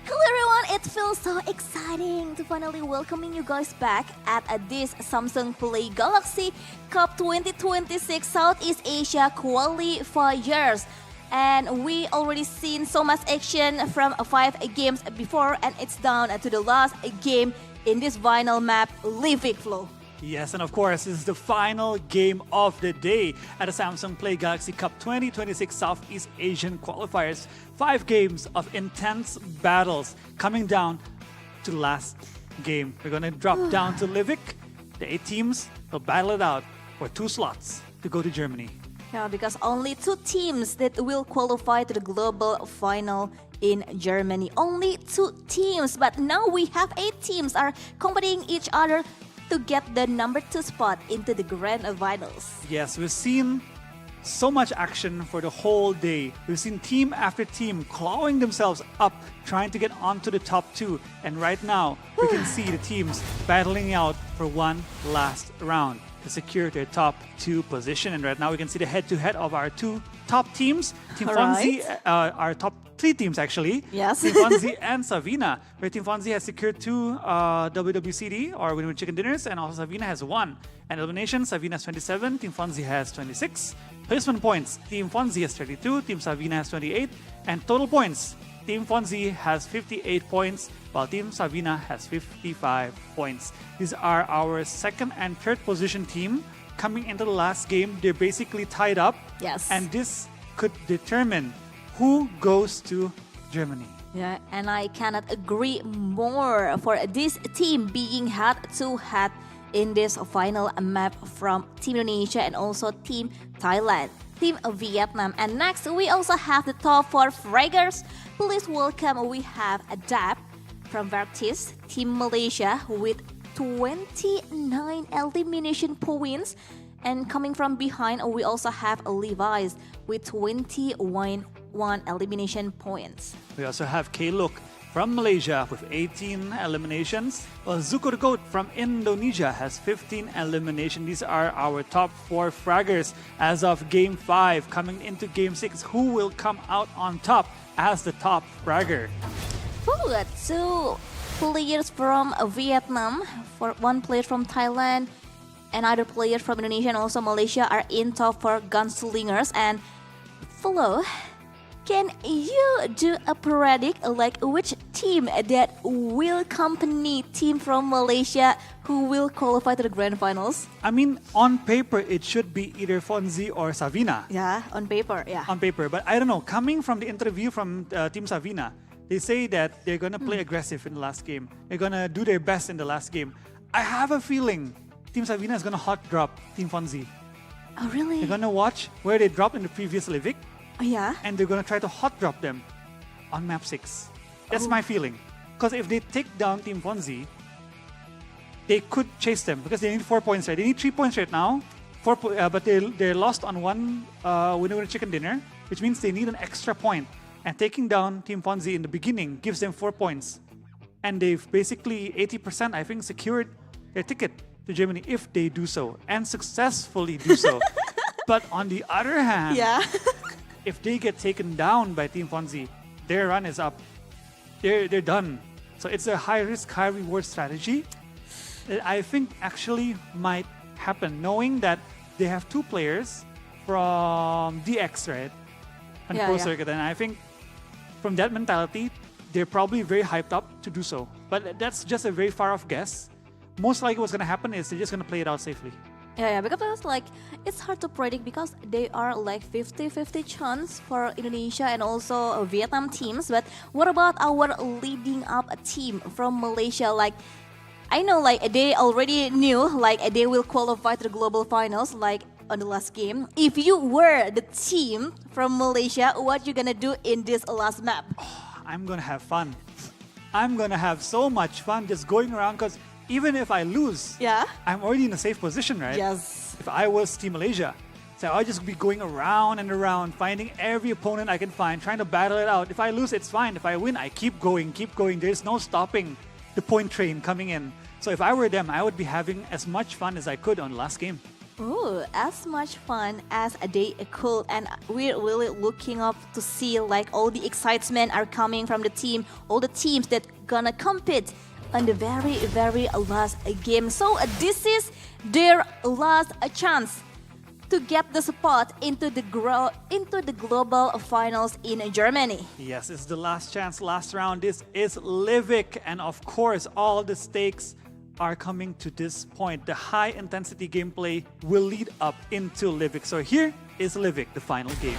Hello everyone, it feels so exciting to finally welcoming you guys back at this Samsung Play Galaxy Cup 2026 Southeast Asia Qualifiers. And we already seen so much action from 5 games before, and it's down to the last game in this final map, Living Flow. Yes, and of course, this is the final game of the day at the Samsung Play Galaxy Cup 2026 Southeast Asian Qualifiers. 5 games of intense battles coming down to the last game. We're going to drop down to Livik. The 8 teams will battle it out for 2 slots to go to Germany. Yeah, because only 2 teams that will qualify to the global final in Germany. Only 2 teams, but now we have 8 teams are competing each other to get the number 2 spot into the grand finals. Yes, we've seen so much action for the whole day. We've seen team after team clawing themselves up, trying to get onto the top 2. And right now, we can see the teams battling out for one last round to secure their top 2 position. And right now, we can see the head-to-head of our 2 top teams. Team Fonzie, our top 3 teams actually. Yes. Team Fonzie and Savina, where Team Fonzie has secured 2 WWCD or Winning with Chicken Dinners, and also Savina has 1. And elimination, Savina has 27, Team Fonzie has 26. Placement points, Team Fonzie has 32, Team Savina has 28. And total points, Team Fonzie has 58 points, while Team Savina has 55 points. These are our second and third position team coming into the last game. They're basically tied up. Yes. And this could determine who goes to Germany. Yeah, and I cannot agree more for this team being head-to-head in this final map from Team Indonesia and also Team Thailand, Team Vietnam. And next, we also have the top 4 fraggers. Please welcome, we have Adap from Vertis, Team Malaysia with 29 elimination points. And coming from behind, we also have Levi's with 21 elimination points. We also have K-Look from Malaysia with 18 eliminations. While Zuko the Goat from Indonesia has 15 eliminations. These are our top 4 fraggers as of Game 5. Coming into Game 6, who will come out on top as the top fragger? Ooh, 2 players from Vietnam, for 1 player from Thailand, another player from Indonesia and also Malaysia are in top 4 gunslingers. And Flo, can you do a predict like which team that will accompany team from Malaysia who will qualify to the grand finals? I mean, on paper, it should be either Fonzie or Savina. Yeah, on paper, yeah. On paper, but I don't know. Coming from the interview from Team Savina, they say that they're going to play aggressive in the last game. They're going to do their best in the last game. I have a feeling Team Savina is going to hot drop Team Fonzie. Oh, really? They're going to watch where they dropped in the previous Livik, Oh, yeah? and they're going to try to hot drop them on map 6. That's my feeling. Because if they take down Team Fonzie, they could chase them because they need 4 points, right? They need 3 points right now, but they're lost on 1 winner with a chicken dinner, which means they need an extra point. And taking down Team Fonzie in the beginning gives them 4 points. And they've basically 80%, I think, secured their ticket to Germany if they do so and successfully do so. But on the other hand, if they get taken down by Team Fonzie, their run is up. They're done. So it's a high risk, high reward strategy that I think actually might happen, knowing that they have two players from DX, right? And Pro Circuit. And I think from that mentality, they're probably very hyped up to do so. But that's just a very far off guess. Most likely what's going to happen is they're just going to play it out safely. Yeah, because like it's hard to predict because they are like 50-50 chance for Indonesia and also Vietnam teams. But what about our leading up team from Malaysia? Like I know like they already knew like they will qualify to the global finals like on the last game. If you were the team from Malaysia, what you gonna do in this last map? I'm going to have fun. I'm going to have so much fun just going around because even if I lose, I'm already in a safe position, right? Yes. If I was Team Malaysia, so I'll just be going around and around, finding every opponent I can find, trying to battle it out. If I lose, it's fine. If I win, I keep going, keep going. There's no stopping the point train coming in. So if I were them, I would be having as much fun as I could on the last game. Ooh, as much fun as they could, and we're really looking up to see like all the excitement are coming from the team, all the teams that gonna compete on the very last game. So this is their last chance to get the spot into the global finals in Germany. Yes, it's the last chance, last round. This is Livik, and of course, all the stakes are coming to this point. The high intensity gameplay will lead up into Livik. So here is Livik, the final game.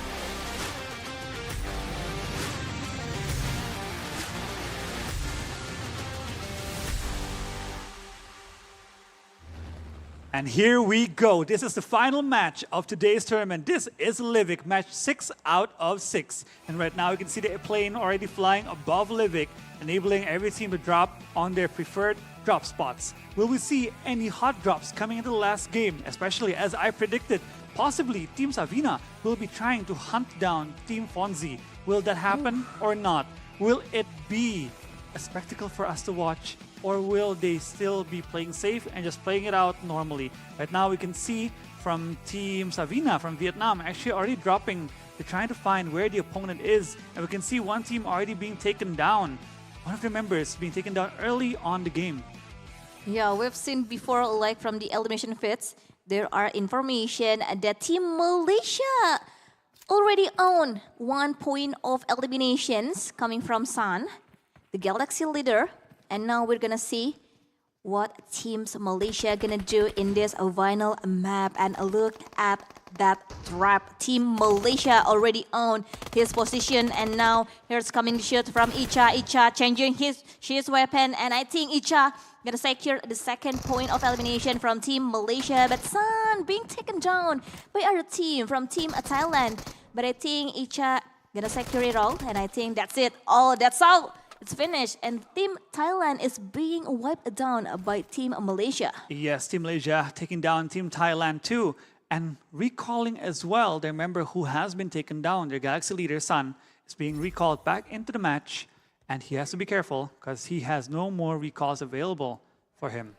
And here we go. This is the final match of today's tournament. This is Livik, match 6 out of 6. And right now you can see the plane already flying above Livik, enabling every team to drop on their preferred drop spots. Will we see any hot drops coming into the last game? Especially as I predicted, possibly Team Savina will be trying to hunt down Team Fonzie. Will that happen or not? Will it be a spectacle for us to watch? Or will they still be playing safe and just playing it out normally? Right now we can see from Team Savina from Vietnam actually already dropping. They're trying to find where the opponent is. And we can see one team already being taken down. One of their members being taken down early on the game. Yeah, we've seen before like from the elimination phase, there are information that Team Malaysia already own 1 point of eliminations coming from Sun, the Galaxy leader. And now we're gonna see what Teams Malaysia gonna do in this final map. And look at that trap. Team Malaysia already own his position. And now here's coming the shoot from Icha. Icha changing his weapon. And I think Icha gonna secure the second point of elimination from Team Malaysia. But Sun being taken down by our team from Team Thailand. But I think Icha gonna secure it all. And I think that's it. That's all. It's finished, and Team Thailand is being wiped down by Team Malaysia. Yes, Team Malaysia taking down Team Thailand too, and recalling as well their member who has been taken down, their Galaxy leader Sun, is being recalled back into the match, and he has to be careful because he has no more recalls available for him.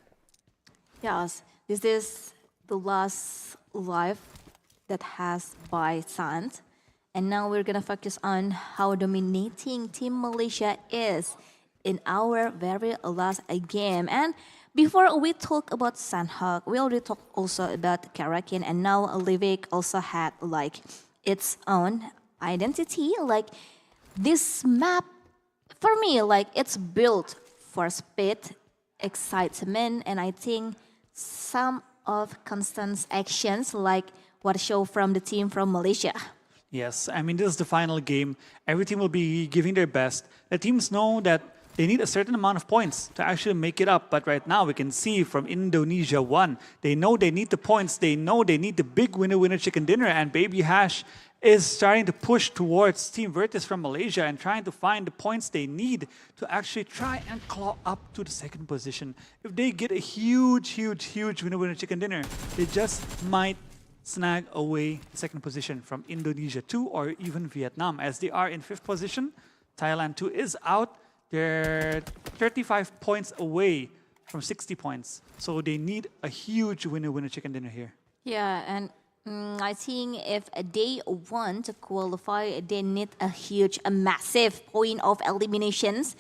Yes, this is the last life that has by Sun. And now we're gonna focus on how dominating Team Malaysia is in our very last game. And before we talk about Sanhok, we already talked also about Karakin, and now Livik also had like its own identity. Like this map, for me, like it's built for speed, excitement, and I think some of Constance's actions, like what show from the team from Malaysia. Yes, I mean, this is the final game. Every team will be giving their best. The teams know that they need a certain amount of points to actually make it up. But right now, we can see from Indonesia 1, they know they need the points. They know they need the big winner chicken dinner. And Baby Hash is starting to push towards Team Virtus from Malaysia and trying to find the points they need to actually try and claw up to the second position. If they get a huge winner chicken dinner, they just might snag away the second position from Indonesia 2 or even Vietnam, as they are in 5th position. Thailand 2 is out. They're 35 points away from 60 points. So they need a huge winner chicken dinner here. Yeah, and I think if they want to qualify, they need a massive point of eliminations.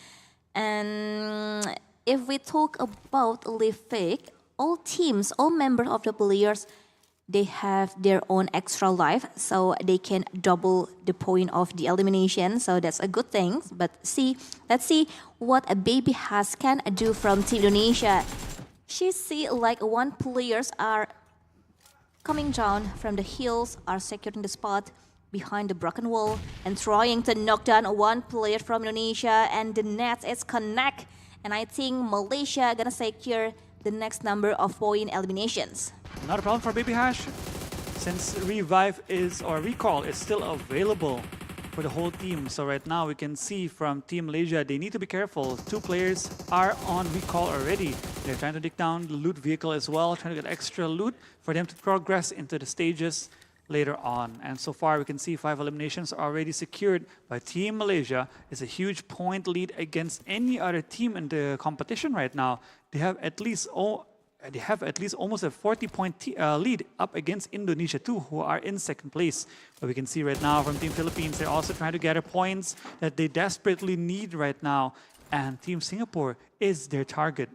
And if we talk about Livik, all teams, all members of the players, they have their own extra life, so they can double the point of the elimination. So that's a good thing. But let's see what a baby has can do from Team Indonesia. She see like one players are coming down from the hills, are securing the spot behind the broken wall and trying to knock down one player from Indonesia, and the net is connect. And I think Malaysia gonna secure the next number of point eliminations. Not a problem for Baby Hash, since recall is still available for the whole team. So right now we can see from Team Malaysia, they need to be careful. 2 players are on recall already. They're trying to dig down the loot vehicle as well, trying to get extra loot for them to progress into the stages later on. And so far we can see 5 eliminations are already secured by Team Malaysia. It's a huge point lead against any other team in the competition right now. They have at least almost a 40-point lead up against Indonesia too, who are in second place. But we can see right now from Team Philippines, they're also trying to gather points that they desperately need right now. And Team Singapore is their target.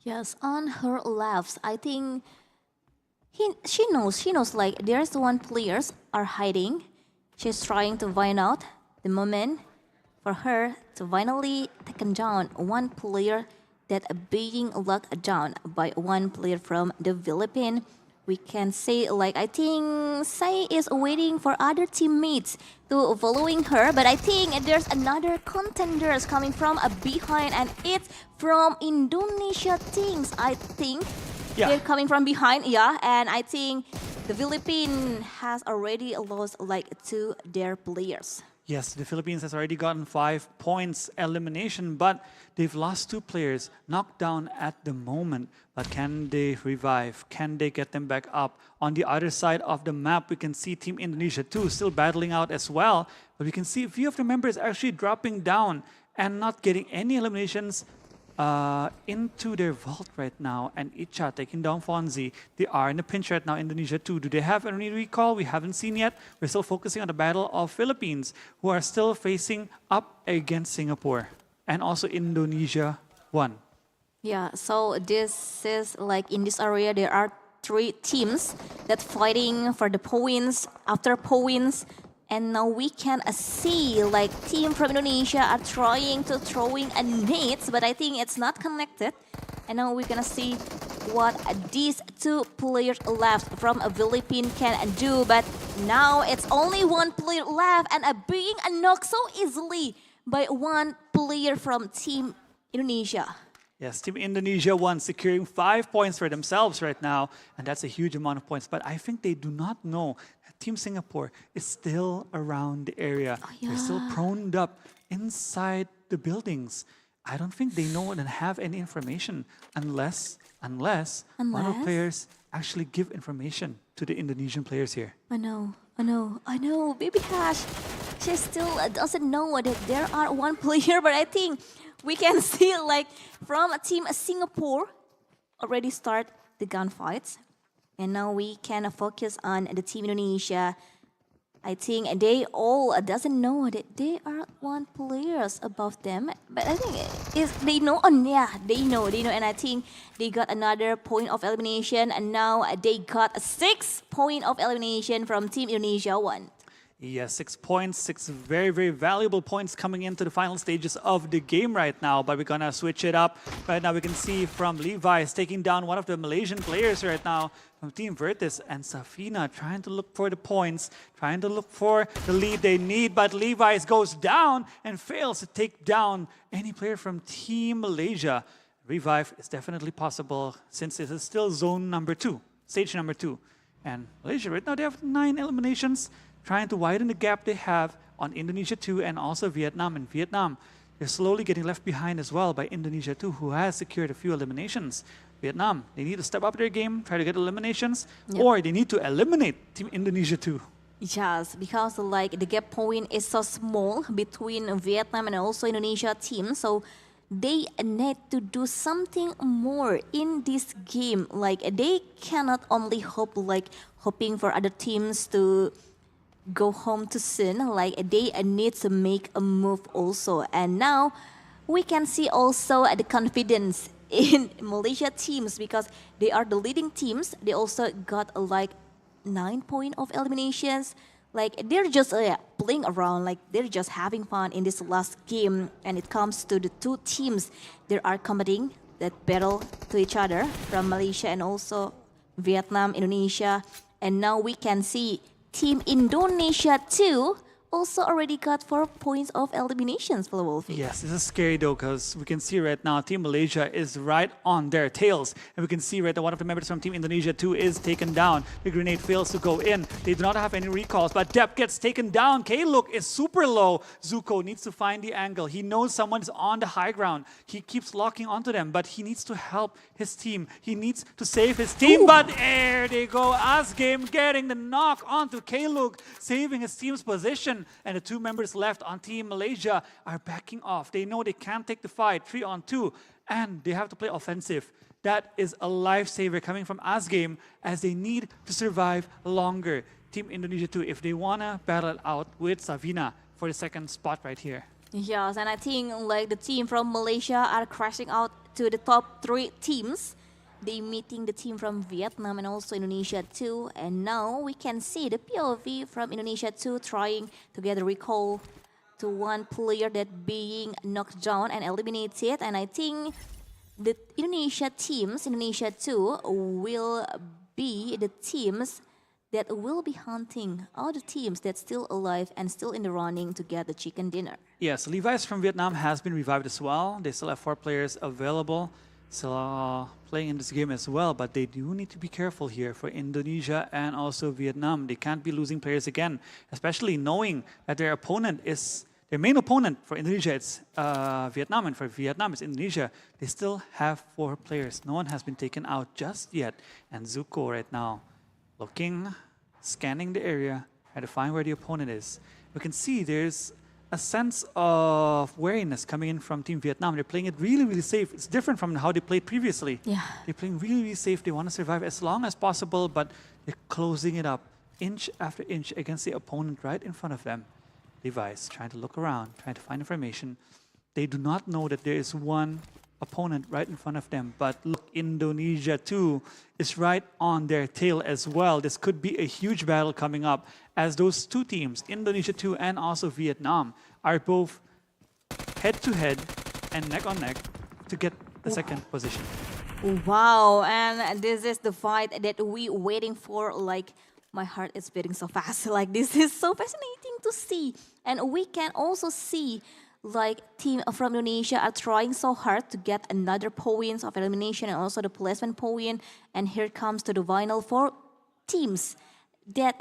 Yes, on her left, I think she knows like there's one players are hiding. She's trying to find out the moment for her to finally take down one player that being locked down by one player from the Philippines. We can say like I think Sai is waiting for other teammates to following her, but I think there's another contenders coming from behind, and it's from Indonesia teams. I think they're coming from behind, and I think the Philippines has already lost like 2 their players. Yes, the Philippines has already gotten 5 points elimination, but they've lost 2 players knocked down at the moment. But can they revive? Can they get them back up? On the other side of the map, we can see Team Indonesia too still battling out as well. But we can see a few of the members actually dropping down and not getting any eliminations into their vault right now. And Icha taking down Fonzie. They are in a pinch right now, Indonesia too. Do they have any recall? We haven't seen yet. We're still focusing on the battle of Philippines, who are still facing up against Singapore. And also Indonesia won. Yeah, so this is like in this area there are 3 teams that fighting for the points after points. And now we can see like team from Indonesia are trying to throwing a nades, but I think it's not connected. And now we're gonna see what these 2 players left from a Philippines can do. But now it's only 1 player left and being knocked so easily by 1 player from Team Indonesia. Yes, Team Indonesia won, securing 5 points for themselves right now. And that's a huge amount of points. But I think they do not know that Team Singapore is still around the area. They're still proned up inside the buildings. I don't think they know and have any information unless one of the players actually give information to the Indonesian players here. I know. Baby Hash, she still doesn't know that there are 1 player, but I think we can see like from Team Singapore already start the gunfights. And now we can focus on the Team Indonesia. I think they all doesn't know that they are 1 players above them. But I think if they know, they know. And I think they got another point of elimination. And now they got a 6 point of elimination from Team Indonesia 1. Yes, 6 points, 6 very, very valuable points coming into the final stages of the game right now. But we're going to switch it up. Right now we can see from Levi's taking down one of the Malaysian players right now from Team Virtus, and Safina trying to look for the points, trying to look for the lead they need. But Levi's goes down and fails to take down any player from Team Malaysia. Revive is definitely possible since it is still zone number 2, stage number 2. And Malaysia right now, they have 9 eliminations, trying to widen the gap they have on Indonesia 2 and also Vietnam. And Vietnam, they're slowly getting left behind as well by Indonesia 2, who has secured a few eliminations. Vietnam, they need to step up their game, try to get eliminations, or they need to eliminate Team Indonesia 2. Yes, because like the gap point is so small between Vietnam and also Indonesia team, so they need to do something more in this game. Like they cannot only hoping for other teams to go home too soon. Like they need to make a move also. And now we can see also the confidence in Malaysia teams because they are the leading teams. They also got 9 points of eliminations. Like they're just playing around, like they're just having fun in this last game. And it comes to the two teams that are competing, that battle to each other from Malaysia and also Vietnam, Indonesia. And now we can see Team Indonesia too also already got 4 points of eliminations for the Wolfie. Yes, this is scary though, because we can see right now Team Malaysia is right on their tails. And we can see right now one of the members from Team Indonesia too is taken down. The grenade fails to go in. They do not have any recalls, but Depp gets taken down. K-Look is super low. Zuko needs to find the angle. He knows someone's on the high ground. He keeps locking onto them, but he needs to help his team. He needs to save his team, but there they go. Asgame getting the knock onto K-Look, saving his team's position. And the two members left on Team Malaysia are backing off. They know they can't take the fight 3-on-2, and they have to play offensive. That is a lifesaver coming from Asgame as they need to survive longer. Team Indonesia too, if they wanna battle it out with Savina for the second spot right here. Yes, and I think like the team from Malaysia are crashing out to the top 3 teams. They meeting the team from Vietnam and also Indonesia too. And now we can see the POV from Indonesia too trying to get a recall to one player that being knocked down and eliminated. And I think the Indonesia too will be the teams that will be hunting all the teams that's still alive and still in the running to get the chicken dinner. Yes, Levi's from Vietnam has been revived as well. They still have 4 players available. Still playing in this game as well, but they do need to be careful here for Indonesia and also Vietnam. They can't be losing players again, especially knowing that their opponent is, their main opponent for Indonesia, it's Vietnam, and for Vietnam, it's Indonesia. They still have 4 players. No one has been taken out just yet. And Zuko right now, looking, scanning the area, trying to find where the opponent is. We can see there's a sense of wariness coming in from Team Vietnam. They're playing it really, really safe. It's different from how they played previously. Yeah. They're playing really, really safe. They want to survive as long as possible, but they're closing it up inch after inch against the opponent right in front of them. Levi's trying to look around, trying to find information. They do not know that there is one opponent right in front of them, but look, Indonesia too is right on their tail as well. This could be a huge battle coming up as those two teams, Indonesia too and also Vietnam, are both head-to-head and neck-on-neck to get the second position. Wow, and this is the fight that we waiting for. Like, my heart is beating so fast. Like, this is so fascinating to see. And we can also see like team from Indonesia are trying so hard to get another points of elimination and also the placement point. And here comes to the final 4 teams that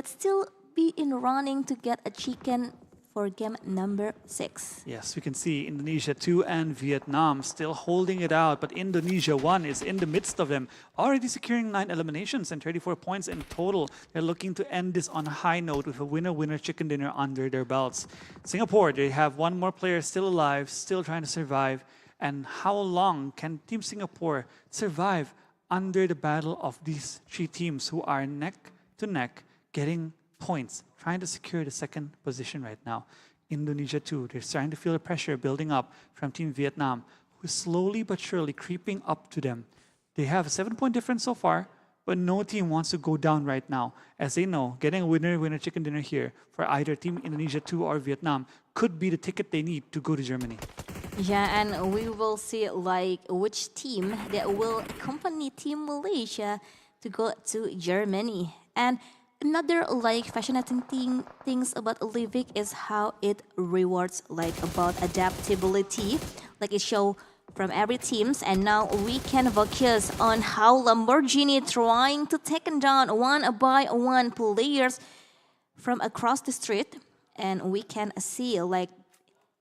still be in running to get a chicken for game number 6. Yes, we can see Indonesia 2 and Vietnam still holding it out, but Indonesia 1 is in the midst of them, already securing 9 eliminations and 34 points in total. They're looking to end this on a high note with a winner-winner chicken dinner under their belts. Singapore, they have 1 more player still alive, still trying to survive. And how long can Team Singapore survive under the battle of these 3 teams who are neck to neck, getting points, trying to secure the second position right now? Indonesia too, they're starting to feel the pressure building up from Team Vietnam, who is slowly but surely creeping up to them. They have a 7-point difference so far, but no team wants to go down right now, as they know getting a winner-winner chicken dinner here for either Team Indonesia 2 or Vietnam could be the ticket they need to go to Germany. Yeah, and we will see like which team that will accompany Team Malaysia to go to Germany. And another like fascinating things about Livik is how it rewards like about adaptability. Like it show from every teams, and now we can focus on how Lamborghini trying to take down one by one players from across the street, and we can see like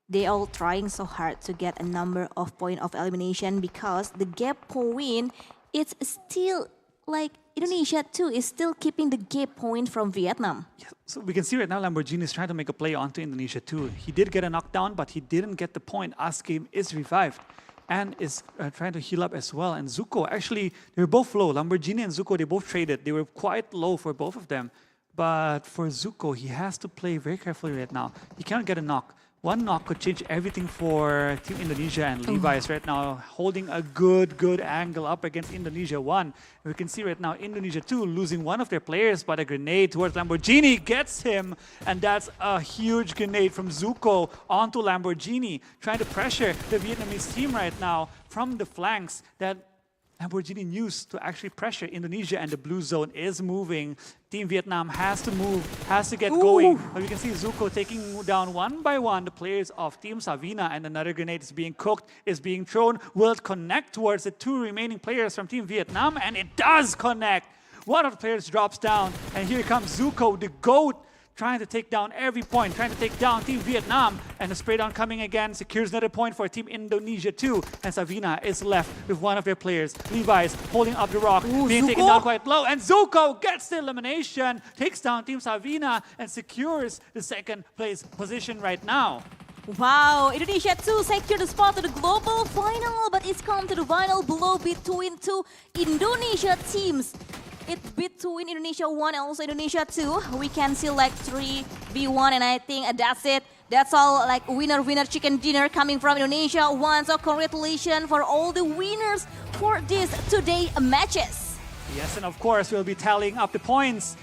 they all trying so hard to get a number of point of elimination because the gap point it's still like Indonesia too is still keeping the gap point from Vietnam. So we can see right now Lamborghini is trying to make a play onto Indonesia too. He did get a knockdown, but he didn't get the point. Game is revived and is trying to heal up as well. And Zuko, actually, they were both low. Lamborghini and Zuko, they both traded. They were quite low for both of them. But for Zuko, he has to play very carefully right now. He cannot get a knock. One knock could change everything for Team Indonesia, and Levi is right now holding a good angle up against Indonesia 1. We can see right now Indonesia 2 losing one of their players, but a grenade towards Lamborghini gets him, and that's a huge grenade from Zuko onto Lamborghini, trying to pressure the Vietnamese team right now from the flanks. That Lamborghini used to actually pressure Indonesia, and the blue zone is moving. Team Vietnam has to move, has to get going. But we can see Zuko taking down one by one the players of Team Savina, and another grenade is being cooked, is being thrown. Will it connect towards the two remaining players from Team Vietnam? And it does connect. One of the players drops down, and here comes Zuko, the GOAT, trying to take down every point, trying to take down Team Vietnam. And the spray down coming again, secures another point for Team Indonesia too. And Savina is left with one of their players. Levi's holding up the rock, being taken down quite low. And Zuko gets the elimination, takes down Team Savina, and secures the second place position right now. Wow, Indonesia 2 secured the spot to the global final, but it's come to the final blow between two Indonesia teams. It's between Indonesia 1 and also Indonesia 2. We can see like 3v1, and I think that's it. That's all, like winner chicken dinner coming from Indonesia 1. So congratulations for all the winners for this today matches. Yes, and of course we'll be tallying up the points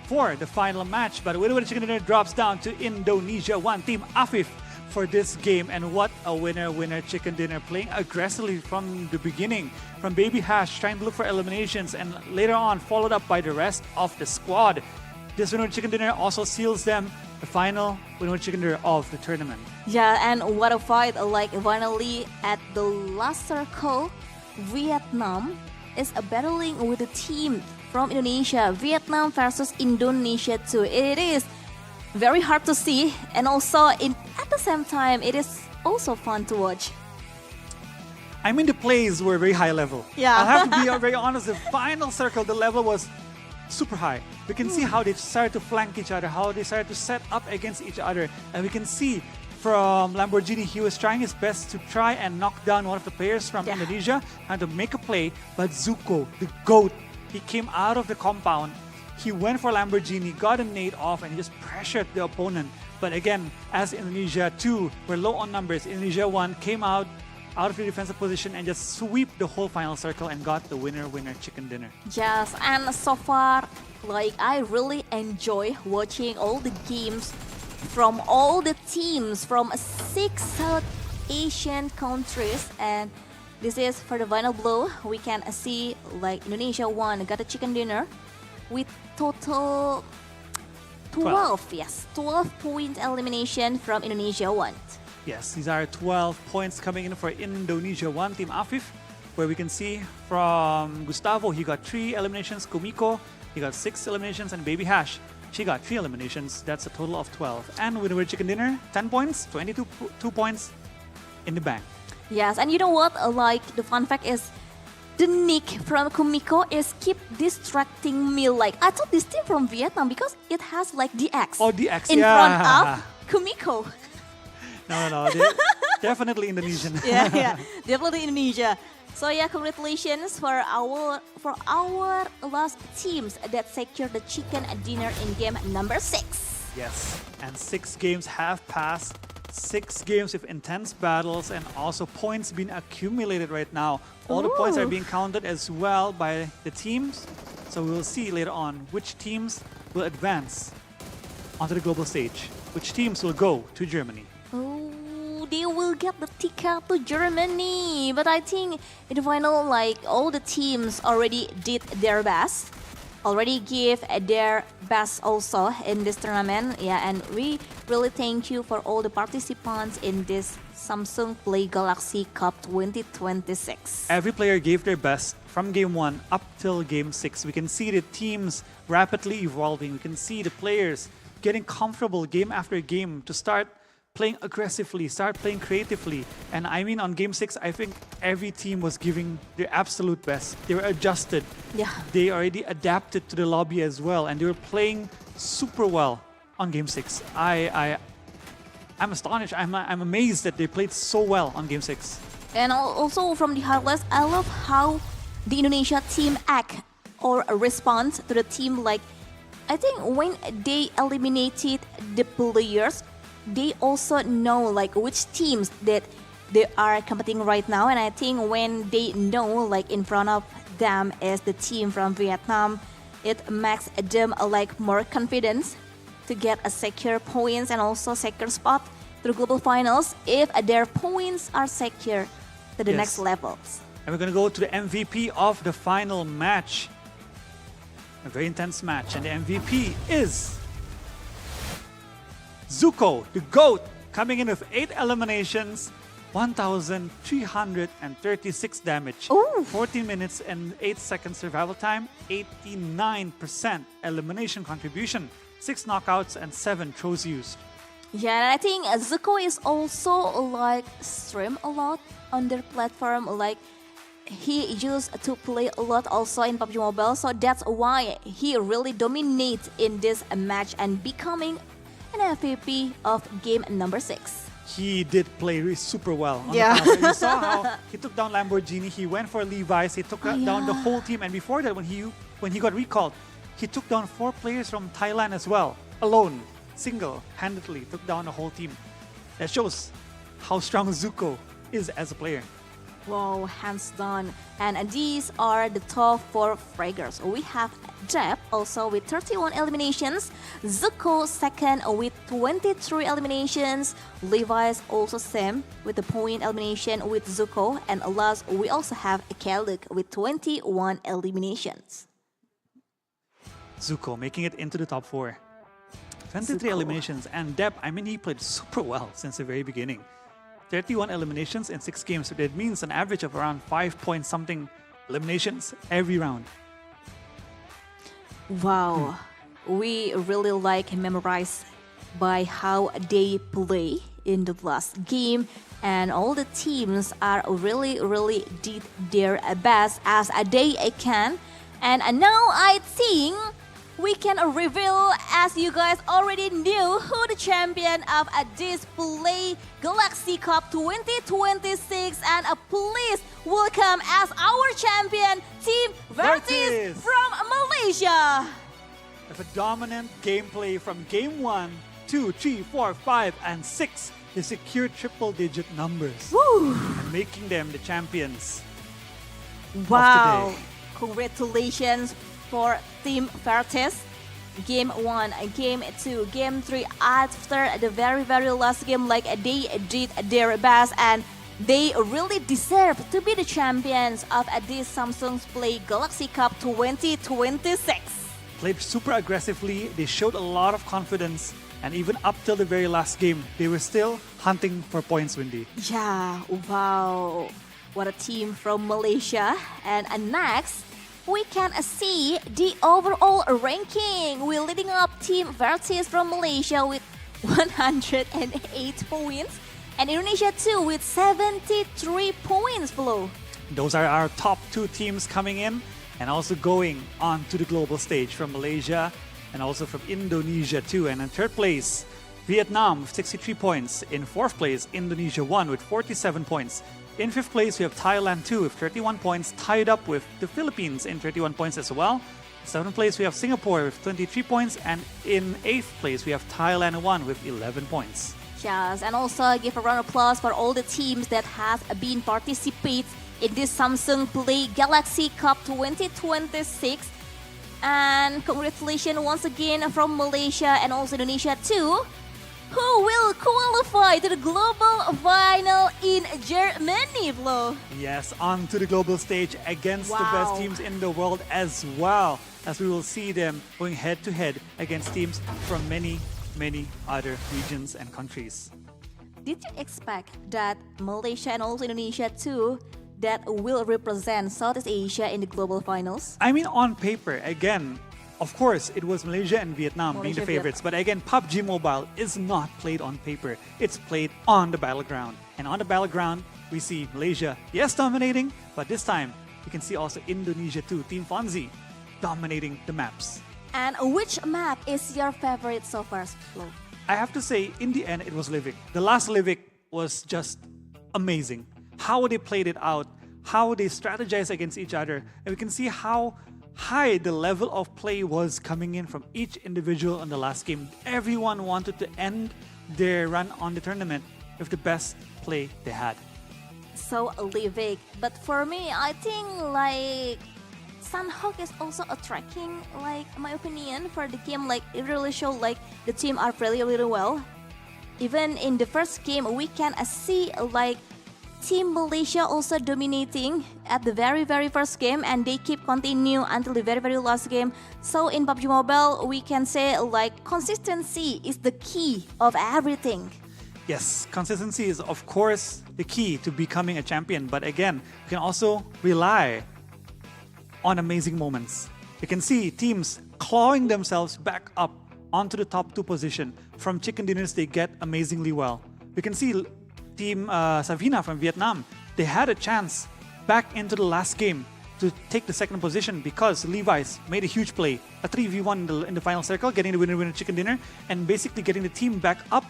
for the final match. But winner chicken dinner drops down to Indonesia 1, Team Afif, for this game. And what a winner chicken dinner, playing aggressively from the beginning, from Baby Hash trying to look for eliminations, and later on followed up by the rest of the squad. This winner chicken dinner also seals them the final winner chicken dinner of the tournament. Yeah, and what a fight. Like finally at the last circle, Vietnam is battling with the team from Indonesia. Vietnam versus Indonesia 2. It is very hard to see, and also at the same time it is also fun to watch. I mean, the plays were very high level. Yeah. I'll have to be very honest, the final circle, the level was super high. We can see how they started to flank each other, how they started to set up against each other. And we can see from Lamborghini, he was trying his best to try and knock down one of the players from Indonesia and to make a play. But Zuko, the GOAT, he came out of the compound. He went for Lamborghini, got a nade off, and he just pressured the opponent. But again, as Indonesia 2 were low on numbers, Indonesia 1 came out of the defensive position and just sweep the whole final circle and got the winner chicken dinner. Yes, and so far, like I really enjoy watching all the games from all the teams from 6 South Asian countries. And this is for the final blow. We can see like Indonesia 1 got a chicken dinner with total 12, yes, 12-point elimination from Indonesia 1. Yes, these are 12 points coming in for Indonesia 1, Team Afif, where we can see from Gustavo, he got 3 eliminations, Kumiko, he got 6 eliminations, and Baby Hash, she got 3 eliminations. That's a total of 12. And winner chicken dinner, 10 points, 22 points in the bank. Yes, and you know what? Like the fun fact is, the nick from Kumiko is keep distracting me. Like I thought this team from Vietnam because it has like DX. Oh, DX, in front of Kumiko. No, definitely Indonesian. yeah, definitely Indonesia. So yeah, congratulations for our last teams that secured the chicken dinner in game number 6. Yes, and 6 games have passed. 6 games with intense battles and also points being accumulated right now. All the points are being counted as well by the teams. So we will see later on which teams will advance onto the global stage. Which teams will go to Germany. Oh, they will get the ticket to Germany. But I think in the final, like all the teams already did their best. Already give their best also in this tournament. Yeah, and we really thank you for all the participants in this Samsung Play Galaxy Cup 2026. Every player gave their best from game 1 up till game 6. We can see the teams rapidly evolving. We can see the players getting comfortable game after game to start playing aggressively, start playing creatively. And I mean, on Game 6, I think every team was giving their absolute best. They were adjusted. Yeah. They already adapted to the lobby as well, and they were playing super well on Game 6. I'm astonished. I'm amazed that they played so well on Game 6. And also from the highlights, I love how the Indonesia team act or respond to the team. Like, I think when they eliminated the players, they also know like which teams that they are competing right now. And I think when they know like in front of them is the team from Vietnam, it makes them like more confidence to get a secure points and also secure spot to the global finals if their points are secure to the next levels. And we're going to go to the MVP of the final match. A very intense match. And the MVP is Zuko, the GOAT, coming in with 8 eliminations, 1,336 damage, 14 minutes and 8 seconds survival time, 89% elimination contribution, 6 knockouts and 7 throws used. Yeah, and I think Zuko is also like stream a lot on their platform. Like he used to play a lot also in PUBG Mobile, so that's why he really dominates in this match and becoming an MVP of game number 6. He did play super well. On Yeah. the counter. You saw how he took down Lamborghini, he went for Levi's, he took down the whole team, and before that, when he got recalled, he took down 4 players from Thailand as well, alone, single-handedly took down the whole team. That shows how strong Zuko is as a player. Wow, hands down. And these are the top 4 fraggers. We have Jeb also with 31 eliminations, Zuko second with 23 eliminations, Levi's also same with the point elimination with Zuko, and last we also have Kaluk with 21 eliminations. Zuko making it into the top 4. 23 Zuko. eliminations, and Deb, I mean, he played super well since the very beginning. 31 eliminations in 6 games, so that means an average of around 5-point-something eliminations every round. Wow, we really like memorize by how they play in the last game, and all the teams are really did their best as they can. And now I think we can reveal, as you guys already knew, who the champion of this Play Galaxy Cup 2026, and please welcome as our champion, Team Vertis Vertis. from Malaysia. With a dominant gameplay from Game 1, 2, 3, 4, 5, and 6, they secured triple-digit numbers, Woo! and making them the champions Wow! of today. Congratulations for Team Vertis. Game 1, Game 2, Game 3. After the very last game, like they did their best, and they really deserve to be the champions of this Samsung Play Galaxy Cup 2026. Played super aggressively, they showed a lot of confidence, and even up till the very last game, they were still hunting for points, Windy. Yeah, wow. What a team from Malaysia. And next, we can see the overall ranking. We're leading up Team Vertis from Malaysia with 108 points. And Indonesia too with 73 points, Flo. Those are our top 2 teams coming in, and also going on to the global stage from Malaysia and also from Indonesia too. And in 3rd place, Vietnam with 63 points. In 4th place, Indonesia 1 with 47 points. In 5th place, we have Thailand 2 with 31 points, tied up with the Philippines in 31 points as well. 7th place, we have Singapore with 23 points. And in 8th place, we have Thailand 1 with 11 points. Yes, and also give a round of applause for all the teams that have been participate in this Samsung Play Galaxy Cup 2026. And congratulations once again from Malaysia and also Indonesia too, who will qualify to the global final in Germany, Flo. Yes, on to the global stage against the best Wow. teams in the world as well, as we will see them going head-to-head against teams from many other regions and countries. Did you expect that Malaysia and also Indonesia too that will represent Southeast Asia in the global finals? I mean, on paper, again, of course, it was Malaysia and Vietnam being Malaysia, the favorites. But again, PUBG Mobile is not played on paper. It's played on the battleground. And on the battleground, we see Malaysia, yes, dominating, but this time, you can see also Indonesia too, Team Fonzie, dominating the maps. And which map is your favorite so far, Flo? I have to say, in the end, it was Livik. The last Livik was just amazing. How they played it out, how they strategized against each other, and we can see how high the level of play was coming in from each individual in the last game. Everyone wanted to end their run on the tournament with the best play they had. So Livik, but for me, I think like Sunhawk is also attracting, like my opinion for the game. Like it really showed like the team are really really well. Even in the first game, we can see like Team Malaysia also dominating at the very very first game, and they keep continue until the very very last game. So in PUBG Mobile, we can say like consistency is the key of everything. Yes, consistency is of course the key to becoming a champion. But again, you can also rely on amazing moments. You can see teams clawing themselves back up onto the top 2 position. From chicken dinners, they get amazingly well. You can see Team Savina from Vietnam, they had a chance back into the last game to take the second position because Levi's made a huge play, a 3v1 in the final circle, getting the winner chicken dinner, and basically getting the team back up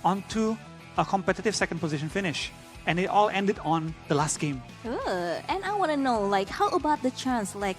onto a competitive second position finish. And it all ended on the last game. And I want to know, like, how about the chance, like,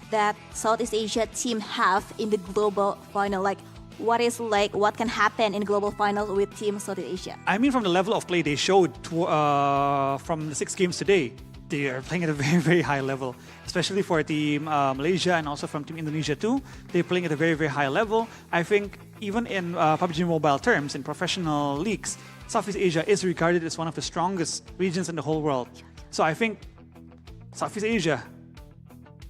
that Southeast Asia team have in the global final? Like, what can happen in global final with Team Southeast Asia? I mean, from the level of play they showed from the 6 games today, they are playing at a very, very high level, especially for Team Malaysia and also from Team Indonesia too. They're playing at a very, very high level. I think even in PUBG Mobile terms, in professional leagues, Southeast Asia is regarded as one of the strongest regions in the whole world. So I think Southeast Asia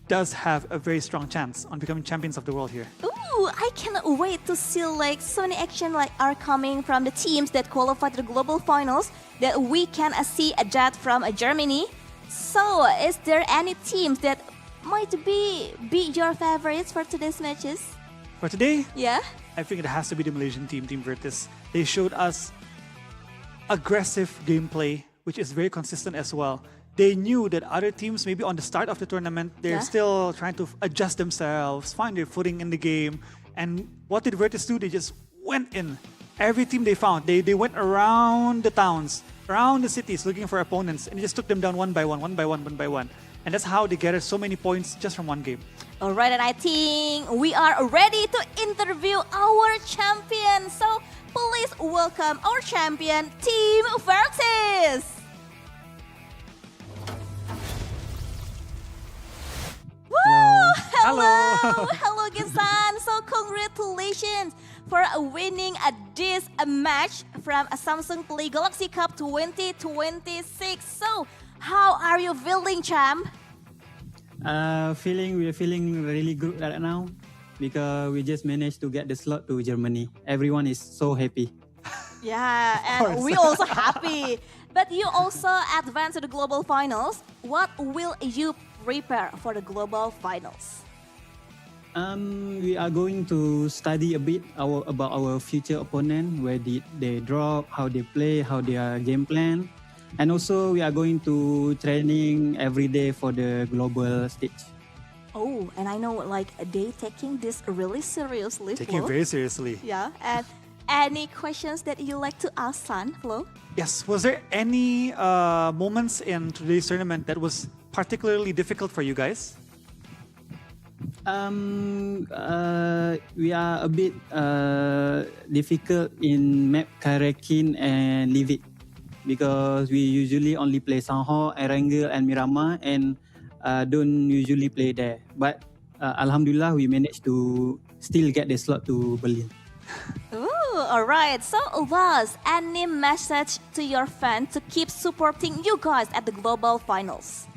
does have a very strong chance on becoming champions of the world here. Ooh, I cannot wait to see like so many action like are coming from the teams that qualify to the global finals that we can see that from Germany. So is there any teams that might be your favorites for today's matches? For today, Yeah? I think it has to be the Malaysian team, Team Virtus. They showed us aggressive gameplay, which is very consistent as well. They knew that other teams, maybe on the start of the tournament, they're still trying to adjust themselves, find their footing in the game. And what did Virtus do? They just went in. Every team they found, they went around the towns, around the cities looking for opponents, and they just took them down one by one. And that's how they gathered so many points just from one game. All right, and I think we are ready to interview our champion. So please welcome our champion, Team Virtus. Woo! Hello, Gibson. So congratulations for winning this match from a Samsung Play Galaxy Cup 2026. So how are you feeling, champ? We're feeling really good right now because we just managed to get the slot to Germany. Everyone is so happy. Yeah, and we also happy. But you also advanced to the global finals. What will you prepare for the global finals? We are going to study a bit about our future opponent, where did they drop, how they play, how their game plan. And also we are going to training every day for the global stage. Oh, and I know like they taking this really seriously, Taking Flo. it very seriously. Yeah, and any questions that you like to ask, San, Flo? Yes, was there any moments in today's tournament that was particularly difficult for you guys? We are a bit difficult in map Karakin and Livik because we usually only play Sanho, Erangel and Miramar and don't usually play there. But Alhamdulillah, we managed to still get the slot to Berlin. Ooh, all right. So, Laz, any message to your fans to keep supporting you guys at the global finals?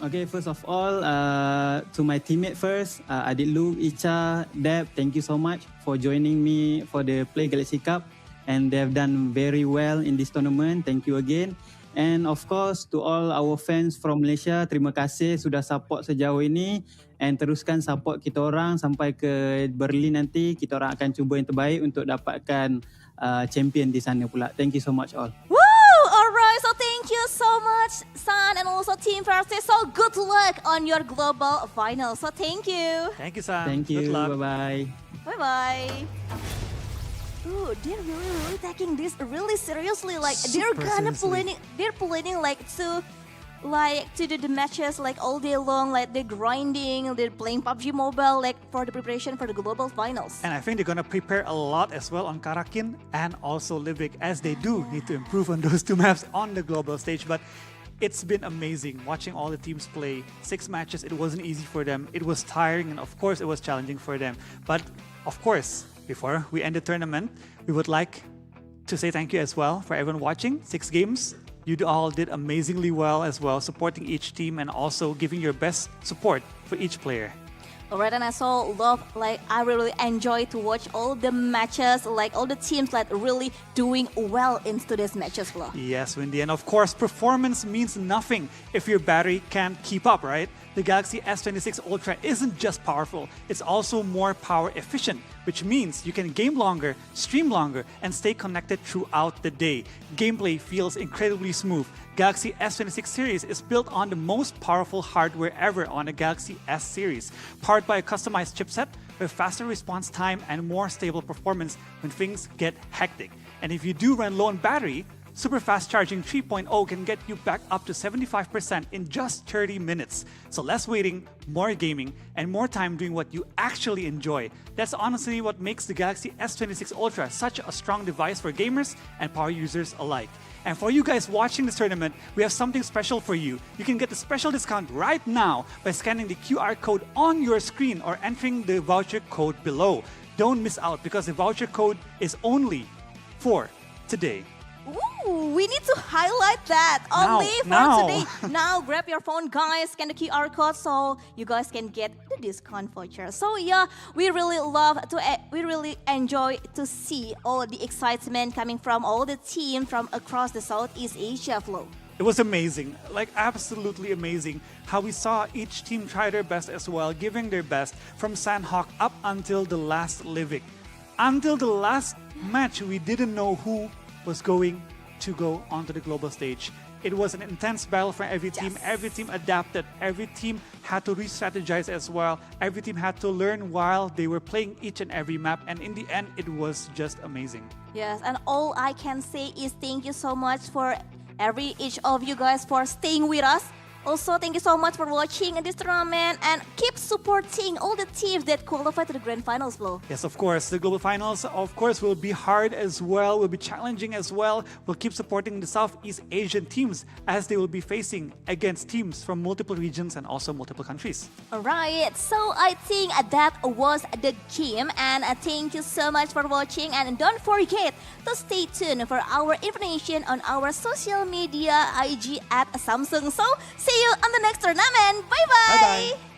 Okay, first of all, to my teammate first, Aditlu, Icha, Deb, thank you so much for joining me for the Play Galaxy Cup. And they have done very well in this tournament. Thank you again. And of course, to all our fans from Malaysia, terima kasih sudah support sejauh ini. And teruskan support kita orang sampai ke Berlin nanti. Kita orang akan cuba yang terbaik untuk dapatkan champion di sana pula. Thank you so much all. Woo! Alright, so thank you so much, San, and also Team Versus. So good luck on your global final. So thank you. Thank you, Sam. Thank you. Good luck. Bye-bye. Bye-bye. Ooh, they're really taking this really seriously. Like they're Super gonna seriously. they're planning to do the matches like all day long. Like they're grinding, they're playing PUBG Mobile like for the preparation for the global finals. And I think they're gonna prepare a lot as well on Karakin and also Lebih, as they do need to improve on those two maps on the global stage. But it's been amazing watching all the teams play. 6 matches, it wasn't easy for them. It was tiring, and of course it was challenging for them. But of course, before we end the tournament, we would like to say thank you as well for everyone watching. 6 games. You all did amazingly well as well, supporting each team and also giving your best support for each player. Alright, and I I really enjoy to watch all the matches, like all the teams like really doing well into these matches, Flo. Yes, Wendy, and of course, performance means nothing if your battery can't keep up, right? The Galaxy S26 Ultra isn't just powerful, it's also more power efficient, which means you can game longer, stream longer, and stay connected throughout the day. Gameplay feels incredibly smooth. Galaxy S26 series is built on the most powerful hardware ever on the Galaxy S series, powered by a customized chipset with faster response time and more stable performance when things get hectic. And if you do run low on battery, Super Fast Charging 3.0 can get you back up to 75% in just 30 minutes. So less waiting, more gaming, and more time doing what you actually enjoy. That's honestly what makes the Galaxy S26 Ultra such a strong device for gamers and power users alike. And for you guys watching this tournament, we have something special for you. You can get a special discount right now by scanning the QR code on your screen or entering the voucher code below. Don't miss out because the voucher code is only for today. Ooh, we need to highlight that only for today. Now grab your phone, guys, scan the QR code so you guys can get the discount voucher. So yeah, we really enjoy to see all the excitement coming from all the team from across the Southeast Asia flow. It was amazing, like absolutely amazing, how we saw each team try their best as well, giving their best from Sandhawk up until the last Livik. Until the last match, we didn't know who was going to go onto the global stage. It was an intense battle for every team. Yes. Every team adapted. Every team had to re-strategize as well. Every team had to learn while they were playing each and every map. And in the end, it was just amazing. Yes, and all I can say is thank you so much for each of you guys for staying with us. Also, thank you so much for watching this tournament and keep supporting all the teams that qualify to the grand finals, Flo. Yes, of course. The global finals, of course, will be hard as well, will be challenging as well. We'll keep supporting the Southeast Asian teams as they will be facing against teams from multiple regions and also multiple countries. Alright, so I think that was the game, and thank you so much for watching, and don't forget to stay tuned for our information on our social media IG at Samsung. So see you on the next tournament. Bye bye. Bye bye.